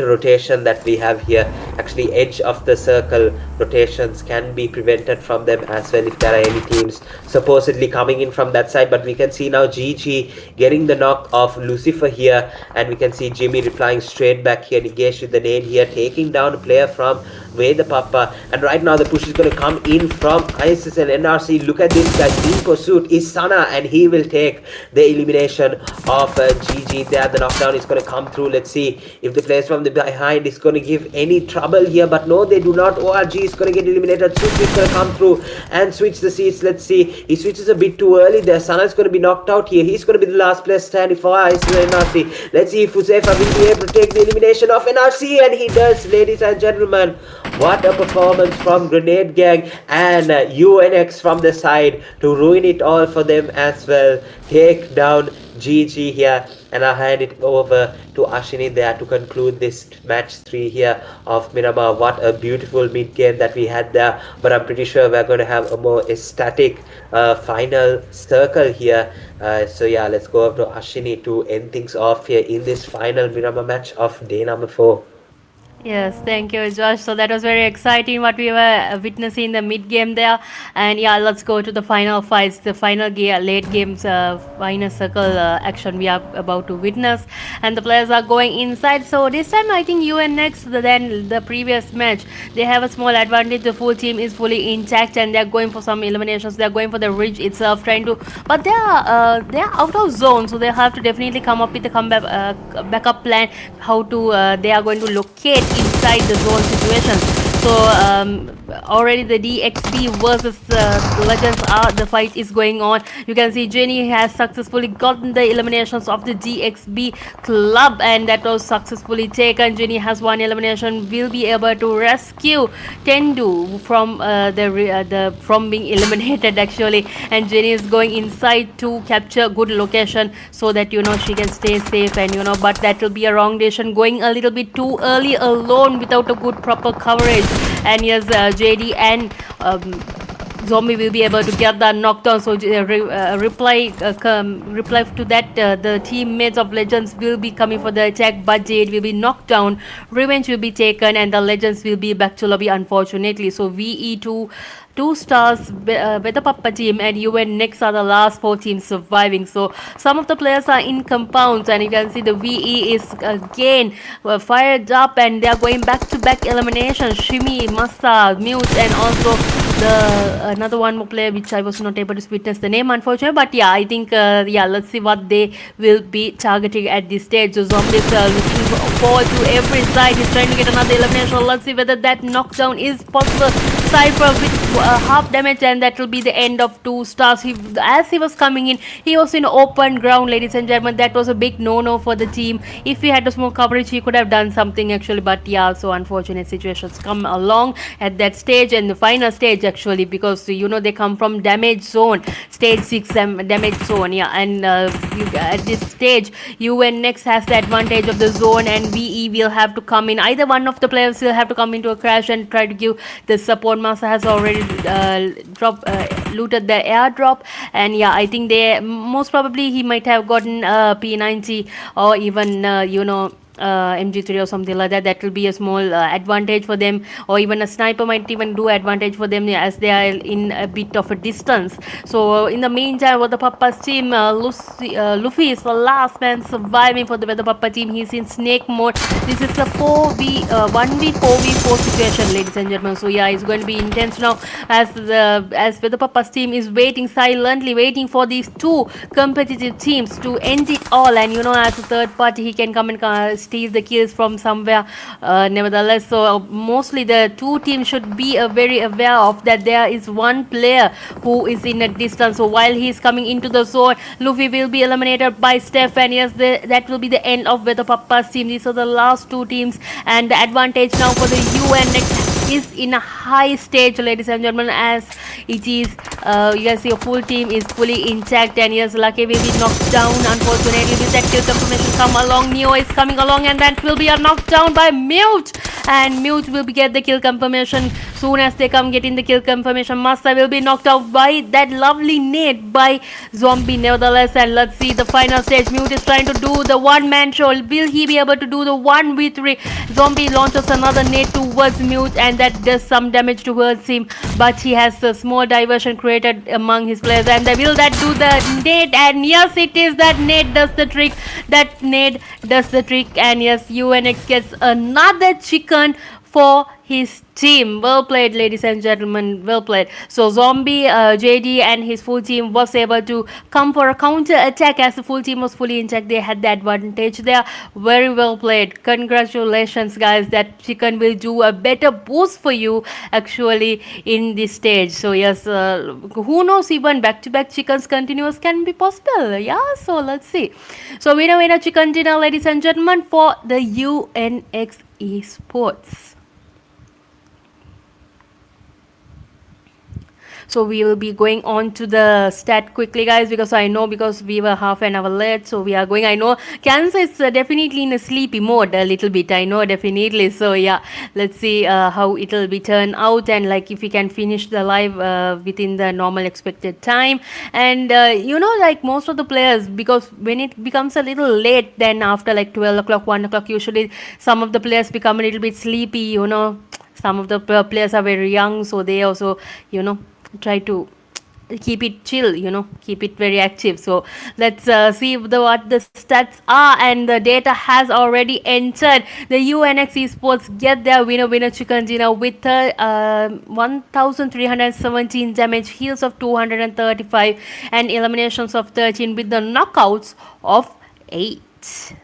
rotation that we have here. Actually, edge of the circle rotations can be prevented from them as well if there are any teams supposedly coming in from that side. But we can see now GG getting the knock of Lucifer here, and we can see Jimmy replying straight back here. Nigesh with the nade here, taking down a player from the PAPPA, and right now the push is going to come in from ISSLnRC. Look at this, guys. In pursuit is Sana, and he will take the elimination of GG there. The knockdown is going to come through. Let's see if the players from the behind is going to give any trouble here, but no, they do not. ORG is going to get eliminated. Switch is going to come through and switch the seats. Let's see. He switches a bit too early there. Sana is going to be knocked out here. He's going to be the last player standing for ISSLnRC. Let's see if Huzefa will be able to take the elimination of NRC, and he does, ladies and gentlemen. What a performance from Grenade Gang and UNX from the side to ruin it all for them as well. Take down GG here, and I hand it over to Ashini there to conclude this match 3 here of Miramar. What a beautiful mid game that we had there, but I'm pretty sure we're going to have a more ecstatic final circle here. So yeah, let's go over to Ashini to end things off here in this final Miramar match of day number 4. Yes, thank you, Josh. So that was very exciting what we were witnessing in the mid game there. And yeah, let's go to the final fights, the final late games, final circle action we are about to witness. And the players are going inside. So this time, I think UNX than the previous match, they have a small advantage. The full team is fully intact, and they're going for some eliminations. They're going for the ridge itself, trying to, but they are out of zone, so they have to definitely come up with a comeback backup plan. How to they are going to locate inside the zone situation. So already the DXB versus Legends the fight is going on. You can see Jenny has successfully gotten the eliminations of the DXB club, and that was successfully taken. Jenny has one elimination, will be able to rescue Tendu from from being eliminated actually, and Jenny is going inside to capture good location so that she can stay safe, and but that will be a wrong decision, going a little bit too early alone without a good proper coverage. And yes, JD and Zombie will be able to get that knockdown. So reply to that, the teammates of Legends will be coming for the attack, but Jade will be knocked down. Revenge will be taken, and the Legends will be back to lobby, unfortunately. So VE2 2 stars, the PAPPA team and UNX are the last 4 teams surviving. So some of the players are in compounds, and you can see the VE is again fired up, and they are going back to back elimination. Shimi, Masa, Mute, and also another one more player which I was not able to witness the name, unfortunately. But yeah, I think let's see what they will be targeting at this stage. So Zombies looking forward to every side. He's trying to get another elimination. Let's see whether that knockdown is possible. Cypher with half damage, and that will be the end of 2 stars. As he was coming in, he was in open ground, ladies and gentlemen. That was a big no-no for the team. If he had a small coverage, he could have done something actually, but yeah, so unfortunate situations come along at that stage and the final stage actually, because they come from damage zone, stage 6 damage zone. Yeah, and at this stage UNX has the advantage of the zone, and VE will have to come in. Either one of the players will have to come into a crash and try to give the support. Masa has already looted the airdrop, and yeah, I think they most probably he might have gotten P90 or even MG3 or something like that. That will be a small advantage for them, or even a sniper might even do advantage for them as they are in a bit of a distance. So in the meantime, with the Pappa's team, Luffy is the last man surviving for the Papa team. He's in snake mode. This is a 1v4v4 situation, ladies and gentlemen. So yeah, it's going to be intense now as the Papa's team is waiting silently, waiting for these 2 competitive teams to end it all. And as a third party, he can come and steal the kills from somewhere. Nevertheless, so mostly the 2 teams should be very aware of that there is one player who is in a distance. So while he is coming into the zone, Luffy will be eliminated by Steph, and yes, that will be the end of the Pappa's team. These are the last 2 teams, and the advantage now for the UNX is in a high stage, ladies and gentlemen, as it is you can see a full team is fully intact, and yes, Lucky will be knocked down, unfortunately. With that kill confirmation come along, Neo is coming along, and that will be a knockdown by Mute, and Mute will get the kill confirmation soon as they come getting the kill confirmation. Masa will be knocked out by that lovely nade by Zombie, nevertheless. And let's see the final stage. Mute is trying to do the one-man show. Will he be able to do the 1v3? Zombie launches another nade towards Mute, and that does some damage towards him, but he has a small diversion created among his players, and will that do the nade? And yes, it is. That nade does the trick. That nade does the trick, and yes, UNX gets another chicken for his team. Well played, ladies and gentlemen. Well played. So Zombie, JD, and his full team was able to come for a counter attack as the full team was fully intact. They had the advantage there. Very well played. Congratulations, guys. That chicken will do a better boost for you actually in this stage. So yes, who knows? Even back-to-back chickens continuous can be possible. Yeah. So let's see. So winner chicken dinner, ladies and gentlemen, for the UNX esports. So we will be going on to the stat quickly, guys, because I know because we were half an hour late, so we are going. I know Kansas is definitely in a sleepy mode a little bit. I know definitely. So yeah, let's see how it'll be turned out, and like if we can finish the live within the normal expected time. And like most of the players, because when it becomes a little late, then after like 12 o'clock, 1 o'clock, usually some of the players become a little bit sleepy. Some of the players are very young, so they also try to keep it chill, keep it very active. So let's see what the stats are, and the data has already entered. The UNX esports get their winner chicken dinner with 1317 damage, heals of 235, and eliminations of 13 with the knockouts of 8.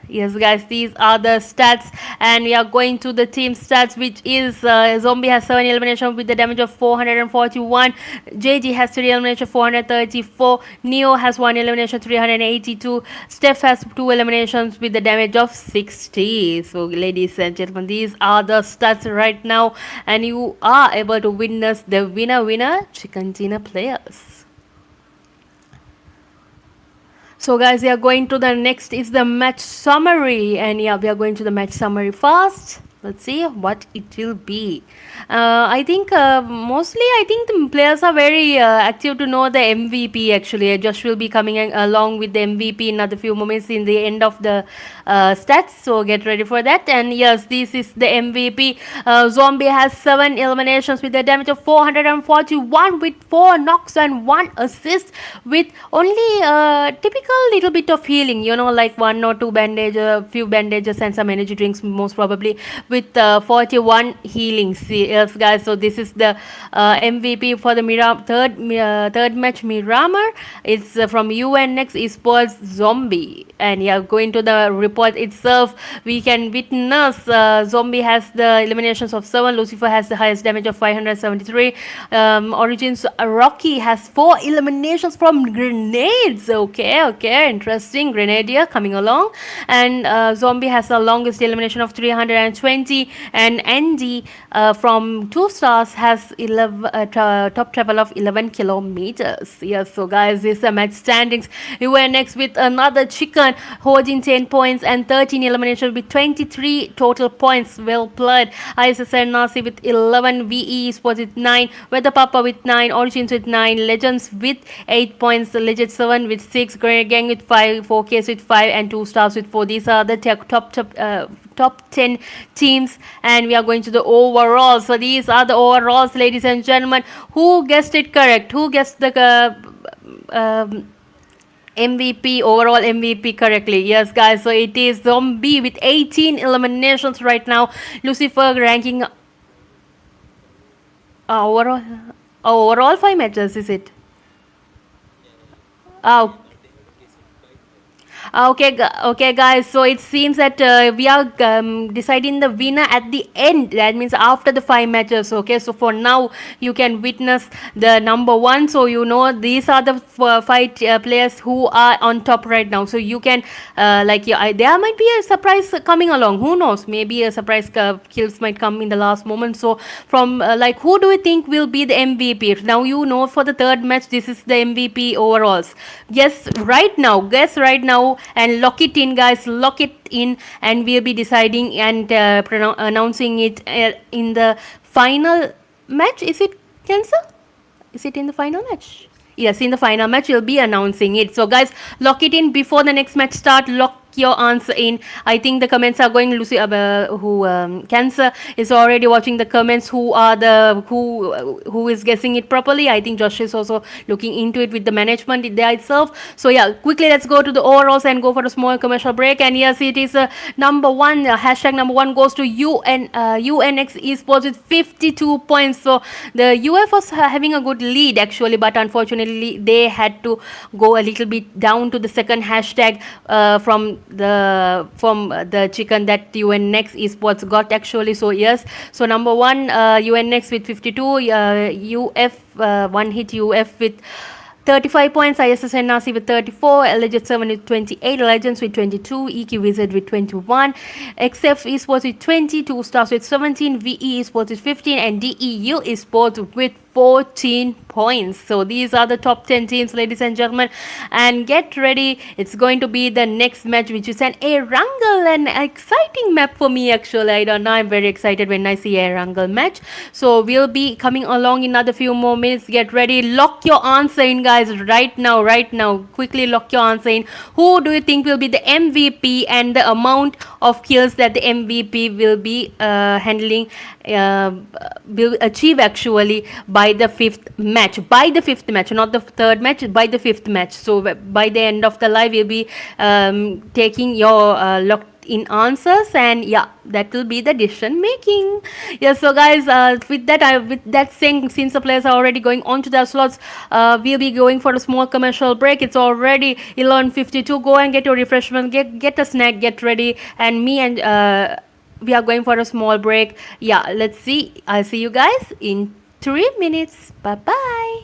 Yes, guys, these are the stats, and we are going to the team stats, which is Zombie has 7 elimination with the damage of 441, JG has 3 elimination 434, Neo has 1 elimination 382, Steph has 2 eliminations with the damage of 60. So ladies and gentlemen, these are the stats right now, and you are able to witness the winner chicken dinner players. So guys, we are going to the next is the match summary, and yeah, we are going to the match summary first. Let's see what it will be. I think mostly the players are very active to know the MVP. Actually, Josh will be coming along with the MVP in another few moments in the end of the stats. So get ready for that. And yes, this is the MVP. Zombie has 7 eliminations with a damage of 441 with 4 knocks and 1 assist with only typical little bit of healing. Like 1 or 2 bandage, a few bandages, and some energy drinks most probably, with 41 healings. Yes, guys, so this is the MVP for the third match Miramar. It's from UNX esports Zombie. And yeah, going to the report itself, we can witness Zombie has the eliminations of 7, Lucifer has the highest damage of 573, Origins Rocky has 4 eliminations from grenades. Okay, interesting. Grenadier coming along. And Zombie has the longest elimination of 320, and Andy from 2 stars has top travel of 11 kilometers. Yes, so guys, this is the match standings. We were next with another chicken holding 10 points and 13 eliminations with 23 total points. Well played. ISSLnRC with 11, VExEQZ with 9, PAPPA with 9, Origins with 9, Legends with 8 points, Legend 7 with 6, Grenade Gang with 5, 4Ks with 5, and 2 stars with 4. These are the top 10 teams, and we are going to the overall. So these are the overalls, ladies and gentlemen. Who guessed it correct? Who guessed the MVP, overall MVP correctly? Yes, guys, so it is Zombie with 18 eliminations right now. Lucifer ranking overall 5 matches, is it? Okay, guys, so it seems that we are deciding the winner at the end. That means after the 5 matches. Okay, so for now you can witness the number 1. So these are the 5 players who are on top right now. So you can there might be a surprise coming along. Who knows, maybe a surprise kills might come in the last moment. So from who do you think will be the MVP? Now for the 3rd match, this is the MVP overalls. Guess right now, and lock it in, guys, lock it in, and we'll be deciding and announcing it in the final match. Is it Cancer? Is it in the final match? Yes, in the final match we'll be announcing it. So guys, lock it in before the next match start. Lock your answer in. I think the comments are going. Lucy, Cancer is already watching the comments. Who is guessing it properly? I think Josh is also looking into it with the management there itself. So yeah, quickly let's go to the overalls and go for a small commercial break. And yes, it is number one. Hashtag number one goes to UNX Esports with 52 points. So the UF was having a good lead actually, but unfortunately they had to go a little bit down to the second hashtag from the chicken that UNX Esports got actually. So yes, so number one UNX with 52, UF one hit UF with 35 points, ISSLxNRC with 34, LGZ7 with 28, Legends with 22, EQZ with 21, XF Esports with 20, 2 Stars with 17, VE Esports with 15, and DEU Esports with 14 points. So these are the top 10 teams, ladies and gentlemen, and get ready. It's going to be the next match, which is an Erangel, an exciting map for me actually. I don't know, I'm very excited when I see Erangel match. So we'll be coming along in another few more minutes. Get ready, lock your answer in guys, right now, quickly lock your answer in. Who do you think will be the MVP and the amount of kills that the MVP will be handling, will achieve actually by the fifth match, not the third match, by the fifth match. So by the end of the live we'll be taking your locked in answers, and yeah, that will be the decision making. Yeah, so guys, with that saying, since the players are already going on to their slots, we'll be going for a small commercial break. It's already 11:52. Go and get your refreshment, get a snack, get ready, and me and we are going for a small break. Yeah, let's see. I'll see you guys in 3 minutes. Bye bye.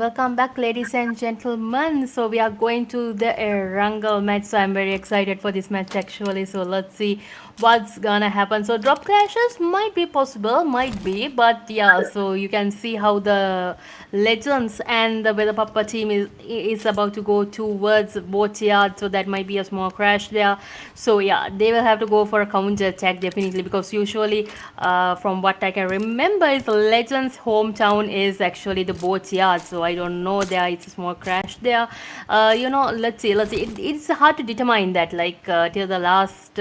Welcome back, ladies and gentlemen. So we are going to the Erangel match. So I'm very excited for this match actually. So let's see what's gonna happen. So drop crashes might be possible, might be, but yeah. So you can see how the Legends and the Weather Papa team is about to go towards both yards. So that might be a small crash there. So yeah, they will have to go for a counter attack definitely, because usually, from what I can remember, is Legends' hometown is actually the boat yard. So I don't know, there it's a small crash there. Let's see. It's hard to determine that, like, till the last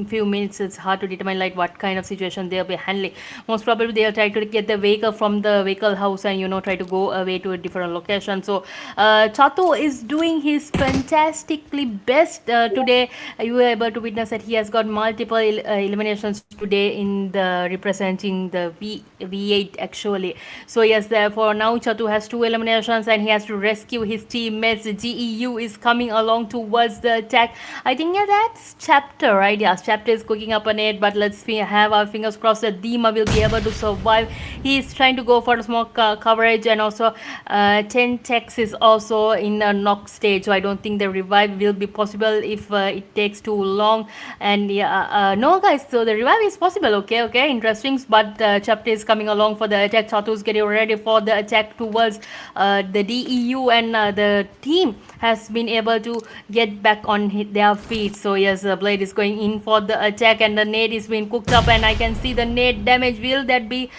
few minutes. It's hard to determine like what kind of situation they'll be handling. Most probably they'll try to get the vehicle from the vehicle house and try to go away to a different location. So Chato is doing his fantastically best today. You were able to witness that he has got multiple eliminations today in the representing the V8 actually. So yes, therefore now Chatu has 2 eliminations and he has to rescue his teammates. The GEU is coming along towards the attack. I think yeah, that's Chapter, right? Yeah, Chapter is cooking up on it, but let's have our fingers crossed that Dima will be able to survive. He is trying to go for smoke coverage, and also Tentex is also in a knock stage, so I don't think the revive will be possible if it takes too long. And yeah, no guys, so the revive is possible. Okay, interesting. But Chapter is coming along for the attack. Chatu is getting ready for the attack towards the DEU, and the team has been able to get back on their feet. So yes, the Blade is going in for the attack, and the nade is being cooked up, and I can see the nade damage. Will that be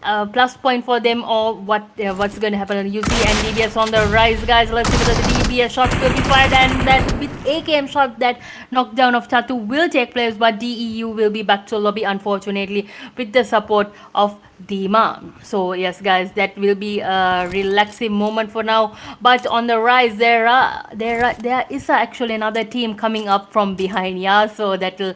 plus point for them, or what's going to happen? You see NDBS on the rise, guys. Let's see whether the DBS shots will be fired, and that with AKM shot, that knockdown of Chatu will take place, but DEU will be back to lobby, unfortunately, with the support of Dima. So yes guys, that will be a relaxing moment for now. But on the rise, there is actually another team coming up from behind. Yeah, so that will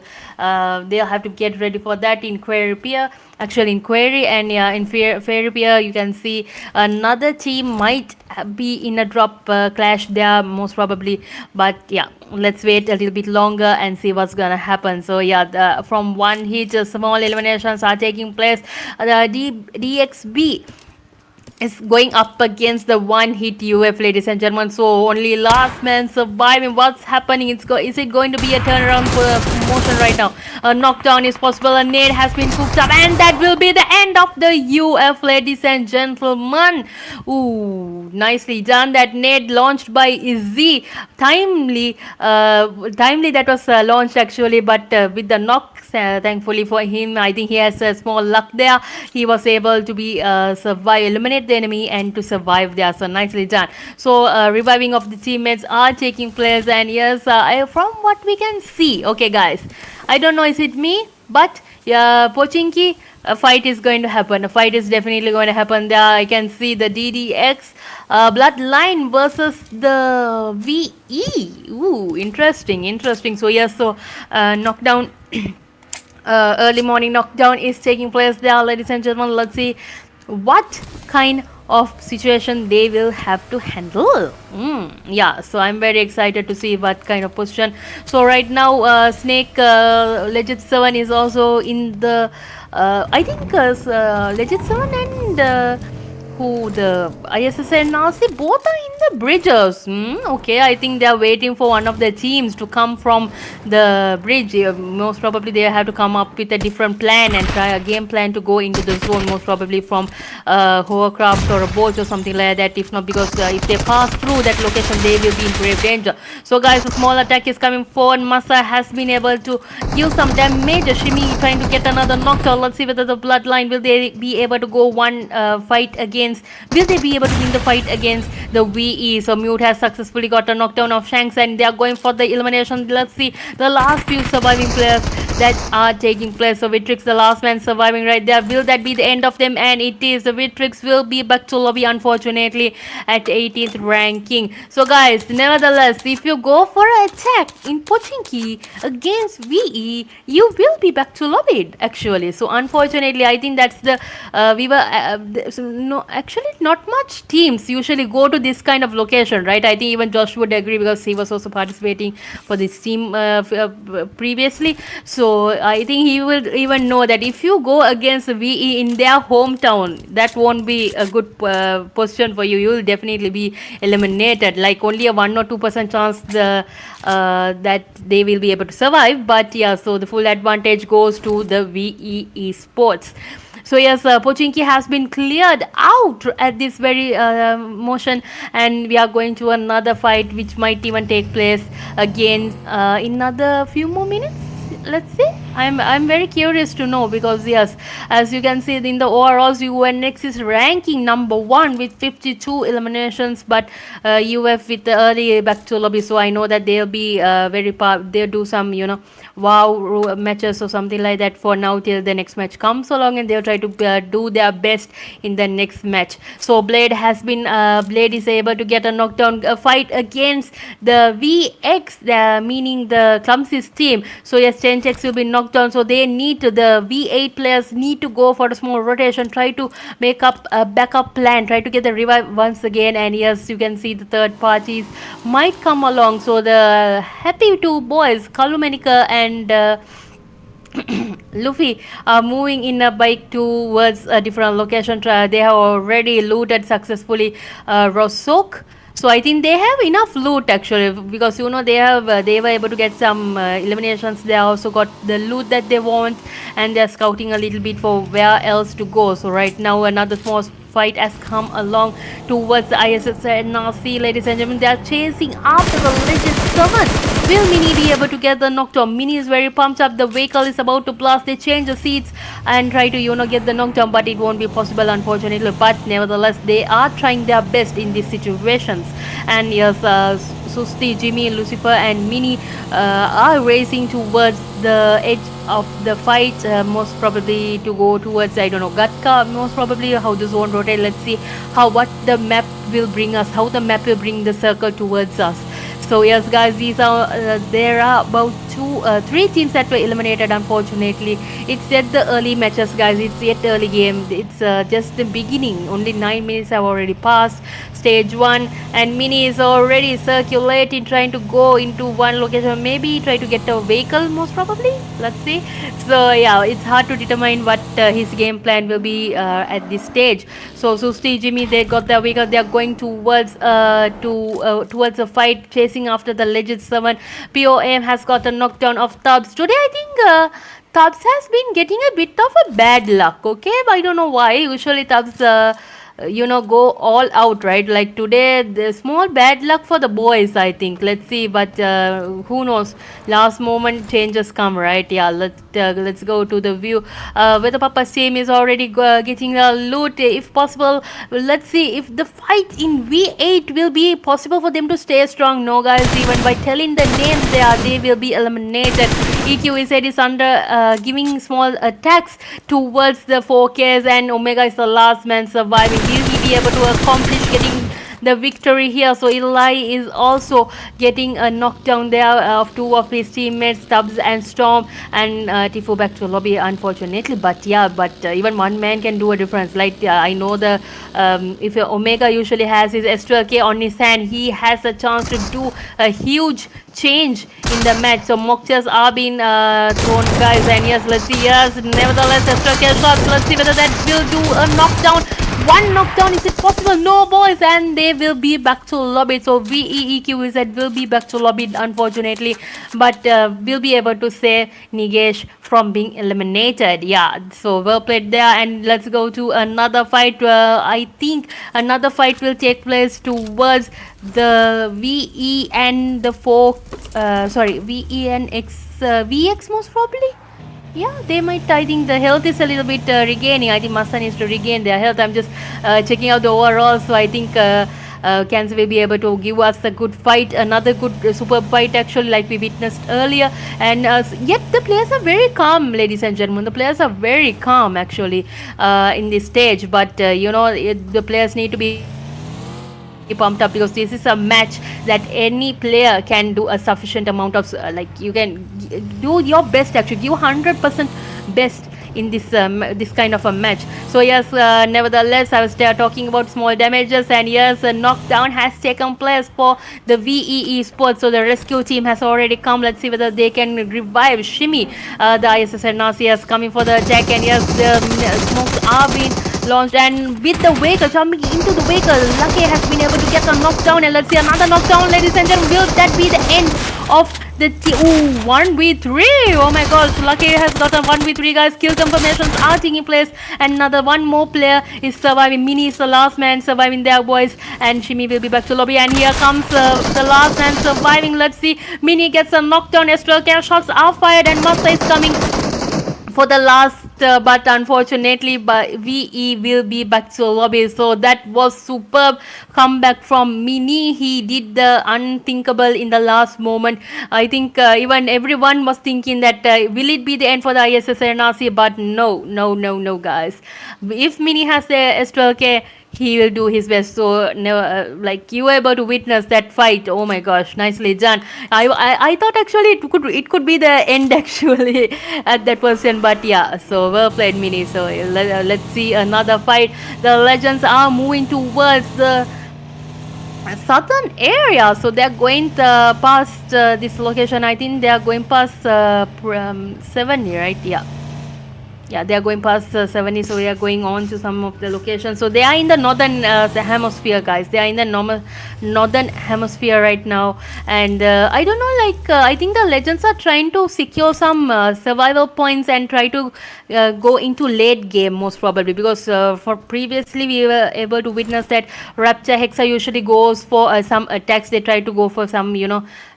they'll have to get ready for that in Query Pier. Actually in Query, and yeah, in Fairy Pier you can see another team might be in a drop clash there, most probably. But yeah, let's wait a little bit longer and see what's gonna happen. So yeah, from one hit, small eliminations are taking place. The DXB is going up against the one hit UF, ladies and gentlemen. So only last man surviving. What's happening? Is it going to be a turnaround for motion right now? A knockdown is possible. A nade has been cooked up, and that will be the end of the UF, ladies and gentlemen. Ooh, nicely done. That nade launched by Izzy. Timely that was launched actually, but with the knock, thankfully for him, I think he has a small luck there. He was able to be eliminate the enemy and to survive there. So nicely done. So reviving of the teammates are taking place, and yes, from what we can see, okay guys, I don't know, is it me, but yeah, Pochinki, a fight is going to happen. A fight is definitely going to happen there. I can see the DDX Bloodline versus the VE. Ooh, interesting. So yes, so knockdown. Early morning knockdown is taking place there, ladies and gentlemen. Let's see what kind of situation they will have to handle. Yeah, so I'm very excited to see what kind of position. So right now Snake Legit 7 is also in the I think Legit 7 and who, the ISSLNRC, both are in the bridges. Okay, I think they are waiting for one of the teams to come from the bridge. Most probably they have to come up with a different plan and try a game plan to go into the zone, most probably from hovercraft or a boat or something like that. If not, because if they pass through that location, they will be in grave danger. So guys, a small attack is coming forward. Masa has been able to give some damage. Shimi trying to get another knockdown. Let's see whether the Bloodline, will they be able to go one fight against, will they be able to win the fight against the VE? So Mute has successfully got a knockdown of Shanks, and they are going for the elimination. Let's see the last few surviving players that are taking place. So VITRIX, the last man surviving right there. Will that be the end of them? And it is. The VITRIX will be back to lobby, unfortunately, at 18th ranking. So guys, nevertheless, if you go for an attack in Pochinki against VE, you will be back to lobby actually. So unfortunately, I think that's the we were no, actually not much teams usually go to this kind of kind of location, right? I think even Josh would agree because he was also participating for this team previously. So I think he will even know that if you go against the VE in their hometown, that won't be a good position for you. You will definitely be eliminated. Like only a 1 or 2% chance that they will be able to survive. But yeah, so the full advantage goes to the VE esports. So yes, Pochinki has been cleared out at this very motion, and we are going to another fight which might even take place again in another few more minutes. Let's see. I'm very curious to know because yes, as you can see in the overalls, UNX is ranking number 1 with 52 eliminations, but UF with the early back to lobby. So I know that they'll be they'll do some wow matches or something like that for now till the next match comes along, and they'll try to do their best in the next match. So Blade is able to get a knockdown fight against the VX, meaning the Clumsy's team. So yes, Chenchex will be knocked down, so the V8 players need to go for a small rotation, try to make up a backup plan, try to get the revive once again. And yes, you can see the third parties might come along. So the happy two boys, Kalumenika and Luffy, are moving in a bike towards a different location. They have already looted successfully Rosok. So I think they have enough loot actually, because they were able to get some eliminations. They also got the loot that they want, and they're scouting a little bit for where else to go. So right now another small fight has come along towards the ISSLxNRC, ladies and gentlemen. They are chasing after the Legend 7. Will Mini be able to get the knockdown? Mini is very pumped up. The vehicle is about to blast. They change the seats and try to get the knockdown, but it won't be possible unfortunately. But nevertheless, they are trying their best in these situations. And yes, Susti, Jimmy, Lucifer and Mini are racing towards the edge of the fight, most probably to go towards, I don't know, Gatka, most probably how the zone rotate. Let's see what the map will bring us, how the map will bring the circle towards us. So yes guys, there are about 3 teams that were eliminated unfortunately. It's yet the early matches guys, it's yet early game, it's just the beginning. Only 9 minutes have already passed. Stage 1, and Mini is already circulating, trying to go into one location, maybe try to get a vehicle most probably. Let's see. So yeah, it's hard to determine what his game plan will be at this stage. So Susti, Jimmy, they got their vehicle. They are going towards a fight, chasing after the Legend 7. POM has got a knockdown of Tubbs. Today I think Tubbs has been getting a bit of a bad luck, okay? But I don't know why. Usually Tubbs go all out, right? Like today, the small bad luck for the boys, I think. Let's see, but who knows? Last moment changes come, right? Yeah, let's go to the view. Where the Papa's team is already getting a loot, if possible. Let's see if the fight in V8 will be possible for them to stay strong. No, guys, even by telling the names, they will be eliminated. EQZ is under giving small attacks towards the 4Ks, and Omega is the last man surviving. Will he be able to accomplish getting the victory here? So Eli is also getting a knockdown there of 2 of his teammates, Tubbs and Storm, and Tifu back to lobby unfortunately. But yeah, even one man can do a difference. Like I know the if Omega usually has his STRK on his hand, he has a chance to do a huge change in the match. So mocktails are being thrown guys, and yes, let's see. Yes, nevertheless STRK shots. Let's see whether that will do a knockdown. One knockdown, is it possible? No, boys, and they will be back to lobby. So VExEQZ will be back to lobby unfortunately, but will be able to save Nigesh from being eliminated. Yeah, so well played there. And let's go to another fight. I think another fight will take place towards the VE and the VX most probably. Yeah, they might. I think the health is a little bit regaining. I think Masa needs to regain their health. I'm just checking out the overall. So I think Kansas will be able to give us a good fight, another good superb fight actually, like we witnessed earlier. And yet the players are very calm, ladies and gentlemen. The players are very calm actually in this stage. But the players need to be pumped up, because this is a match that any player can do a sufficient amount of you can do your best actually, give 100% best in this kind of a match. So yes, nevertheless, I was there talking about small damages, and yes, a knockdown has taken place for the VExEQZ. So the rescue team has already come. Let's see whether they can revive Shimmy. The ISSLnRC is coming for the attack, and yes, the smokes are being launched, and with the vehicle jumping into the vehicle, Lucky has been able to get a knockdown, and let's see another knockdown, ladies and gentlemen. Will that be the end of the 1v3? Oh my god, so Lucky has got a 1v3, guys. Kill confirmations are taking place, and another one more player is surviving. Mini is the last man surviving there, boys, and Shimmy will be back to lobby, and here comes the last man surviving. Let's see, Mini gets a knockdown as well. Shots are fired, and Masa is coming for the last, but unfortunately VE will be back to lobby. So that was superb comeback from Mini. He did the unthinkable in the last moment. I think even everyone was thinking that will it be the end for the ISSLnRC, but no guys. If Mini has the S12K, he will do his best. So never, like, you were able to witness that fight. Oh my gosh, nicely done. I thought actually it could be the end actually at that person, but yeah, so well played, Mini. So let's see another fight. The legends are moving towards the southern area, so they're going past this location. I think they are going past 70, right? Yeah, they are going past 70, so we are going on to some of the locations. So they are in the northern hemisphere, guys. They are in the northern hemisphere right now, and I don't know, like, I think the legends are trying to secure some survival points and try to go into late game, most probably, because for previously we were able to witness that Rapture Hexa usually goes for some attacks. They try to go for some,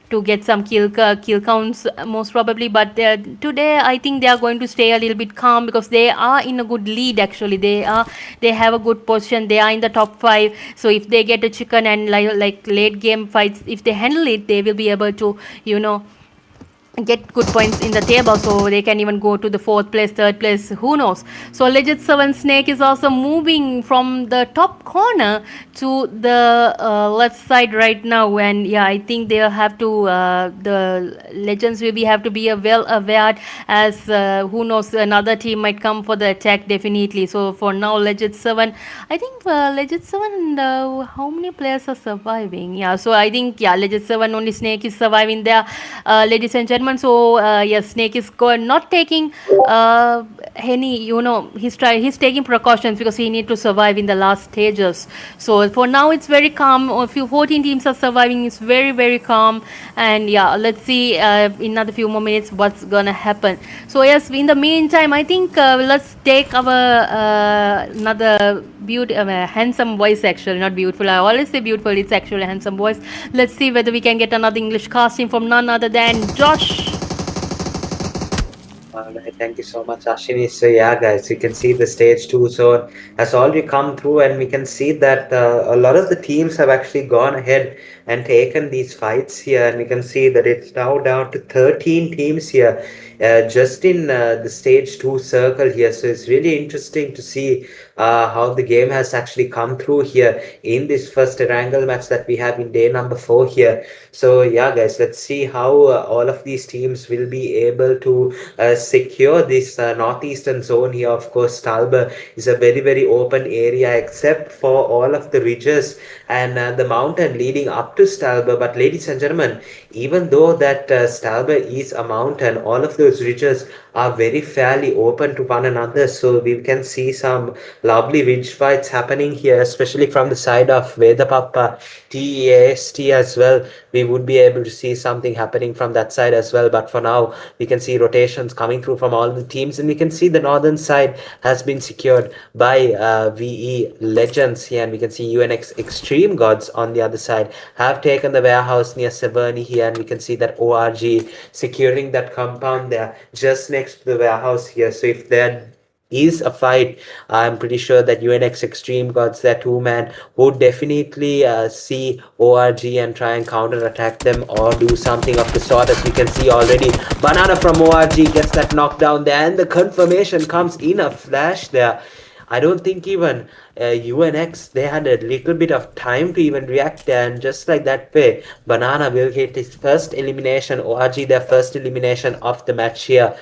to get some kill counts, most probably, but today I think they are going to stay a little bit calm, because they are in a good lead. Actually, they have a good position. They are in the top 5, so if they get a chicken and like late game fights, if they handle it, they will be able to get good points in the table, so they can even go to the 4th place, 3rd place, who knows. So Legit 7 Snake is also moving from the top corner to the left side right now, and yeah, I think they'll have to the legends will have to be well aware, as who knows, another team might come for the attack, definitely. So for now, Legit 7, I think Legit 7, how many players are surviving? Yeah, so I think, yeah, Legit 7, only Snake is surviving there, ladies and gentlemen. So yes, Snake is not taking any, he's taking precautions, because he need to survive in the last stages. So for now it's very calm. 14 teams are surviving. It's very calm, and yeah, let's see in another few more minutes what's gonna happen. So yes, in the meantime, I think let's take our another handsome voice, actually, not beautiful. I always say beautiful, it's actually a handsome voice. Let's see whether we can get another English casting from none other than Josh. Alright, thank you so much, Ashini. So yeah, guys, you can see the stage 2 zone has already come through, and we can see that a lot of the teams have actually gone ahead and taken these fights here, and we can see that it's now down to 13 teams here, just in the stage 2 circle here. So it's really interesting to see how the game has actually come through here in this first Erangel match that we have in day number 4 here. So yeah, guys, let's see how all of these teams will be able to secure this northeastern zone here. Of course, Stalber is a very open area, except for all of the ridges and the mountain leading up to Stalber. But ladies and gentlemen, even though that Stalber is a mountain, all of those ridges are very fairly open to one another. So we can see some lovely ridge fights happening here, especially from the side of VEDHA, PAPPA, TEAST as well. We would be able to see something happening from that side as well. But for now, we can see rotations coming through from all the teams, and we can see the northern side has been secured by VE Legends here, and we can see UNX Extreme Gods on the other side have taken the warehouse near Severny here, and we can see that ORG securing that compound there just next to the warehouse here. So if there is a fight, I'm pretty sure that UNX Extreme Gods, that 2-man, would definitely see ORG and try and counter attack them or do something of the sort. As we can see already, Banana from ORG gets that knockdown there, and the confirmation comes in a flash there. I don't think even UNX, they had a little bit of time to even react there, and just like that way, Banana will get his first elimination, ORG their first elimination of the match here.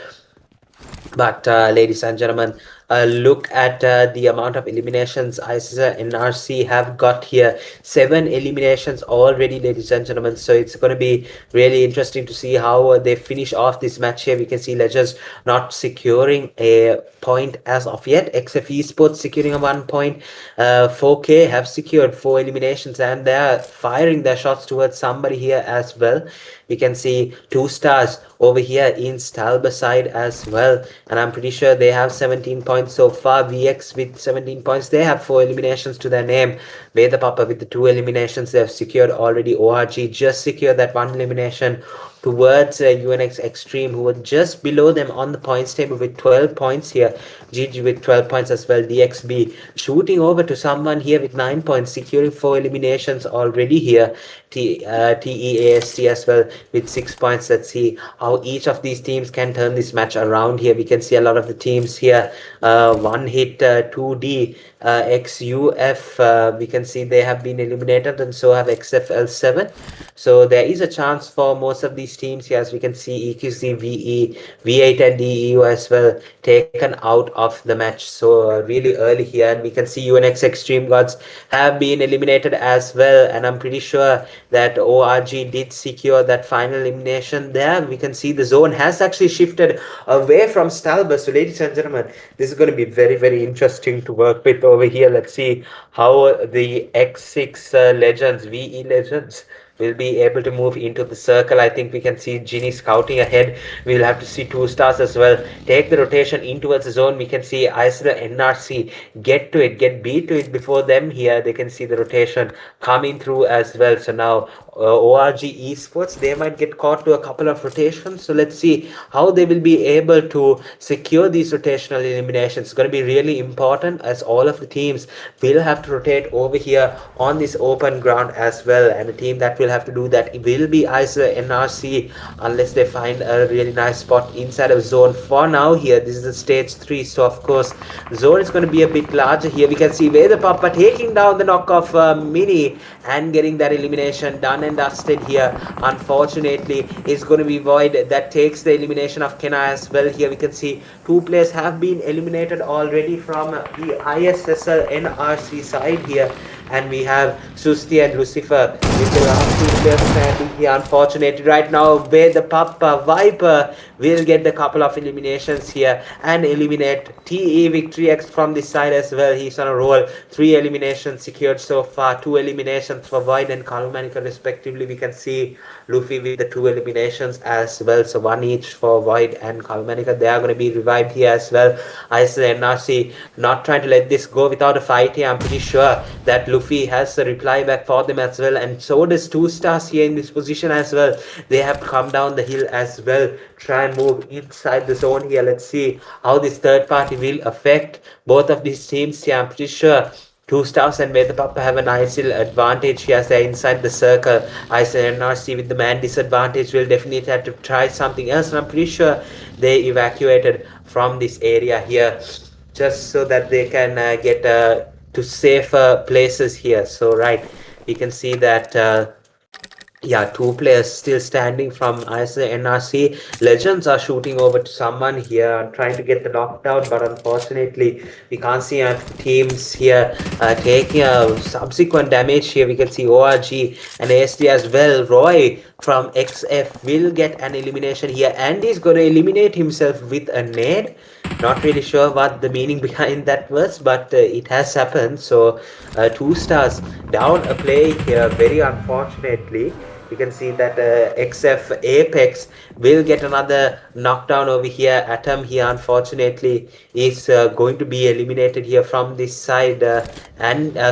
But ladies and gentlemen, look at the amount of eliminations ISSLnRC have got here. 7 eliminations already, ladies and gentlemen. So it's going to be really interesting to see how they finish off this match here. We can see Legends not securing a point as of yet. ESPORTS securing a 1 point. 4K have secured 4 eliminations, and they're firing their shots towards somebody here as well. We can see 2 stars over here in Stalber side as well, and I'm pretty sure they have 17 points so far. VX with 17 points, they have 4 eliminations to their name. PAPPA with the 2 eliminations they have secured already. ORG just secured that 1 elimination towards UNX Extreme, who were just below them on the points table with 12 points here. GG with 12 points as well. DXB shooting over to someone here with 9 points, securing 4 eliminations already here. TEAST as well with 6 points. Let's see how each of these teams can turn this match around here. We can see a lot of the teams here. One hit 2D XUF, we can see they have been eliminated, and so have XFL7. So there is a chance for most of these teams here, as we can see EQC, VE, V8 and DEU as well taken out of the match. So really early here, and we can see UNX Extreme Gods have been eliminated as well, and I'm pretty sure that ORG did secure that final elimination there. We can see the zone has actually shifted away from Stalber. So ladies and gentlemen, this is going to be very, very interesting to work with over here. Let's see how the X6 Legends, VE Legends, will be able to move into the circle. I think we can see Ginny scouting ahead. We'll have to see 2 stars as well take the rotation in towards the zone. We can see ISSLnRC get to it, get beat to it before them here. They can see the rotation coming through as well. So now ORG esports, they might get caught to a couple of rotations. So let's see how they will be able to secure these rotational eliminations. It's going to be really important, as all of the teams will have to rotate over here on this open ground as well, and the team that will have to do that will be ISSLnRC, unless they find a really nice spot inside of zone. For now here, this is the stage 3, so of course the zone is going to be a bit larger here. We can see PAPPA taking down the knockoff Mini and getting that elimination done and dusted here. Unfortunately, it's going to be Void that takes the elimination of Kenna as well. Here we can see 2 players have been eliminated already from the ISSLnRC side here, and we have Susti and Lucifer with the last 2 players standing here. Unfortunately, right now PAPPA Viper will get the couple of eliminations here and eliminate TE VITRIX from this side as well. He's on a roll. 3 eliminations secured so far. 2 eliminations for Void and Kalmanika respectively. We can see Luffy with the 2 eliminations as well. So 1 each for Void and Kalmanika. They are going to be revived here as well. ISSLnRC not trying to let this go without a fight here. I'm pretty sure that Luffy has a reply back for them as well, and so does 2 stars here in this position as well. They have to come down the hill as well, try and move inside the zone here. Let's see how this third party will affect both of these teams here. I'm pretty sure 2 stars and PAPPA have a nice little advantage here as they're inside the circle. ISSLnRC with the man disadvantage will definitely have to try something else, and I'm pretty sure they evacuated from this area here just so that they can get to safer places here. So right, you can see that yeah, 2 players still standing from ISSLnRC. Legends are shooting over to someone here, trying to get the knockdown, but unfortunately we can't see our teams here taking a subsequent damage here. We can see ORG and ASD as well. Roy from XF will get an elimination here, and he's going to eliminate himself with a nade. Not really sure what the meaning behind that was, but it has happened. So 2 stars down a play here, very unfortunately. You can see that XF Apex will get another knockdown over here. Atom here, unfortunately, is going to be eliminated here from this side.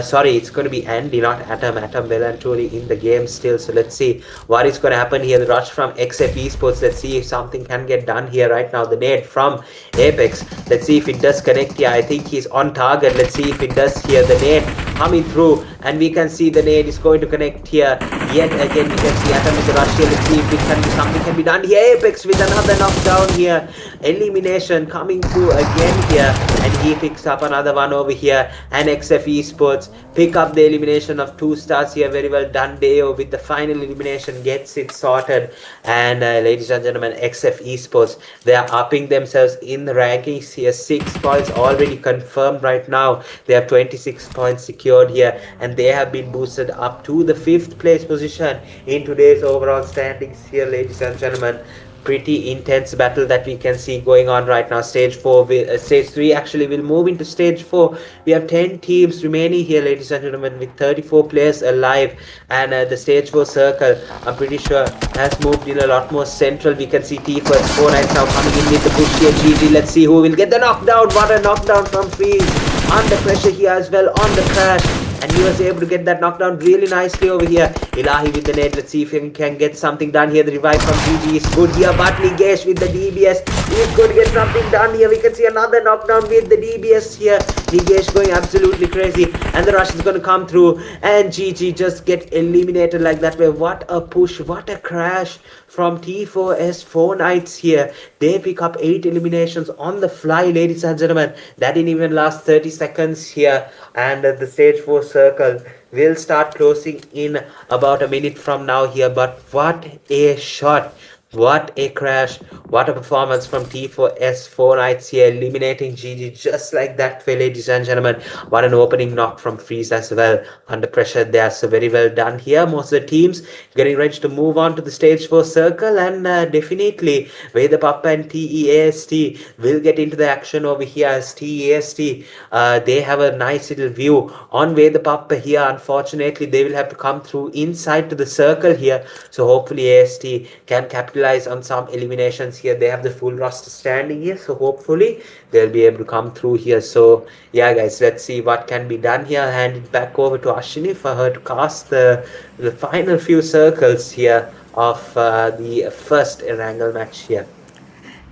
Sorry, it's going to be Andy, not Atom. Atom well and truly in the game still. So let's see what is going to happen here. The rush from XF Esports. Let's see if something can get done here right now. The nade from Apex. Let's see if it does connect here. I think he's on target. Let's see if it does here. The nade coming through, and we can see the nade is going to connect here. Yet again, we can see Atom with the rush here. Let's see if it can be something can be done here. Apex with another knockdown here. Elimination coming through again here, and he picks up another one over here. And ESPORTS pick up the elimination of 2 stars here. Very well done, Deo, with the final elimination, gets it sorted. And ladies and gentlemen, ESPORTS, they are upping themselves in the rankings here. 6 points already confirmed right now. They have 26 points secured here, and they have been boosted up to the 5th place position in today's overall standings here, ladies and gentlemen. Pretty intense battle that we can see going on right now. Stage 3 actually will move into stage 4. We have 10 teams remaining here, ladies and gentlemen, with 34 players alive. And the stage 4 circle, I'm pretty sure, has moved in a lot more central. We can see T-First 4 Knights now coming in with the push here. GG, let's see who will get the knockdown. What a knockdown from Freeze. Under pressure here as well on the crash. And he was able to get that knockdown really nicely over here. Ilahi with the net. Let's see if he can get something done here. The revive from GG is good here. But Nigesh with the DBS. He's going to get something done here. We can see another knockdown with the DBS here. Nigesh going absolutely crazy. And the rush is going to come through. And GG just get eliminated like that way. What a push. What a crash from T4S4 Knights here. They pick up 8 eliminations on the fly, ladies and gentlemen. That didn't even last 30 seconds here. And the stage 4 circle will start closing in about a minute from now here. But what a shot. What a crash. What a performance from T4S4 Knights here, eliminating GG just like that way, ladies and gentlemen. What an opening knock from Freeze as well. Under pressure there, so very well done here. Most of the teams getting ready to move on to the stage 4 circle, and definitely VEDHA, PAPPA and TEAST will get into the action over here, as TEAST they have a nice little view on VEDHA, PAPPA here. Unfortunately, they will have to come through inside to the circle here, so hopefully AST can capitalize on some eliminations here. They have the full roster standing here, so hopefully they'll be able to come through here. So yeah guys, let's see what can be done here. Hand it back over to Ashini for her to cast the final few circles here of the first Erangel match here.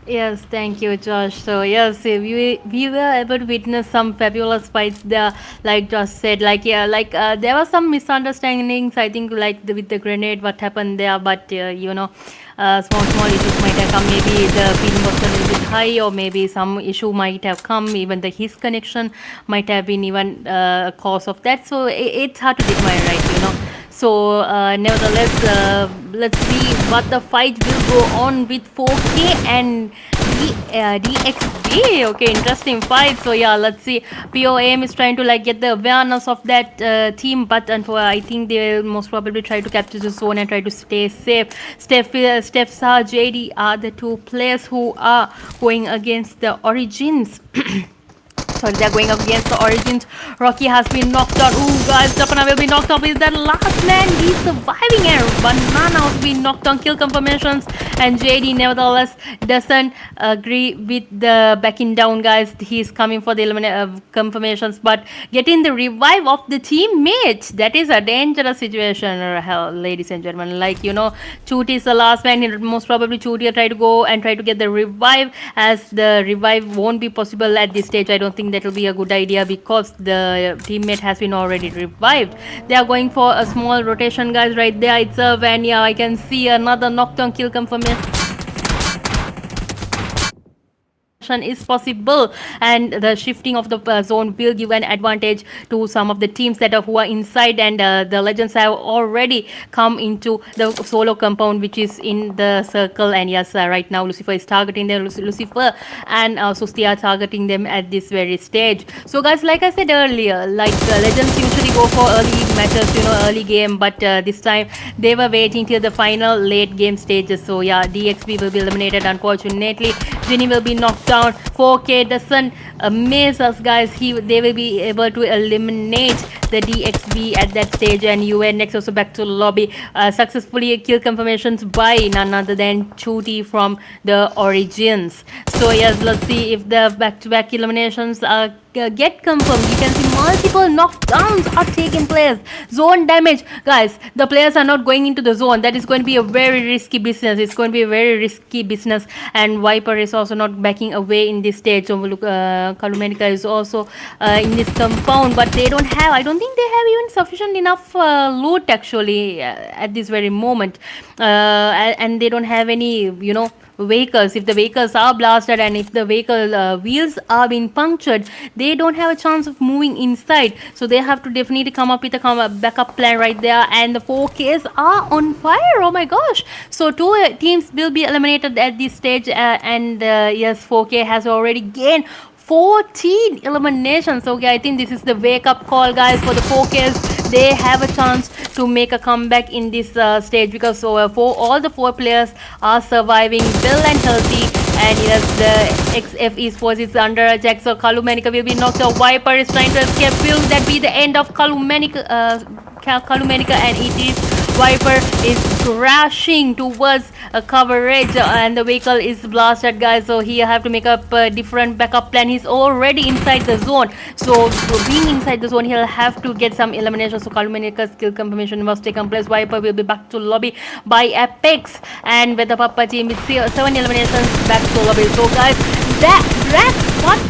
Yes, thank you, Josh. So yes, we were able to witness some fabulous fights there, like Josh said. Like there were some misunderstandings. I think with the grenade, what happened there. But small issues might have come. Maybe the ping was a little bit high, or maybe some issue might have come. Even his connection might have been even a cause of that. So it's hard to determine, right? So nevertheless, let's see what the fight will go on with 4K and DXB. Okay, interesting fight. So yeah, let's see. POAM is trying to get the awareness of that team, but I think they will most probably try to capture the zone and try to stay safe. Steph JD are the 2 players who are going against the Origins. Sorry, they're going up against the Origins. Rocky has been knocked out. Ooh, guys, Japana will be knocked out. Is that last man? He's surviving, and Banana has been knocked on. Kill confirmations, and JD nevertheless doesn't agree with the backing down, guys. He's coming for the confirmations, but getting the revive of the teammate. That is a dangerous situation, ladies and gentlemen. Chuti is the last man. Most probably Chuti will try to go and try to get the revive, as the revive won't be possible at this stage. I don't think that will be a good idea, because the teammate has been already revived. They are going for a small rotation, guys, right there. It's a Vanya. I can see another knockdown kill confirmation is possible, and the shifting of the zone will give an advantage to some of the teams who are inside, and the legends have already come into the solo compound, which is in the circle. And yes, right now Lucifer is targeting them. Lucifer and Susti are targeting them at this very stage. So guys, like I said earlier, legends usually go for early matches, early game, but this time they were waiting till the final late game stages. So yeah, DXB will be eliminated, unfortunately. Jenny will be knocked down. 4K doesn't amaze us, guys. They will be able to eliminate the DXB at that stage, and next also back to the lobby. Successfully kill confirmations by none other than Chuti from the Origins. So yes, let's see if the back-to-back eliminations get confirmed. You can see multiple knockdowns are taking place. Zone damage, guys. The players are not going into the zone. That is going to be a very risky business. It's going to be a very risky business, and Viper is also not backing away in this this stage. So look, Kalumenica is also in this compound, but they don't have, I don't think they have even sufficient enough loot actually at this very moment, and they don't have any, you know, vehicles. If the vehicles are blasted and if the vehicle wheels are being punctured, they don't have a chance of moving inside, so they have to definitely come up with a backup plan right there. And the 4Ks are on fire, oh my gosh. So two teams will be eliminated at this stage, and yes, 4K has already gained 14 eliminations. Okay, I think this is the wake up call, guys, for the 4Ks. They have a chance to make a comeback in this stage, because for all the 4 players are surviving well and healthy. And yes, the XF Esports is under attack, so Kalumenica will be knocked out. Viper is trying to escape. Will that be the end of Kalumenica? And it is. Viper is crashing towards a coverage, and the vehicle is blasted, guys. So he have to make up a different backup plan. He's already inside the zone, so being inside the zone, he'll have to get some elimination. So Kalumenica's kill confirmation was taken place. Viper will be back to lobby by Apex, and with the PAPPA team with 7 eliminations back to lobby. So guys,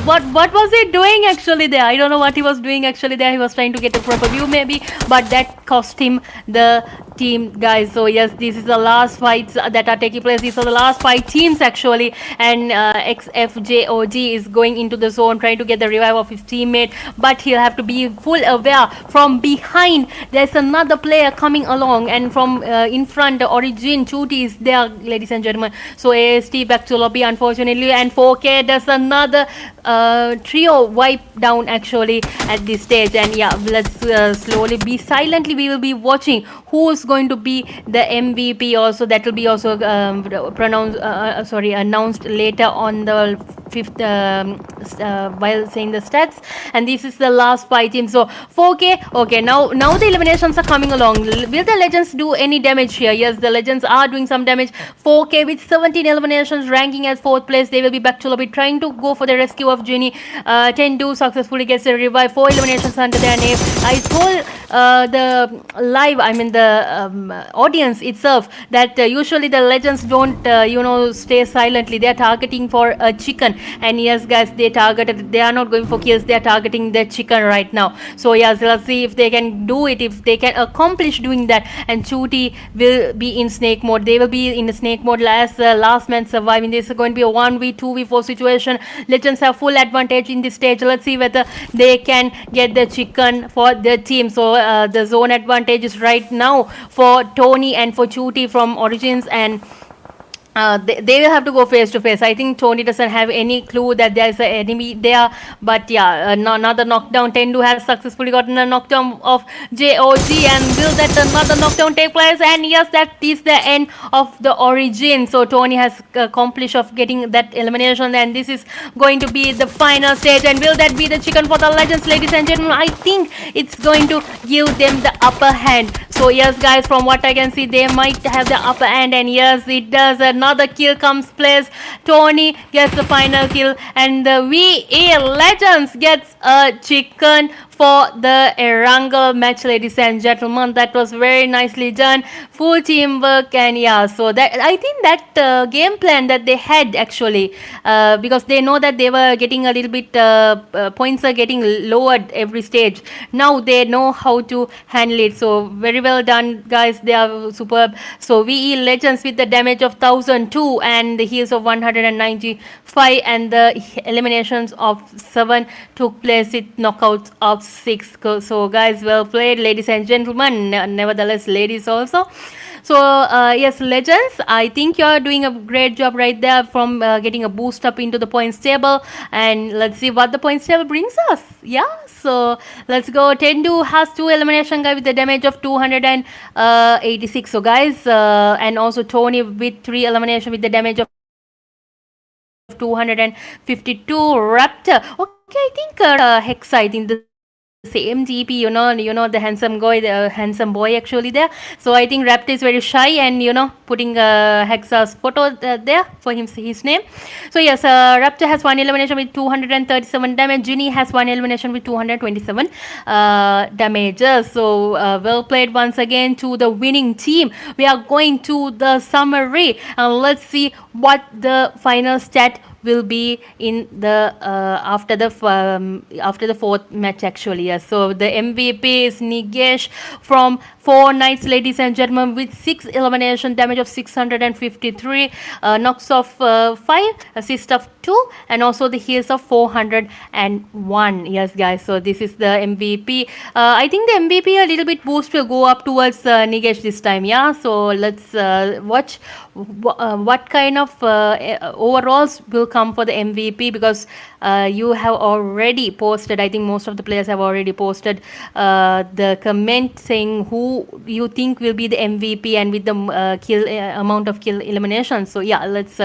what was he doing actually there? I don't know what he was doing actually there. He was trying to get a proper view maybe, but that cost him the team, guys. So yes, this is the last fights that are taking place. These are the last 5 teams actually, and XFJOG is going into the zone trying to get the revive of his teammate, but he'll have to be full aware. From behind there's another player coming along, and from in front the Origin Chuti is there, ladies and gentlemen. So AST back to lobby unfortunately, and 4K does another trio wipe down actually at this stage. And yeah, let's slowly be silently, we will be watching who's going to be the MVP also. That will be also announced later on the 5th while saying the stats. And this is the last 5 teams. So 4K, okay, now the eliminations are coming along. Will the Legends do any damage here? Yes, the Legends are doing some damage. 4K with 17 eliminations, ranking at 4th place. They will be back to lobby trying to go for the rescue of Genie. 10-2 successfully gets a revive, 4 eliminations under their name. I told the live, I mean the audience itself, that usually the Legends don't stay silently. They are targeting for a chicken, and yes guys, they are not going for kills, they are targeting the chicken right now. So yes, let's see if they can do it, if they can accomplish doing that. And Chuti will be in snake mode. They will be in the snake mode as last man surviving. This is going to be a 1v2v4 situation. Legends have full advantage in this stage. Let's see whether they can get the chicken for the team. So the zone advantage is right now for Tony and for Chuti from Origins, and they will have to go face to face. I think Tony doesn't have any clue that there's an enemy there, but yeah, another knockdown. Tendu has successfully gotten a knockdown of JOG, and will that another knockdown take place? And yes, that is the end of the Origin. So Tony has accomplished of getting that elimination, and this is going to be the final stage. And will that be the chicken for the Legends, ladies and gentlemen? I think it's going to give them the upper hand. So yes guys, from what I can see, they might have the upper hand, and yes, it does. Another kill comes place. Tony gets the final kill, and the VE Legends gets a chicken for the Erangel match, ladies and gentlemen. That was very nicely done, full teamwork. And yeah, so that I think that game plan that they had actually, because they know that they were getting a little bit points are getting lowered every stage. Now they know how to handle it. So very well done guys, they are superb. So VE Legends with the damage of 1002 and the heals of 195, and the eliminations of 7 took place with knockouts of 6. So guys, well played, ladies and gentlemen. Nevertheless, ladies also. So yes, Legends, I think you're doing a great job right there from getting a boost up into the points table. And let's see what the points table brings us. Yeah, so let's go. Tendu has 2 elimination guys with the damage of 286. So guys, and also Tony with 3 elimination with the damage of 252. Raptor, okay, I think Hexa, I think the same GP, you know the handsome boy actually there. So I think Raptor is very shy, and putting Hexa's photo there for his name. So yes, Raptor has 1 elimination with 237 damage. Ginny has 1 elimination with 227 damages. So well played once again to the winning team. We are going to the summary, and let's see what the final stat will be in the after the fourth match actually. Yeah. So the MVP is Nigesh from 4 nights, ladies and gentlemen, with 6 elimination damage of 653, knocks of 5, assist of 2, and also the heals of 401. Yes, guys. So this is the MVP. I think the MVP a little bit boost will go up towards Nigesh this time. Yeah. So let's watch what kind of overalls will come for the MVP, because you have already posted, I think most of the players have already posted the comment saying who you think will be the MVP and with the amount of kill eliminations. So yeah, let's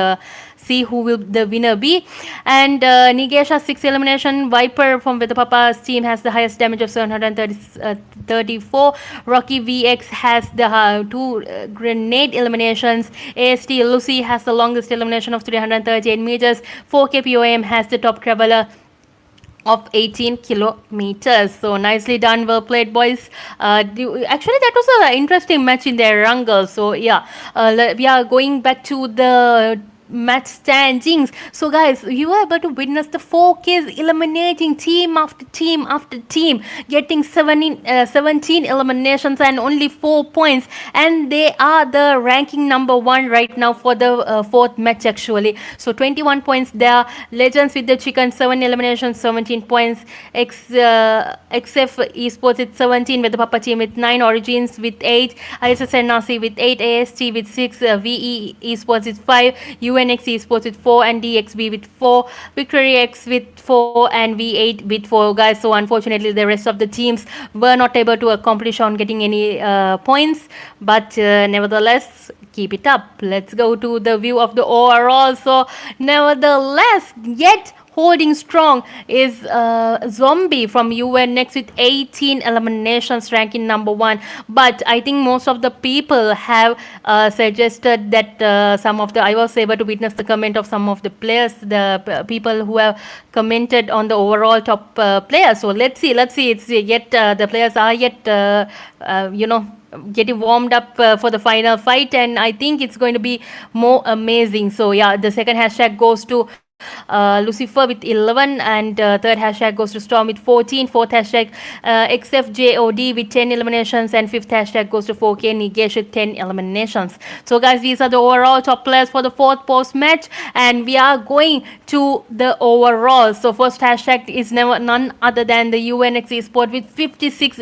see who will the winner be. And Nigesh has 6 elimination. Viper from PAPPA's team has the highest damage of 734. Rocky VX has the 2 grenade eliminations. AST Lucy has the longest elimination of 338 meters. 4K POM has the top traveler of 18 kilometers. So nicely done, well played, boys. Actually, that was an interesting match in their wrangle. So yeah, we are going back to the match standings. So guys, you were able to witness the 4Ks eliminating team after team after team, getting 17 eliminations and only 4 points, and they are the ranking number 1 right now for the fourth match actually. So 21 points there. Legends with the chicken, 7 eliminations, 17 points. ESPORTS with 17, with the PAPPA team with 9, Origins with 8, ISSLxNRC with 8, AST with 6, VExEQZ with 5, UNX esports with 4, and DXB with 4, VITRIX with 4, and V8 with 4, guys. So unfortunately the rest of the teams were not able to accomplish on getting any points, but nevertheless, keep it up. Let's go to the view of the overall. So nevertheless, yet holding strong is Zombie from UNX with 18 eliminations, ranking number 1. But I think most of the people have suggested that I was able to witness the comment of some of the players, the people who have commented on the overall top players. So let's see. It's yet the players are yet getting warmed up for the final fight, and I think it's going to be more amazing. So yeah, the second hashtag goes to Lucifer with 11, and third hashtag goes to Storm with 14, fourth hashtag XFJOD with 10 eliminations, and fifth hashtag goes to 4K Nigesh with 10 eliminations. So guys, these are the overall top players for the fourth post match, and we are going to the overall. So first hashtag is none other than the UNX eSport with 56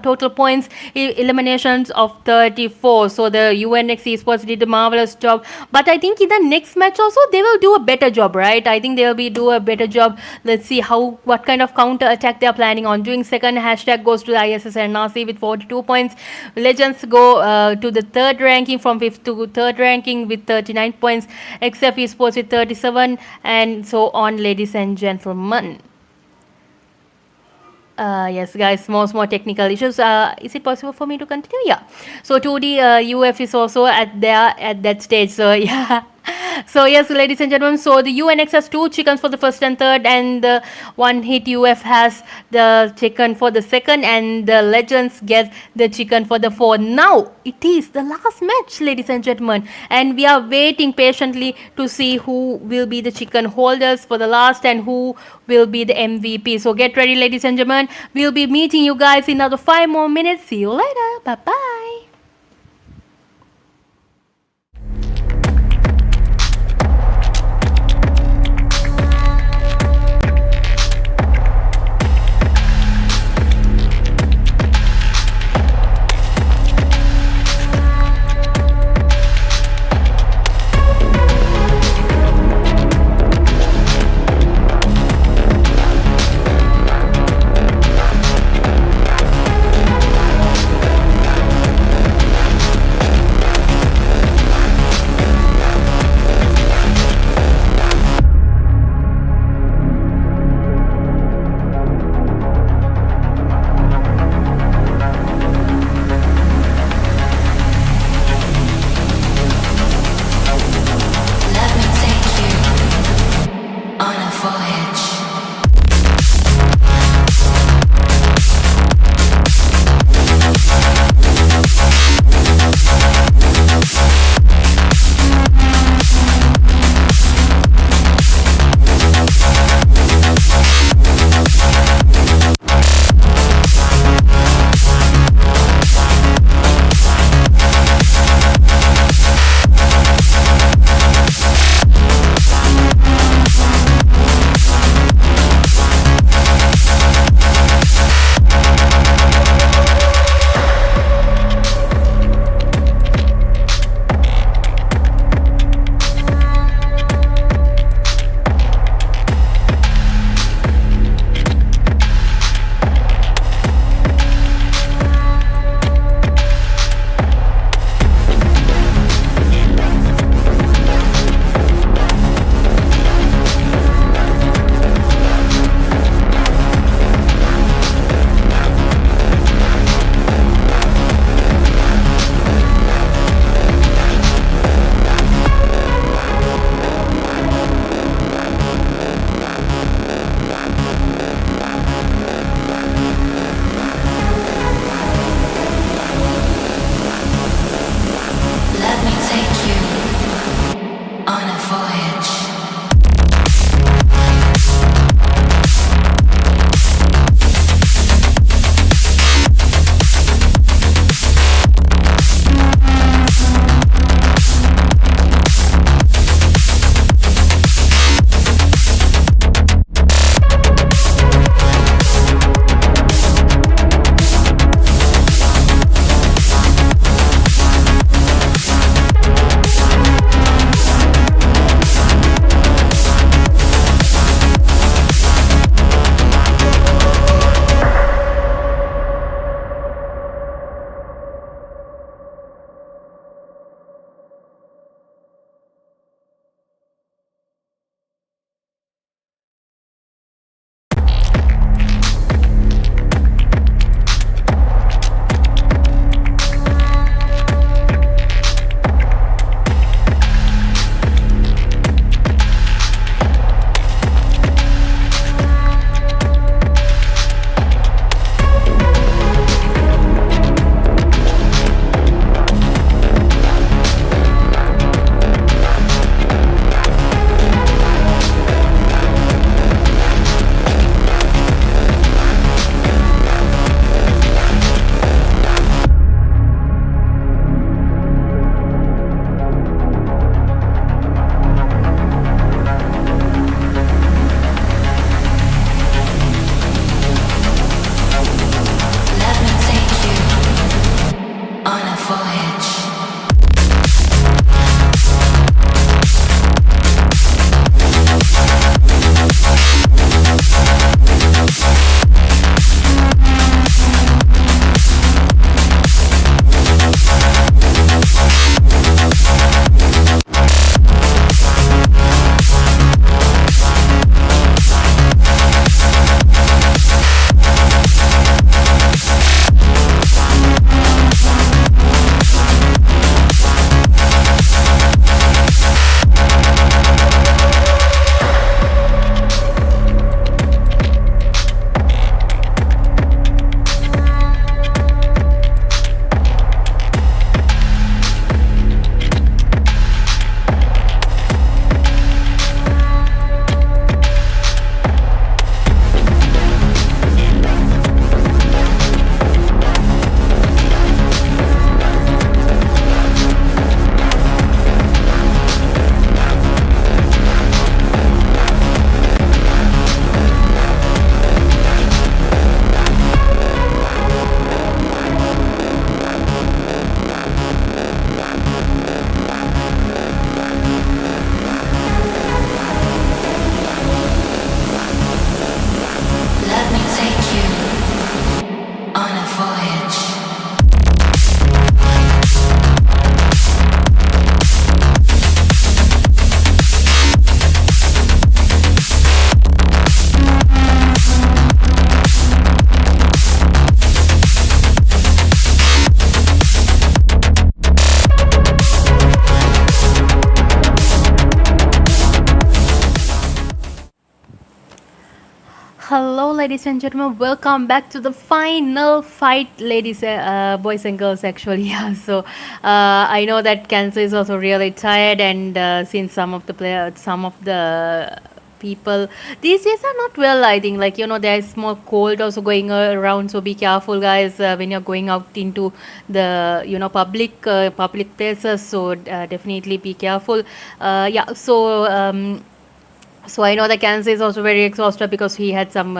total points, eliminations of 34. So the UNX eSports did a marvelous job, but I think in the next match also they will do a better job, right? I think they will do a better job. Let's see what kind of counter attack they are planning on doing. Second hashtag goes to the ISSLnRC with 42 points. Legends go to the third ranking, from 5th to 3rd ranking with 39 points. XF esports with 37, and so on, ladies and gentlemen. Yes, guys, more technical issues. Is it possible for me to continue? Yeah. So 2D UF is also at that stage. So yeah. So yes, ladies and gentlemen, so the UNX has 2 chickens for the first and third, and the one hit UF has the chicken for the second, and the Legends get the chicken for the fourth. Now it is the last match, ladies and gentlemen, and we are waiting patiently to see who will be the chicken holders for the last and who will be the MVP. So get ready, ladies and gentlemen. We'll be meeting you guys in another 5 more minutes. See you later. Bye bye. Hello, ladies and gentlemen. Welcome back to the final fight, ladies, boys and girls. Actually, yeah. So I know that Cancer is also really tired, and since some of the players, some of the people these days are not well. I think, like, there is more cold also going around. So be careful, guys, when you're going out into the public places. So definitely be careful. Yeah. So I know that Kansas is also very exhausted because he had some,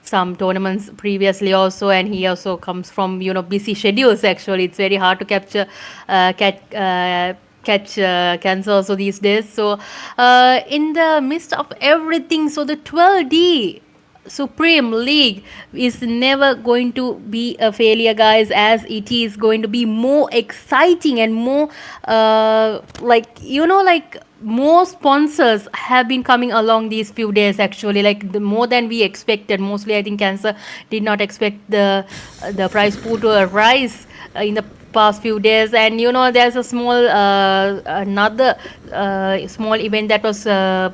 some tournaments previously also, and he also comes from, busy schedules. Actually, it's very hard to capture, catch Kansas also these days. So, in the midst of everything, so the 12D Supreme League is never going to be a failure, guys, as it is going to be more exciting and more, like more sponsors have been coming along these few days. Actually, like the more than we expected. Mostly I think Cancer did not expect the prize pool to rise in the past few days. And there's a small another small event that was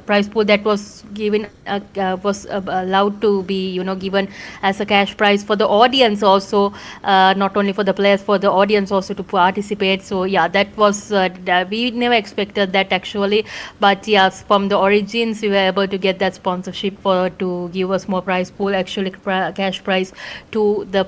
prize pool that was given was allowed to be given as a cash prize for the audience also, not only for the players, for the audience also to participate. So yeah, that was we never expected that actually. But yes, from the origins we were able to get that sponsorship for to give us more prize pool, actually cash prize to the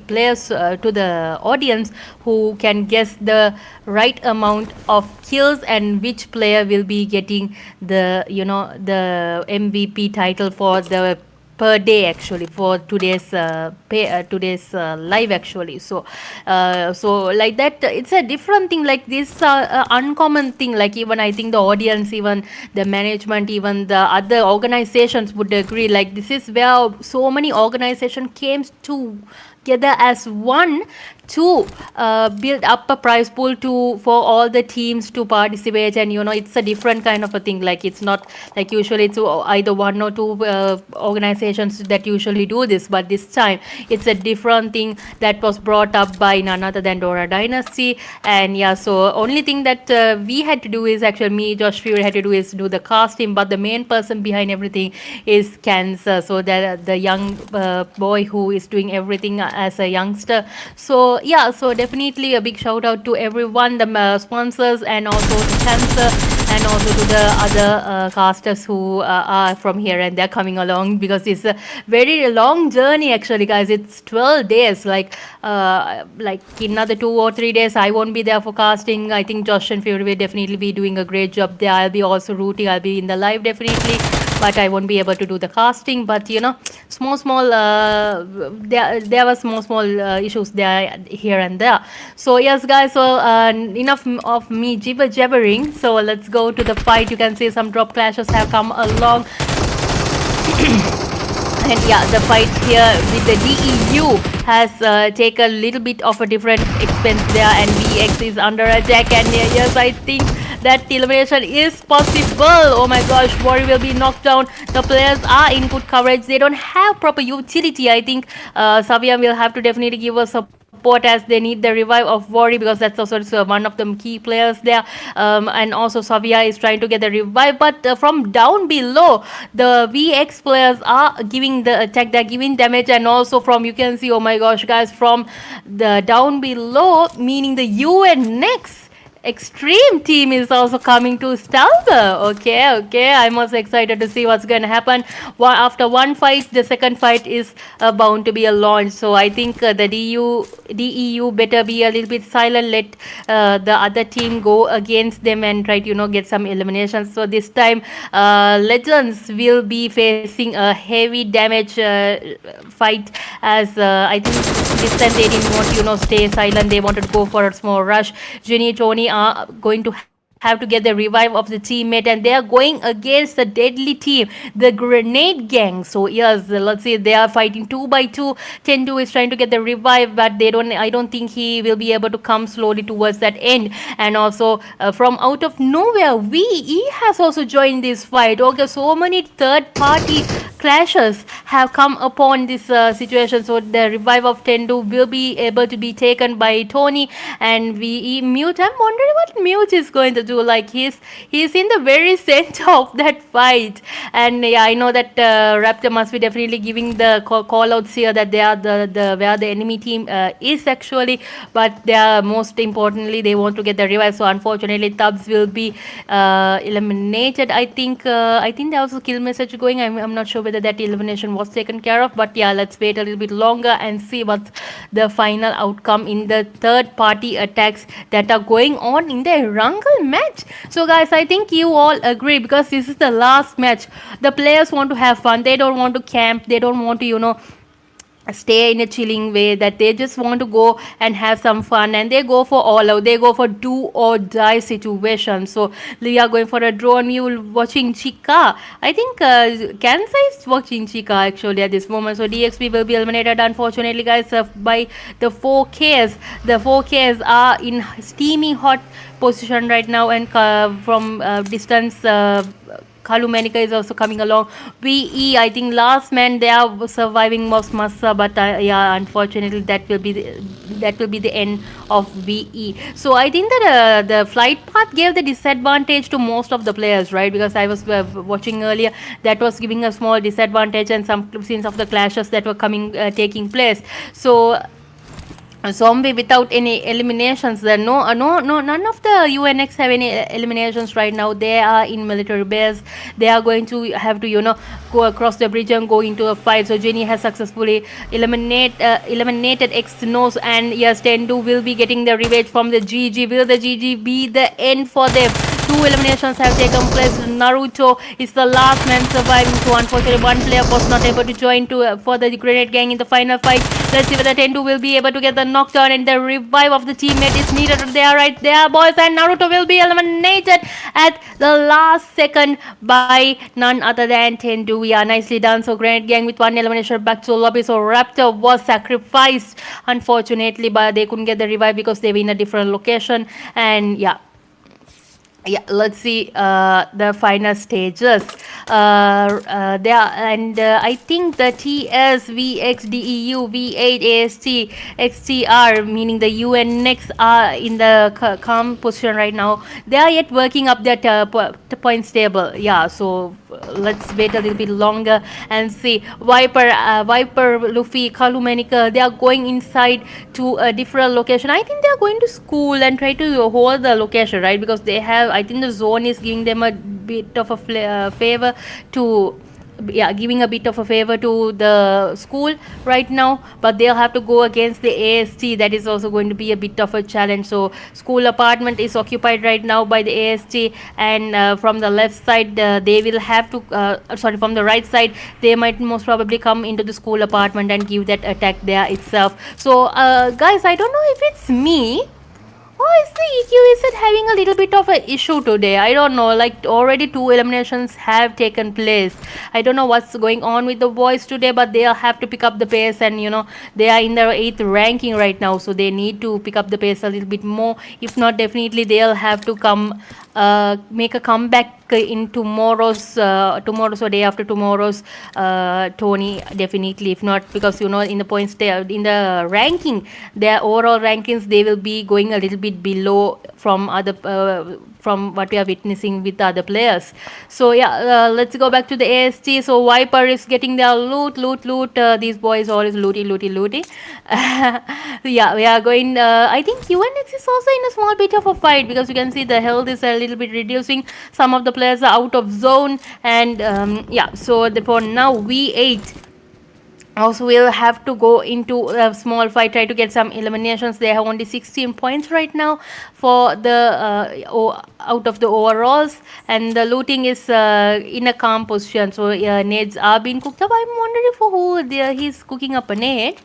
players, to the audience who can guess the right amount of kills and which player will be getting the the MVP title for the per day, actually, for today's live, actually. So like that, it's a different thing, like this uncommon thing. Like, even I think the audience, even the management, even the other organizations would agree, like this is where so many organizations came together as one to build up a prize pool for all the teams to participate. And it's a different kind of a thing. Like, it's not like usually it's either one or two organizations that usually do this, but this time it's a different thing that was brought up by none other than Dora Dynasty. And yeah, so only thing that we had to do is, actually, me, Josh Fury, had to do is do the casting, but the main person behind everything is Cancer. So the young boy who is doing everything as a youngster. So yeah, so definitely a big shout out to everyone, the sponsors, and also to Cancer, and also to the other casters who are from here and they're coming along, because it's a very long journey, actually, guys. It's 12 days. Like in another 2 or 3 days I won't be there for casting. I think Josh and Fury will definitely be doing a great job there. I'll be also rooting, I'll be in the live definitely, but I won't be able to do the casting. But small there were small issues there, here and there. So yes, guys, so enough of me jabbering. So let's go to the fight. You can see some drop clashes have come along. And yeah, the fight here with the DEU has taken a little bit of a different expense there, and VX is under attack. And yes, I think that elimination is possible. Oh my gosh, Worry will be knocked down. The players are in good coverage. They don't have proper utility. I think Savia will have to definitely give us support, as they need the revive of Worry, because that's also one of the key players there. And also Savia is trying to get the revive, but from down below, the VX players are giving the attack, they're giving damage. And also from, you can see, oh my gosh, guys, from the down below, meaning the UNX Extreme team is also coming to Stalber. Okay, I'm also excited to see what's going to happen. After one fight, the second fight is bound to be a launch. So I think the DEU better be a little bit silent, let the other team go against them and try to get some eliminations. So this time Legends will be facing a heavy damage fight, as I think this time they didn't want to stay silent. They wanted to go for a small rush. Ginny, Tony are going to have to get the revive of the teammate, and they are going against the deadly team, the Grenade Gang. So yes, let's see, they are fighting 2 by 2. Tendu is trying to get the revive, but I don't think he will be able to come slowly towards that end. And also from out of nowhere, VE has also joined this fight. Okay, so many third party clashes have come upon this situation. So the revive of Tendu will be able to be taken by Tony, and we Mute. I'm wondering what Mute is going to do. Like he's in the very center of that fight, and yeah, I know that Raptor must be definitely giving the call outs here that they are the where the enemy team is actually, but they are most importantly they want to get the revive. So unfortunately, Tubbs will be eliminated. I think there was a kill message going. I'm not sure whether that elimination was taken care of, but yeah, let's wait a little bit longer and see what's the final outcome in the third party attacks that are going on in the Erangel match. So guys, I think you all agree, because this is the last match. The players want to have fun. They don't want to camp. They don't want to stay in a chilling way, that they just want to go and have some fun, and they go for all out. They go for do or die situation. So we are going for a drone mule watching Chica. I think Kansai is watching Chica actually at this moment. So DXP will be eliminated unfortunately, guys, by the 4Ks. The 4Ks are in steamy hot position right now, and from distance Kalumenika is also coming along. VE, I think last man they are surviving was Massa, but yeah, unfortunately that will be the end of VE. So I think that the flight path gave the disadvantage to most of the players, right? Because I was watching earlier, that was giving a small disadvantage, and some scenes of the clashes that were taking place. So Zombie without any eliminations. There none of the UNX have any eliminations right now. They are in military base. They are going to have to go across the bridge and go into a fight. So Jenny has successfully eliminated X-Nose, and yes, Tendu will be getting the revenge from the GG. Will the GG be the end for them? 2 eliminations have taken place. Naruto is the last man surviving. So unfortunately, one player was not able to join for the grenade gang in the final fight. Let's see whether Tendu will be able to get the knockdown, and the revive of the teammate is needed. They are right there, boys, and Naruto will be eliminated at the last second by none other than Tendu. Yeah, nicely done. So grenade gang with 1 elimination back to lobby. So Raptor was sacrificed unfortunately, but they couldn't get the revive because they were in a different location. And yeah, let's see the final stages. There, and I think the TS, VXDEU, V8, AST, XTR, meaning the UNX, are in the calm position right now. They are yet working up that points table. Yeah, so let's wait a little bit longer and see. Viper, Luffy, Kalumenika, they are going inside to a different location. I think they are going to school and try to hold the location, right? Because they have, I think the zone is giving them a bit of a favor to, giving a bit of a favor to the school right now, but they'll have to go against the AST. That is also going to be a bit of a challenge. So school apartment is occupied right now by the AST, and from the left side they will have to from the right side they might most probably come into the school apartment and give that attack there itself. So guys, I don't know if it's me, or is the EQZ having a little bit of an issue today? I don't know. Like already 2 eliminations have taken place. I don't know what's going on with the boys today, but they'll have to pick up the pace, and they are in the 8th ranking right now, so they need to pick up the pace a little bit more. If not, definitely they'll have to make a comeback in tomorrow's or day after tomorrow's Tony, definitely. If not, because in the points in the ranking, their overall rankings, they will be going a little bit below from other from what we are witnessing with the other players. So yeah, let's go back to the AST. So Viper is getting their loot. These boys always looty. Yeah, we are going. I think UNX is also in a small bit of a fight, because you can see the health is a little bit reducing. Some of the players are out of zone, and yeah. So for now, V8 also will have to go into a small fight, try to get some eliminations. They have only 16 points right now for the out of the overalls, and the looting is in a calm position. So nades are being cooked up. I'm wondering for who he's cooking up a nade.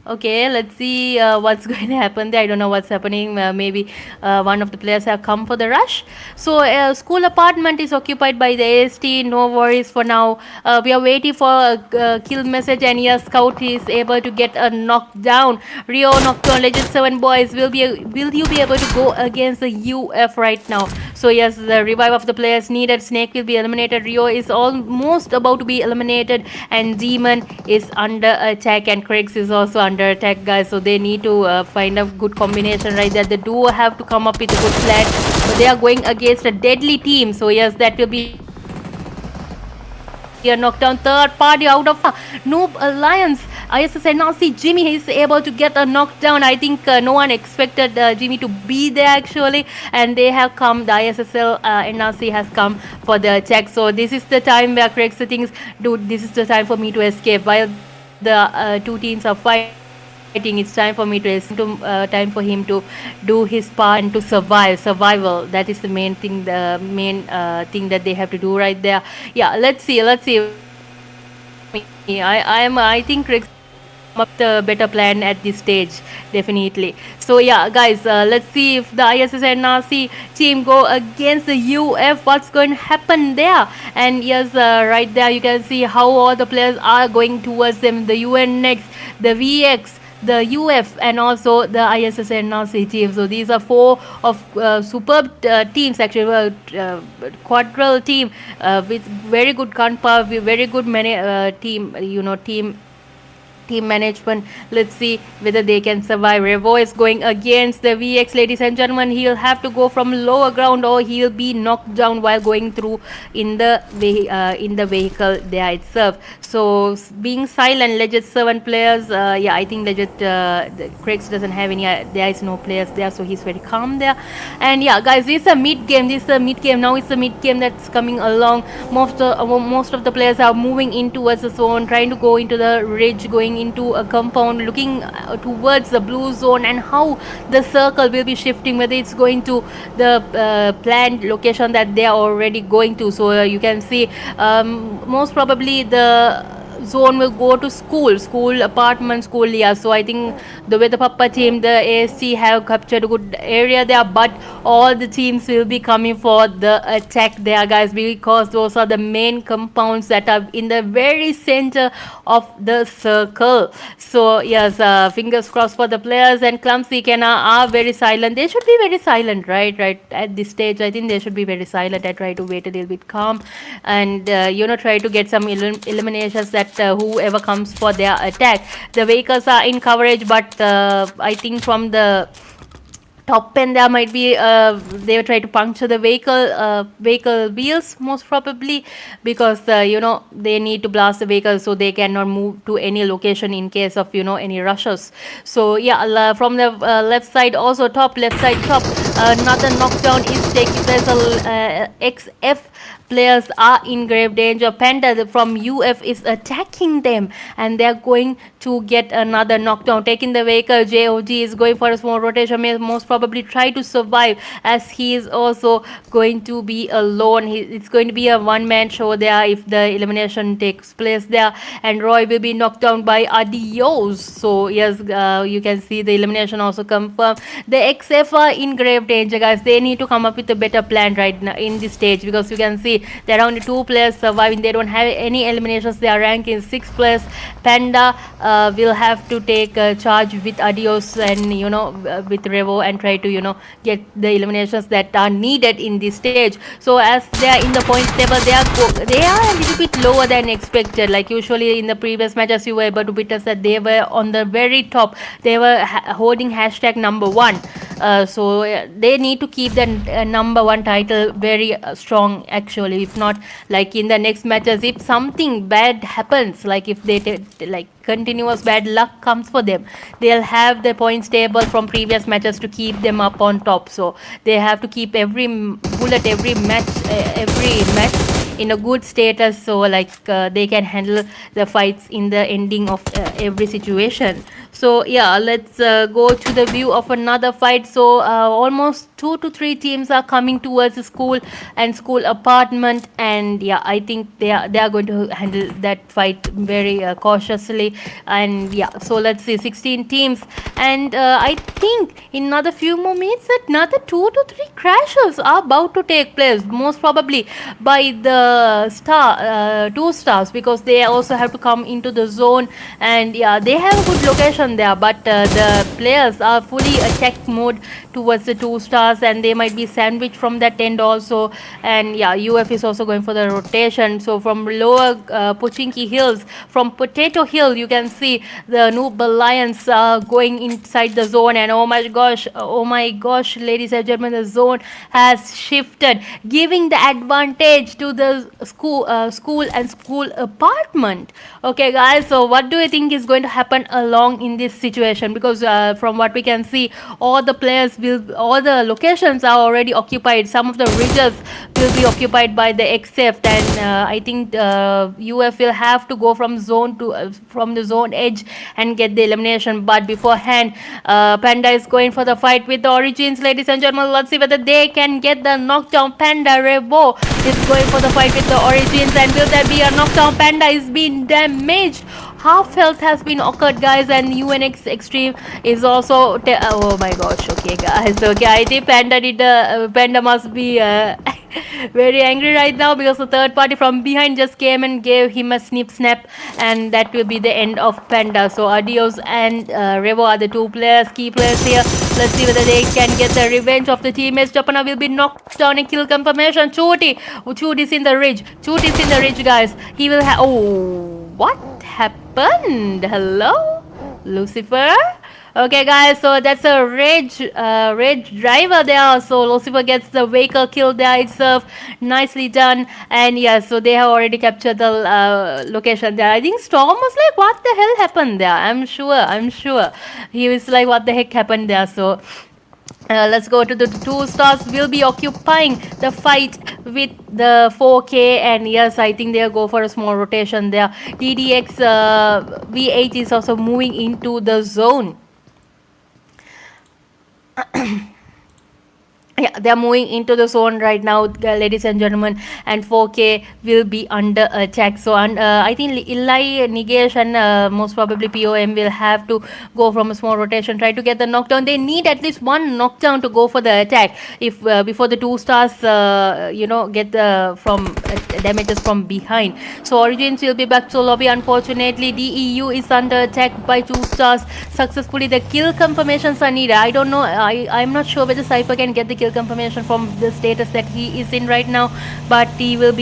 Okay, let's see what's going to happen there. I don't know what's happening. Maybe one of the players have come for the rush. So school apartment is occupied by the AST. No worries for now. We are waiting for a kill message, and yes, Scout is able to get a knockdown. Rio Nocturne Legend 7 boys, will you be able to go against the UF right now? So yes, the revive of the players needed. Snake will be eliminated. Rio is almost about to be eliminated, and Demon is under attack, and Craigs is also under attack, guys. So they need to find a good combination right there. They do have to come up with a good plan, but they are going against a deadly team. So yes, that will be a knockdown. Third party out of Noob Alliance. ISSNRC Jimmy is able to get a knockdown. I think no one expected Jimmy to be there actually, and they have come. The ISSL NRC has come for the attack. So this is the time where Craig thinks, dude, this is the time for me to escape. While the two teams are fighting, it's time for me to escape. Time for him to do his part and to survive. Survival. That is the main thing. The main thing that they have to do right there. Yeah, let's see. I think Craig come up the better plan at this stage, definitely. So yeah, guys, let's see if the ISSNRC team go against the UF. What's going to happen there? And yes, right there you can see how all the players are going towards them. The UN next, the VX, the UF, and also the ISSNRC team. So these are four of superb teams actually. Quadral team with very good gunpowder, with very good team management. Let's see whether they can survive. Revo is going against the VX, ladies and gentlemen. He'll have to go from lower ground, or he'll be knocked down while going through in the vehicle there itself. So being silent, Legit 7 players. Yeah, I think Legit Craigs doesn't have any. There is no players there, so he's very calm there. And yeah, guys, this is a mid game. Now it's a mid game that's coming along. Most of the players are moving in towards the zone, trying to go into the ridge, going into a compound, looking towards the blue zone, and how the circle will be shifting, whether it's going to the planned location that they are already going to. So you can see most probably the zone will go to school, apartment, school. Yeah, so I think the way the PAPPA team, the AST have captured a good area there, but all the teams will be coming for the attack there, guys, because those are the main compounds that are in the very center of the circle. So yes, fingers crossed for the players. And Clumsy Kenna are very silent. They should be very silent, right at this stage. I think they should be very silent. I try to wait a little bit calm and try to get some eliminations that whoever comes for their attack. The vehicles are in coverage, but I think from the top end there might be they will try to puncture the vehicle wheels, most probably, because they need to blast the vehicle so they cannot move to any location in case of any rushes. So yeah, from the left side also, left side top, another knockdown is taking place. XF players are in grave danger. Panda from UF is attacking them, and they're going to get another knockdown, taking the vehicle. JOG is going for a small rotation, may most probably try to survive, as he is also going to be alone. It's going to be a one-man show there if the elimination takes place there, and Roy will be knocked down by Adios. So yes, you can see the elimination also confirmed. The XF are in grave danger, guys. They need to come up with a better plan right now in this stage, because you can see there are only 2 players surviving. They don't have any eliminations. They are ranked in 6th place. Panda will have to take charge with Adios and with Revo, and try to get the eliminations that are needed in this stage. So as they are in the points table, they are a little bit lower than expected. Like usually in the previous matches, you were able to witness that they were on the very top. They were holding hashtag number 1. So they need to keep the number 1 title very strong actually. If not, like in the next matches, if something bad happens, like if they continuous bad luck comes for them, they'll have the points table from previous matches to keep them up on top. So they have to keep every bullet, every match in a good status, so they can handle the fights in the ending of every situation. So yeah, let's go to the view of another fight. So almost 2 to 3 teams are coming towards the school and school apartment, and yeah, I think they are going to handle that fight very cautiously. And yeah, so let's see, 16 teams, and I think in another few more minutes another 2 to 3 crashes are about to take place, most probably by the 2 stars, because they also have to come into the zone. And yeah, they have a good location location there, but the players are fully attack mode towards the 2 stars, and they might be sandwiched from that end also. And yeah, UF is also going for the rotation. So from lower Pochinki Hills, from Potato Hill, you can see the Noob Lions going inside the zone, and oh my gosh, ladies and gentlemen, the zone has shifted, giving the advantage to the school and school apartment. Okay guys, so what do you think is going to happen along in this situation? Because from what we can see, all the locations are already occupied. Some of the ridges will be occupied by the XF, and I think UF will have to go from the zone edge and get the elimination. But beforehand, Panda is going for the fight with the Origins, ladies and gentlemen. Let's see whether they can get the knockdown. Panda Rebo is going for the fight with the Origins, and will there be a knockdown? Panda is being damaged. Half health has been occurred, guys, and UNX Extreme is also oh my gosh. Okay guys, okay, I think Panda must be very angry right now, because the third party from behind just came and gave him a snip snap, and that will be the end of Panda. So Adios and Revo are the two key players here. Let's see whether they can get the revenge of the teammates. Japana will be knocked down, and kill confirmation. Chuti is in the ridge. Chuti is in the ridge, guys. He will have, oh, what happened? Hello, Lucifer. Okay guys, so that's a rage driver there. So Lucifer gets the vehicle kill there itself. Nicely done. And yeah, so they have already captured the location there. I think Storm was like, what the hell happened there? I'm sure he was like, what the heck happened there? So let's go to the 2 stars. Will be occupying the fight with the 4K, and yes, I think they'll go for a small rotation there. DDX V8 is also moving into the zone. Yeah, they are moving into the zone right now, ladies and gentlemen, and 4K will be under attack. So I think Illai, Nigesh, and most probably POM will have to go from a small rotation, try to get the knockdown. They need at least one knockdown to go for the attack, if before the 2 stars get from damages from behind. So Origins will be back to lobby. Unfortunately, DEU is under attack by 2 stars. Successfully, the kill confirmations are needed. I don't know, I'm not sure whether Cypher can get the kill confirmation from the status that he is in right now, but he'll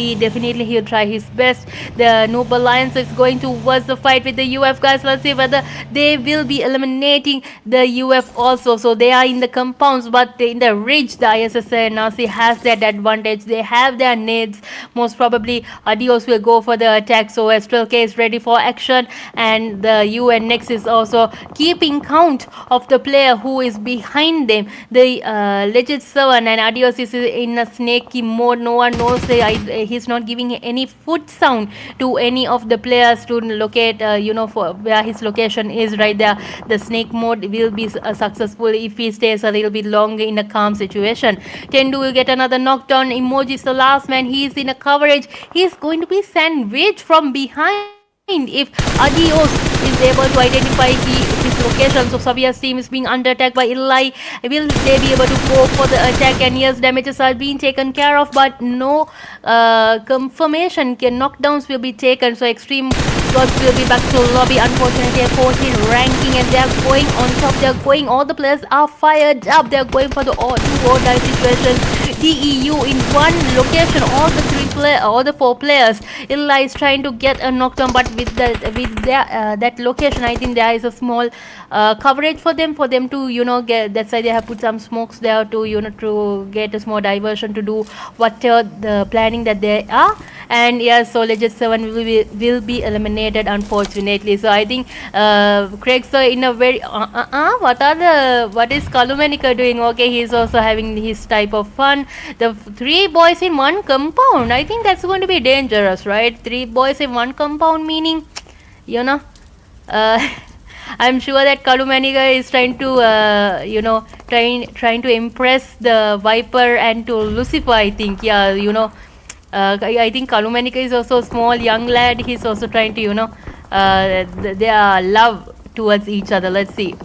try his best. The Noble Alliance is going towards the fight with the UF, guys. Let's see whether they will be eliminating the UF also. So they are in the compounds, but in the ridge, the ISSLnRC has that advantage. They have their nades. Most probably Adios will go for the attack. So STRLK is ready for action, and the UNX is also keeping count of the player who is behind them. The Legend 7 and Adios is in a snaky mode. No one knows, he's not giving any foot sound to any of the players to locate for where his location is right there. The snake mode will be successful if he stays a little bit longer in a calm situation. Tendu will get another knockdown. Emoji is the last man. He is in a coverage. He is going to be sandwiched from behind if Adios is able to identify his location. So Savia's team is being under attack by Illai. Will they be able to go for the attack? And yes, damages are being taken care of, but no confirmation. Knockdowns will be taken. So Extreme GODZ will be back to lobby. Unfortunately, a 14 ranking, and they are going on top. All the players are fired up. They are going for the do or die situation. DEU in one location. All the 4 players. Illa is trying to get a knockdown, but with that location, I think there is a small coverage for them to get. That's why they have put some smokes there to get a small diversion to do whatever the planning that they are. And yes, so Legend 7 will be eliminated, unfortunately. So I think Craig sir in a very what is Kalumanika doing? Okay, he's also having his type of fun. The 3 boys in one compound, I think that's going to be dangerous, right? 3 boys in one compound, meaning I'm sure that Kalumanika is trying to trying to impress the Viper and to Lucifer, I think. I think Kalumanika is also a small young lad. He's also trying to their love towards each other. Let's see.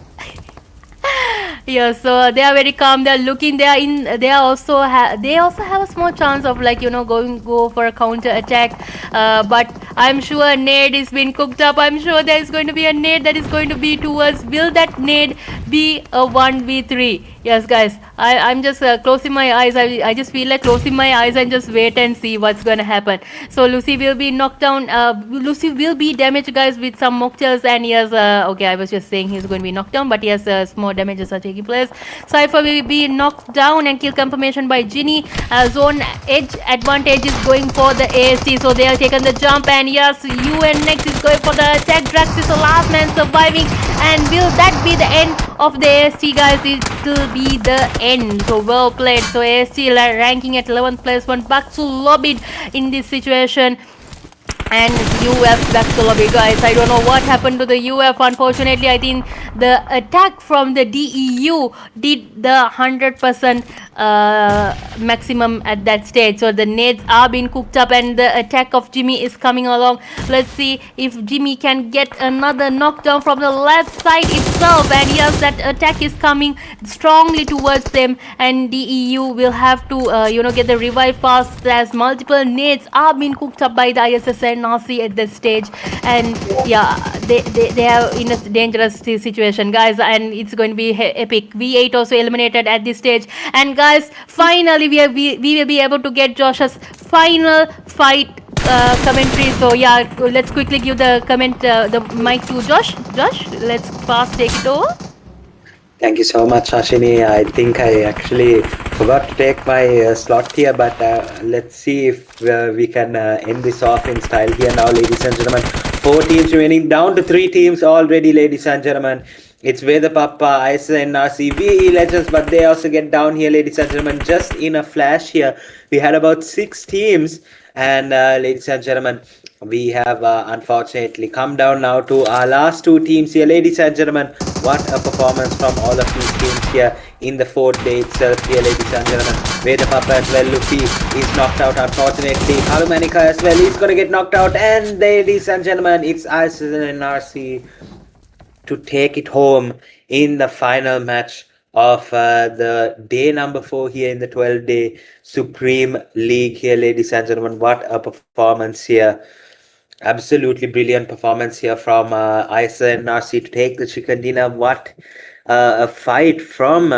Yeah, so they are very calm. They are looking. They also have a small chance of go for a counter attack. But I'm sure nade is being cooked up. I'm sure there is going to be a nade that is going to be towards. Will that nade be a 1v3? Yes, guys. I'm just closing my eyes. I just feel like closing my eyes and just wait and see what's going to happen. So Lucy will be knocked down. Lucy will be damaged, guys, with some mocktails. And yes, okay, I was just saying he's going to be knocked down, but yes, small damages are taking place. Cypher will be knocked down and kill confirmation by Ginny. Zone edge advantage is going for the AST, so they have taken the jump. And yes, UNX is going for the attack. Drax is the last man surviving. And will that be the end of the AST, guys? It will be the end. So well played. So AST ranking at 11th place, one back to lobby in this situation. And UF back to lobby, guys. I don't know what happened to the UF. Unfortunately, I think the attack from the DEU did the 100% maximum at that stage. So the nades are being cooked up and the attack of Jimmy is coming along. Let's see if Jimmy can get another knockdown from the left side itself. And yes, that attack is coming strongly towards them. And DEU will have to, get the revive pass as multiple nades are being cooked up by the ISSLnRC at this stage. And yeah, they are in a dangerous situation, guys, and it's going to be epic. V8 also eliminated at this stage. And guys, finally we will be able to get Josh's final fight commentary. So yeah, let's quickly give the mic to Josh. Let's fast take it over. Thank you so much, Ashini. I think I actually forgot to take my slot here, but let's see if we can end this off in style here now, ladies and gentlemen. 4 teams remaining, down to 3 teams already, ladies and gentlemen. It's VEDHA, PAPPA, ISSLnRC, VElegends, but they also get down here, ladies and gentlemen. Just in a flash here, we had about 6 teams, and ladies and gentlemen, we have unfortunately come down now to our last 2 teams here, ladies and gentlemen. What a performance from all of these teams here in the 4th day itself here, ladies and gentlemen. VEDHA, PAPPA as well. Luffy is knocked out, unfortunately. Harumanika as well, he's gonna get knocked out. And ladies and gentlemen, it's ISSLnRC to take it home in the final match of the day number 4 here in the 12-day Supreme League here, ladies and gentlemen. What a performance here. Absolutely brilliant performance here from ISSLnRC to take the chicken dinner. What a fight from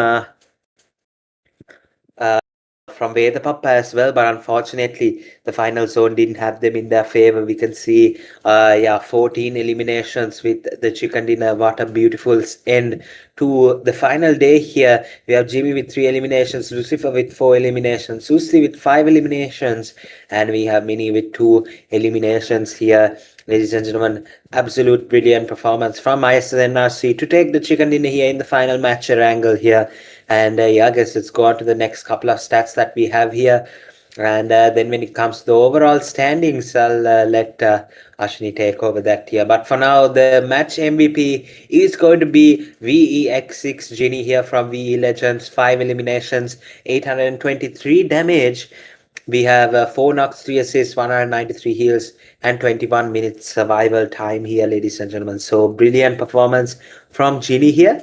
VEDHA, PAPPA as well, but unfortunately the final zone didn't have them in their favor. We can see 14 eliminations with the chicken dinner. What a beautiful end to the final day here. We have Jimmy with 3 eliminations, Lucifer with 4 eliminations, Susli with 5 eliminations, and we have Mini with 2 eliminations here. Ladies and gentlemen, absolute brilliant performance from ISSLnRC to take the chicken dinner here in the final match angle here. And I guess let's go on to the next couple of stats that we have here. And then when it comes to the overall standings, I'll let Ashini take over that here. But for now, the match MVP is going to be VExEQZ Ginny here from VElegends. 5 eliminations, 823 damage. We have 4 knocks, 3 assists, 193 heals, and 21 minutes survival time here, ladies and gentlemen. So brilliant performance from Ginny here.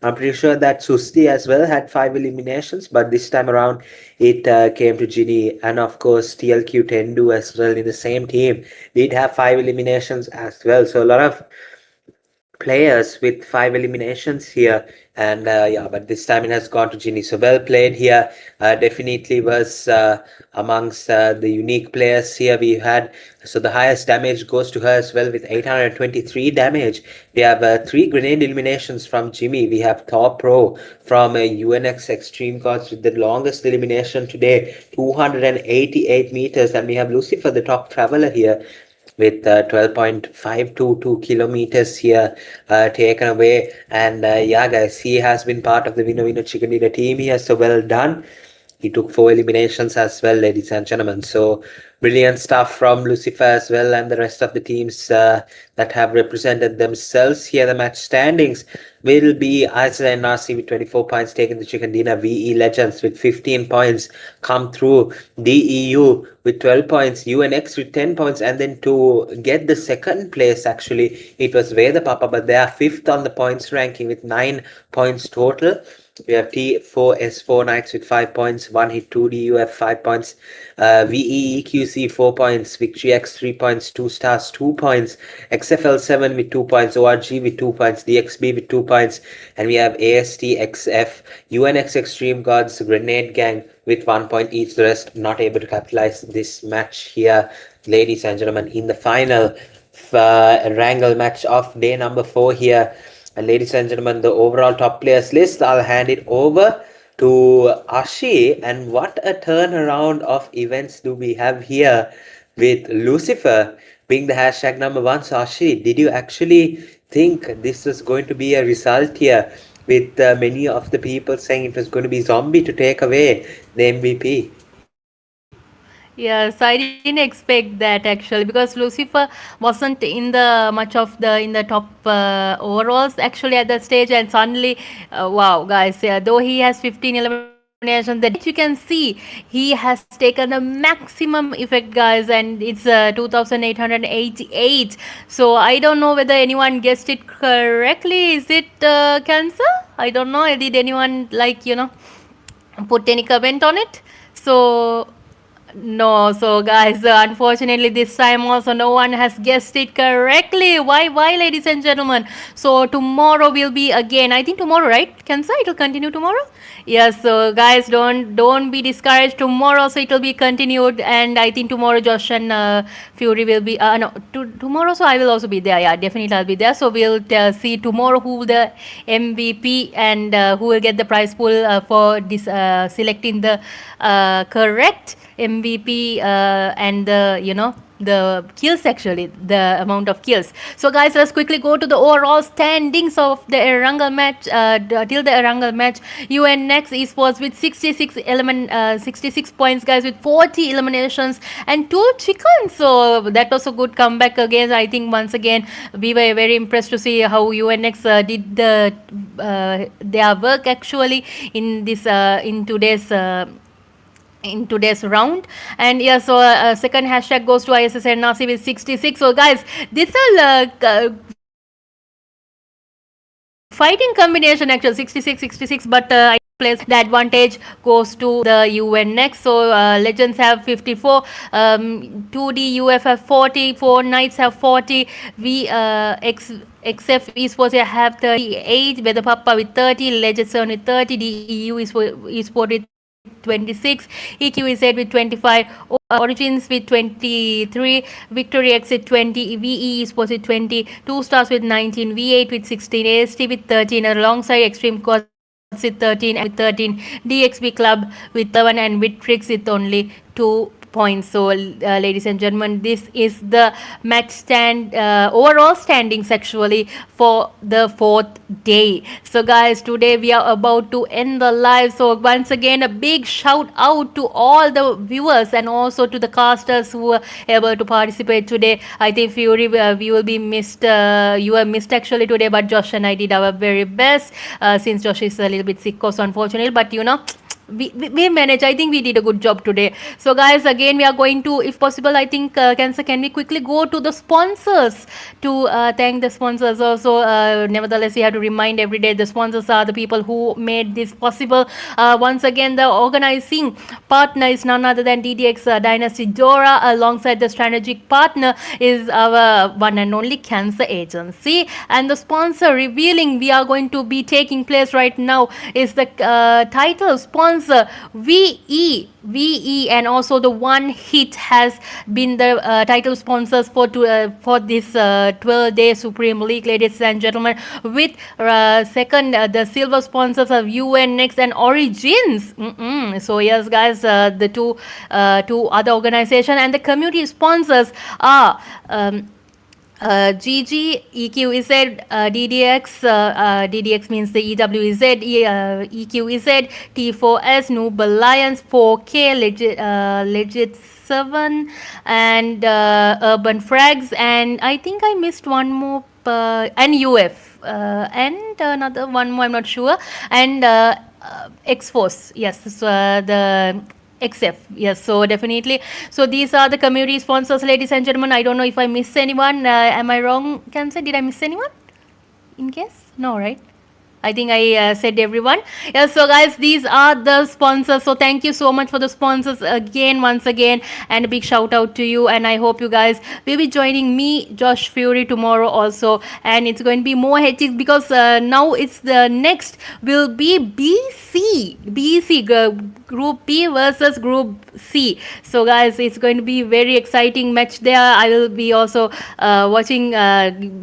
I'm pretty sure that Susti as well had 5 eliminations, but this time around it came to Ginny, and of course TLQ Tendu as well in the same team did have 5 eliminations as well. So a lot of players with 5 eliminations here, and but this time it has gone to Ginny. So well played here. Definitely was amongst the unique players here we had. So the highest damage goes to her as well with 823 damage. We have 3 grenade eliminations from Jimmy. We have Top Pro from UNX Extreme GODZ with the longest elimination today, 288 meters, and we have Lucifer, the top traveler here, with 12.522 kilometers here taken away. And guys, he has been part of the Winner Chicken Dinner team here, so well done. He took 4 eliminations as well, ladies and gentlemen. So brilliant stuff from Lucifer as well, and the rest of the teams that have represented themselves here. The match standings will be ISSLnRC with 24 points taking the chicken dinner, VElegends with 15 points come through, DEU with 12 points, UNX with 10 points, and then to get the second place, actually it was VEDHA, PAPPA, but they are 5th on the points ranking with 9 points total. We have T4S4 Knights with 5 points, 1 hit 2DUF 5 points, VEEQC 4 points, VITRIX 3 points, 2 stars 2 points, XFL7 with 2 points, ORG with 2 points, DXB with 2 points, and we have ASTXF, UNX Extreme Gods, Grenade Gang with 1 point each. The rest not able to capitalize this match here, ladies and gentlemen, in the final wrangle match of day number 4 here. And ladies and gentlemen, the overall top players list, I'll hand it over to Ashi. And what a turnaround of events do we have here with Lucifer being the hashtag number 1. So Ashi, did you actually think this was going to be a result here with many of the people saying it was going to be Zombie to take away the MVP? Yes, I didn't expect that actually because Lucifer wasn't in the much of the in the top overalls actually at that stage, and suddenly, wow, guys, though he has 15 eliminations, that you can see he has taken the maximum effect, guys, and it's 2,888. So I don't know whether anyone guessed it correctly. Is it cancer? I don't know. Did anyone put any comment on it? So no, so guys, unfortunately, this time also no one has guessed it correctly. Why, ladies and gentlemen? So tomorrow will be again. I think tomorrow, right? Kansa, it will continue tomorrow. Yes. So guys, don't be discouraged. Tomorrow, so it will be continued, and I think tomorrow Josh and Fury will be. No, tomorrow, so I will also be there. Yeah, definitely I'll be there. So we'll see tomorrow who the MVP and who will get the prize pool for this selecting the correct MVP and the kills, actually the amount of kills. So guys, let's quickly go to the overall standings of the Erangel match till the Erangel match. UNX esports with 66 points, guys, with 40 eliminations and 2 chickens. So that was a good comeback again. I think once again we were very impressed to see how UNX did their work actually in this in today's round. And yeah, so second hashtag goes to ISSLnRC with 66. So guys, this is fighting combination actually, 66, but I place the advantage goes to the UNX. So Legends have 54, 2D UF have 40, 4 Knights have 40, VExEQZ esports have 38, with the PAPPA with 30, Legends with 30, DEU esports with 26, EQZ with 25, Origins with 23, VITRIX with 20, VE esports with 20, 2 stars with 19, V8 with 16, AST with 13, alongside Extreme GODZ with 13, and with 13, DXB Club with 7, and VITRIX with only 2 points. So ladies and gentlemen, this is the match overall standings actually for the 4th day. So guys, today we are about to end the live. So once again, a big shout out to all the viewers and also to the casters who were able to participate today. I think Fury, we will be missed. You were missed actually today, but Josh and I did our very best since Josh is a little bit sick, also unfortunately, but we managed. I think we did a good job today. So guys, again we are going to, if possible, I think Cancer, can we quickly go to the sponsors to thank the sponsors also. Nevertheless, we have to remind every day the sponsors are the people who made this possible. Once again, the organizing partner is none other than DDX Dynasty Dora. Alongside the strategic partner is our one and only Cancer Agency, and the sponsor revealing we are going to be taking place right now is the title sponsor VE, and also the one hit has been the title sponsors for this 12-day Supreme League, ladies and gentlemen, with second the silver sponsors of UNX and Origins. So yes guys, the two other organizations, and the community sponsors are GG, EQZ, DDX, DDX means the EWZ, EQZ, T4S, Noob Alliance, 4K, Legit 7, and Urban Frags, and I think I missed one more, and UF, and another one more, I'm not sure, and X-Force, yes, so, the XF, yes, so definitely. So these are the community sponsors, ladies and gentlemen. I don't know if I miss anyone. Am I wrong, Cancer? Did I miss anyone? In case? No, right? I think I said everyone. Yeah, so guys, these are the sponsors. So thank you so much for the sponsors again, once again, and a big shout out to you. And I hope you guys will be joining me, Josh Fury, tomorrow also. And it's going to be more hectic because now it's the next will be BC Group B versus Group C. So guys, it's going to be very exciting match there. I will be also watching,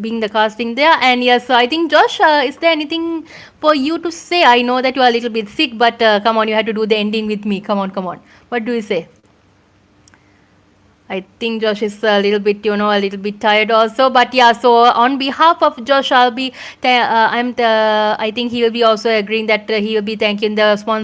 being the casting there. And yes, so I think Josh, is there anything for you to say? I know that you are a little bit sick, but come on, you have to do the ending with me. Come on, come on. What do you say? I think Josh is a little bit, a little bit tired also. But yeah, so on behalf of Josh, I'll be, I think he will be also agreeing that he will be thanking the sponsor.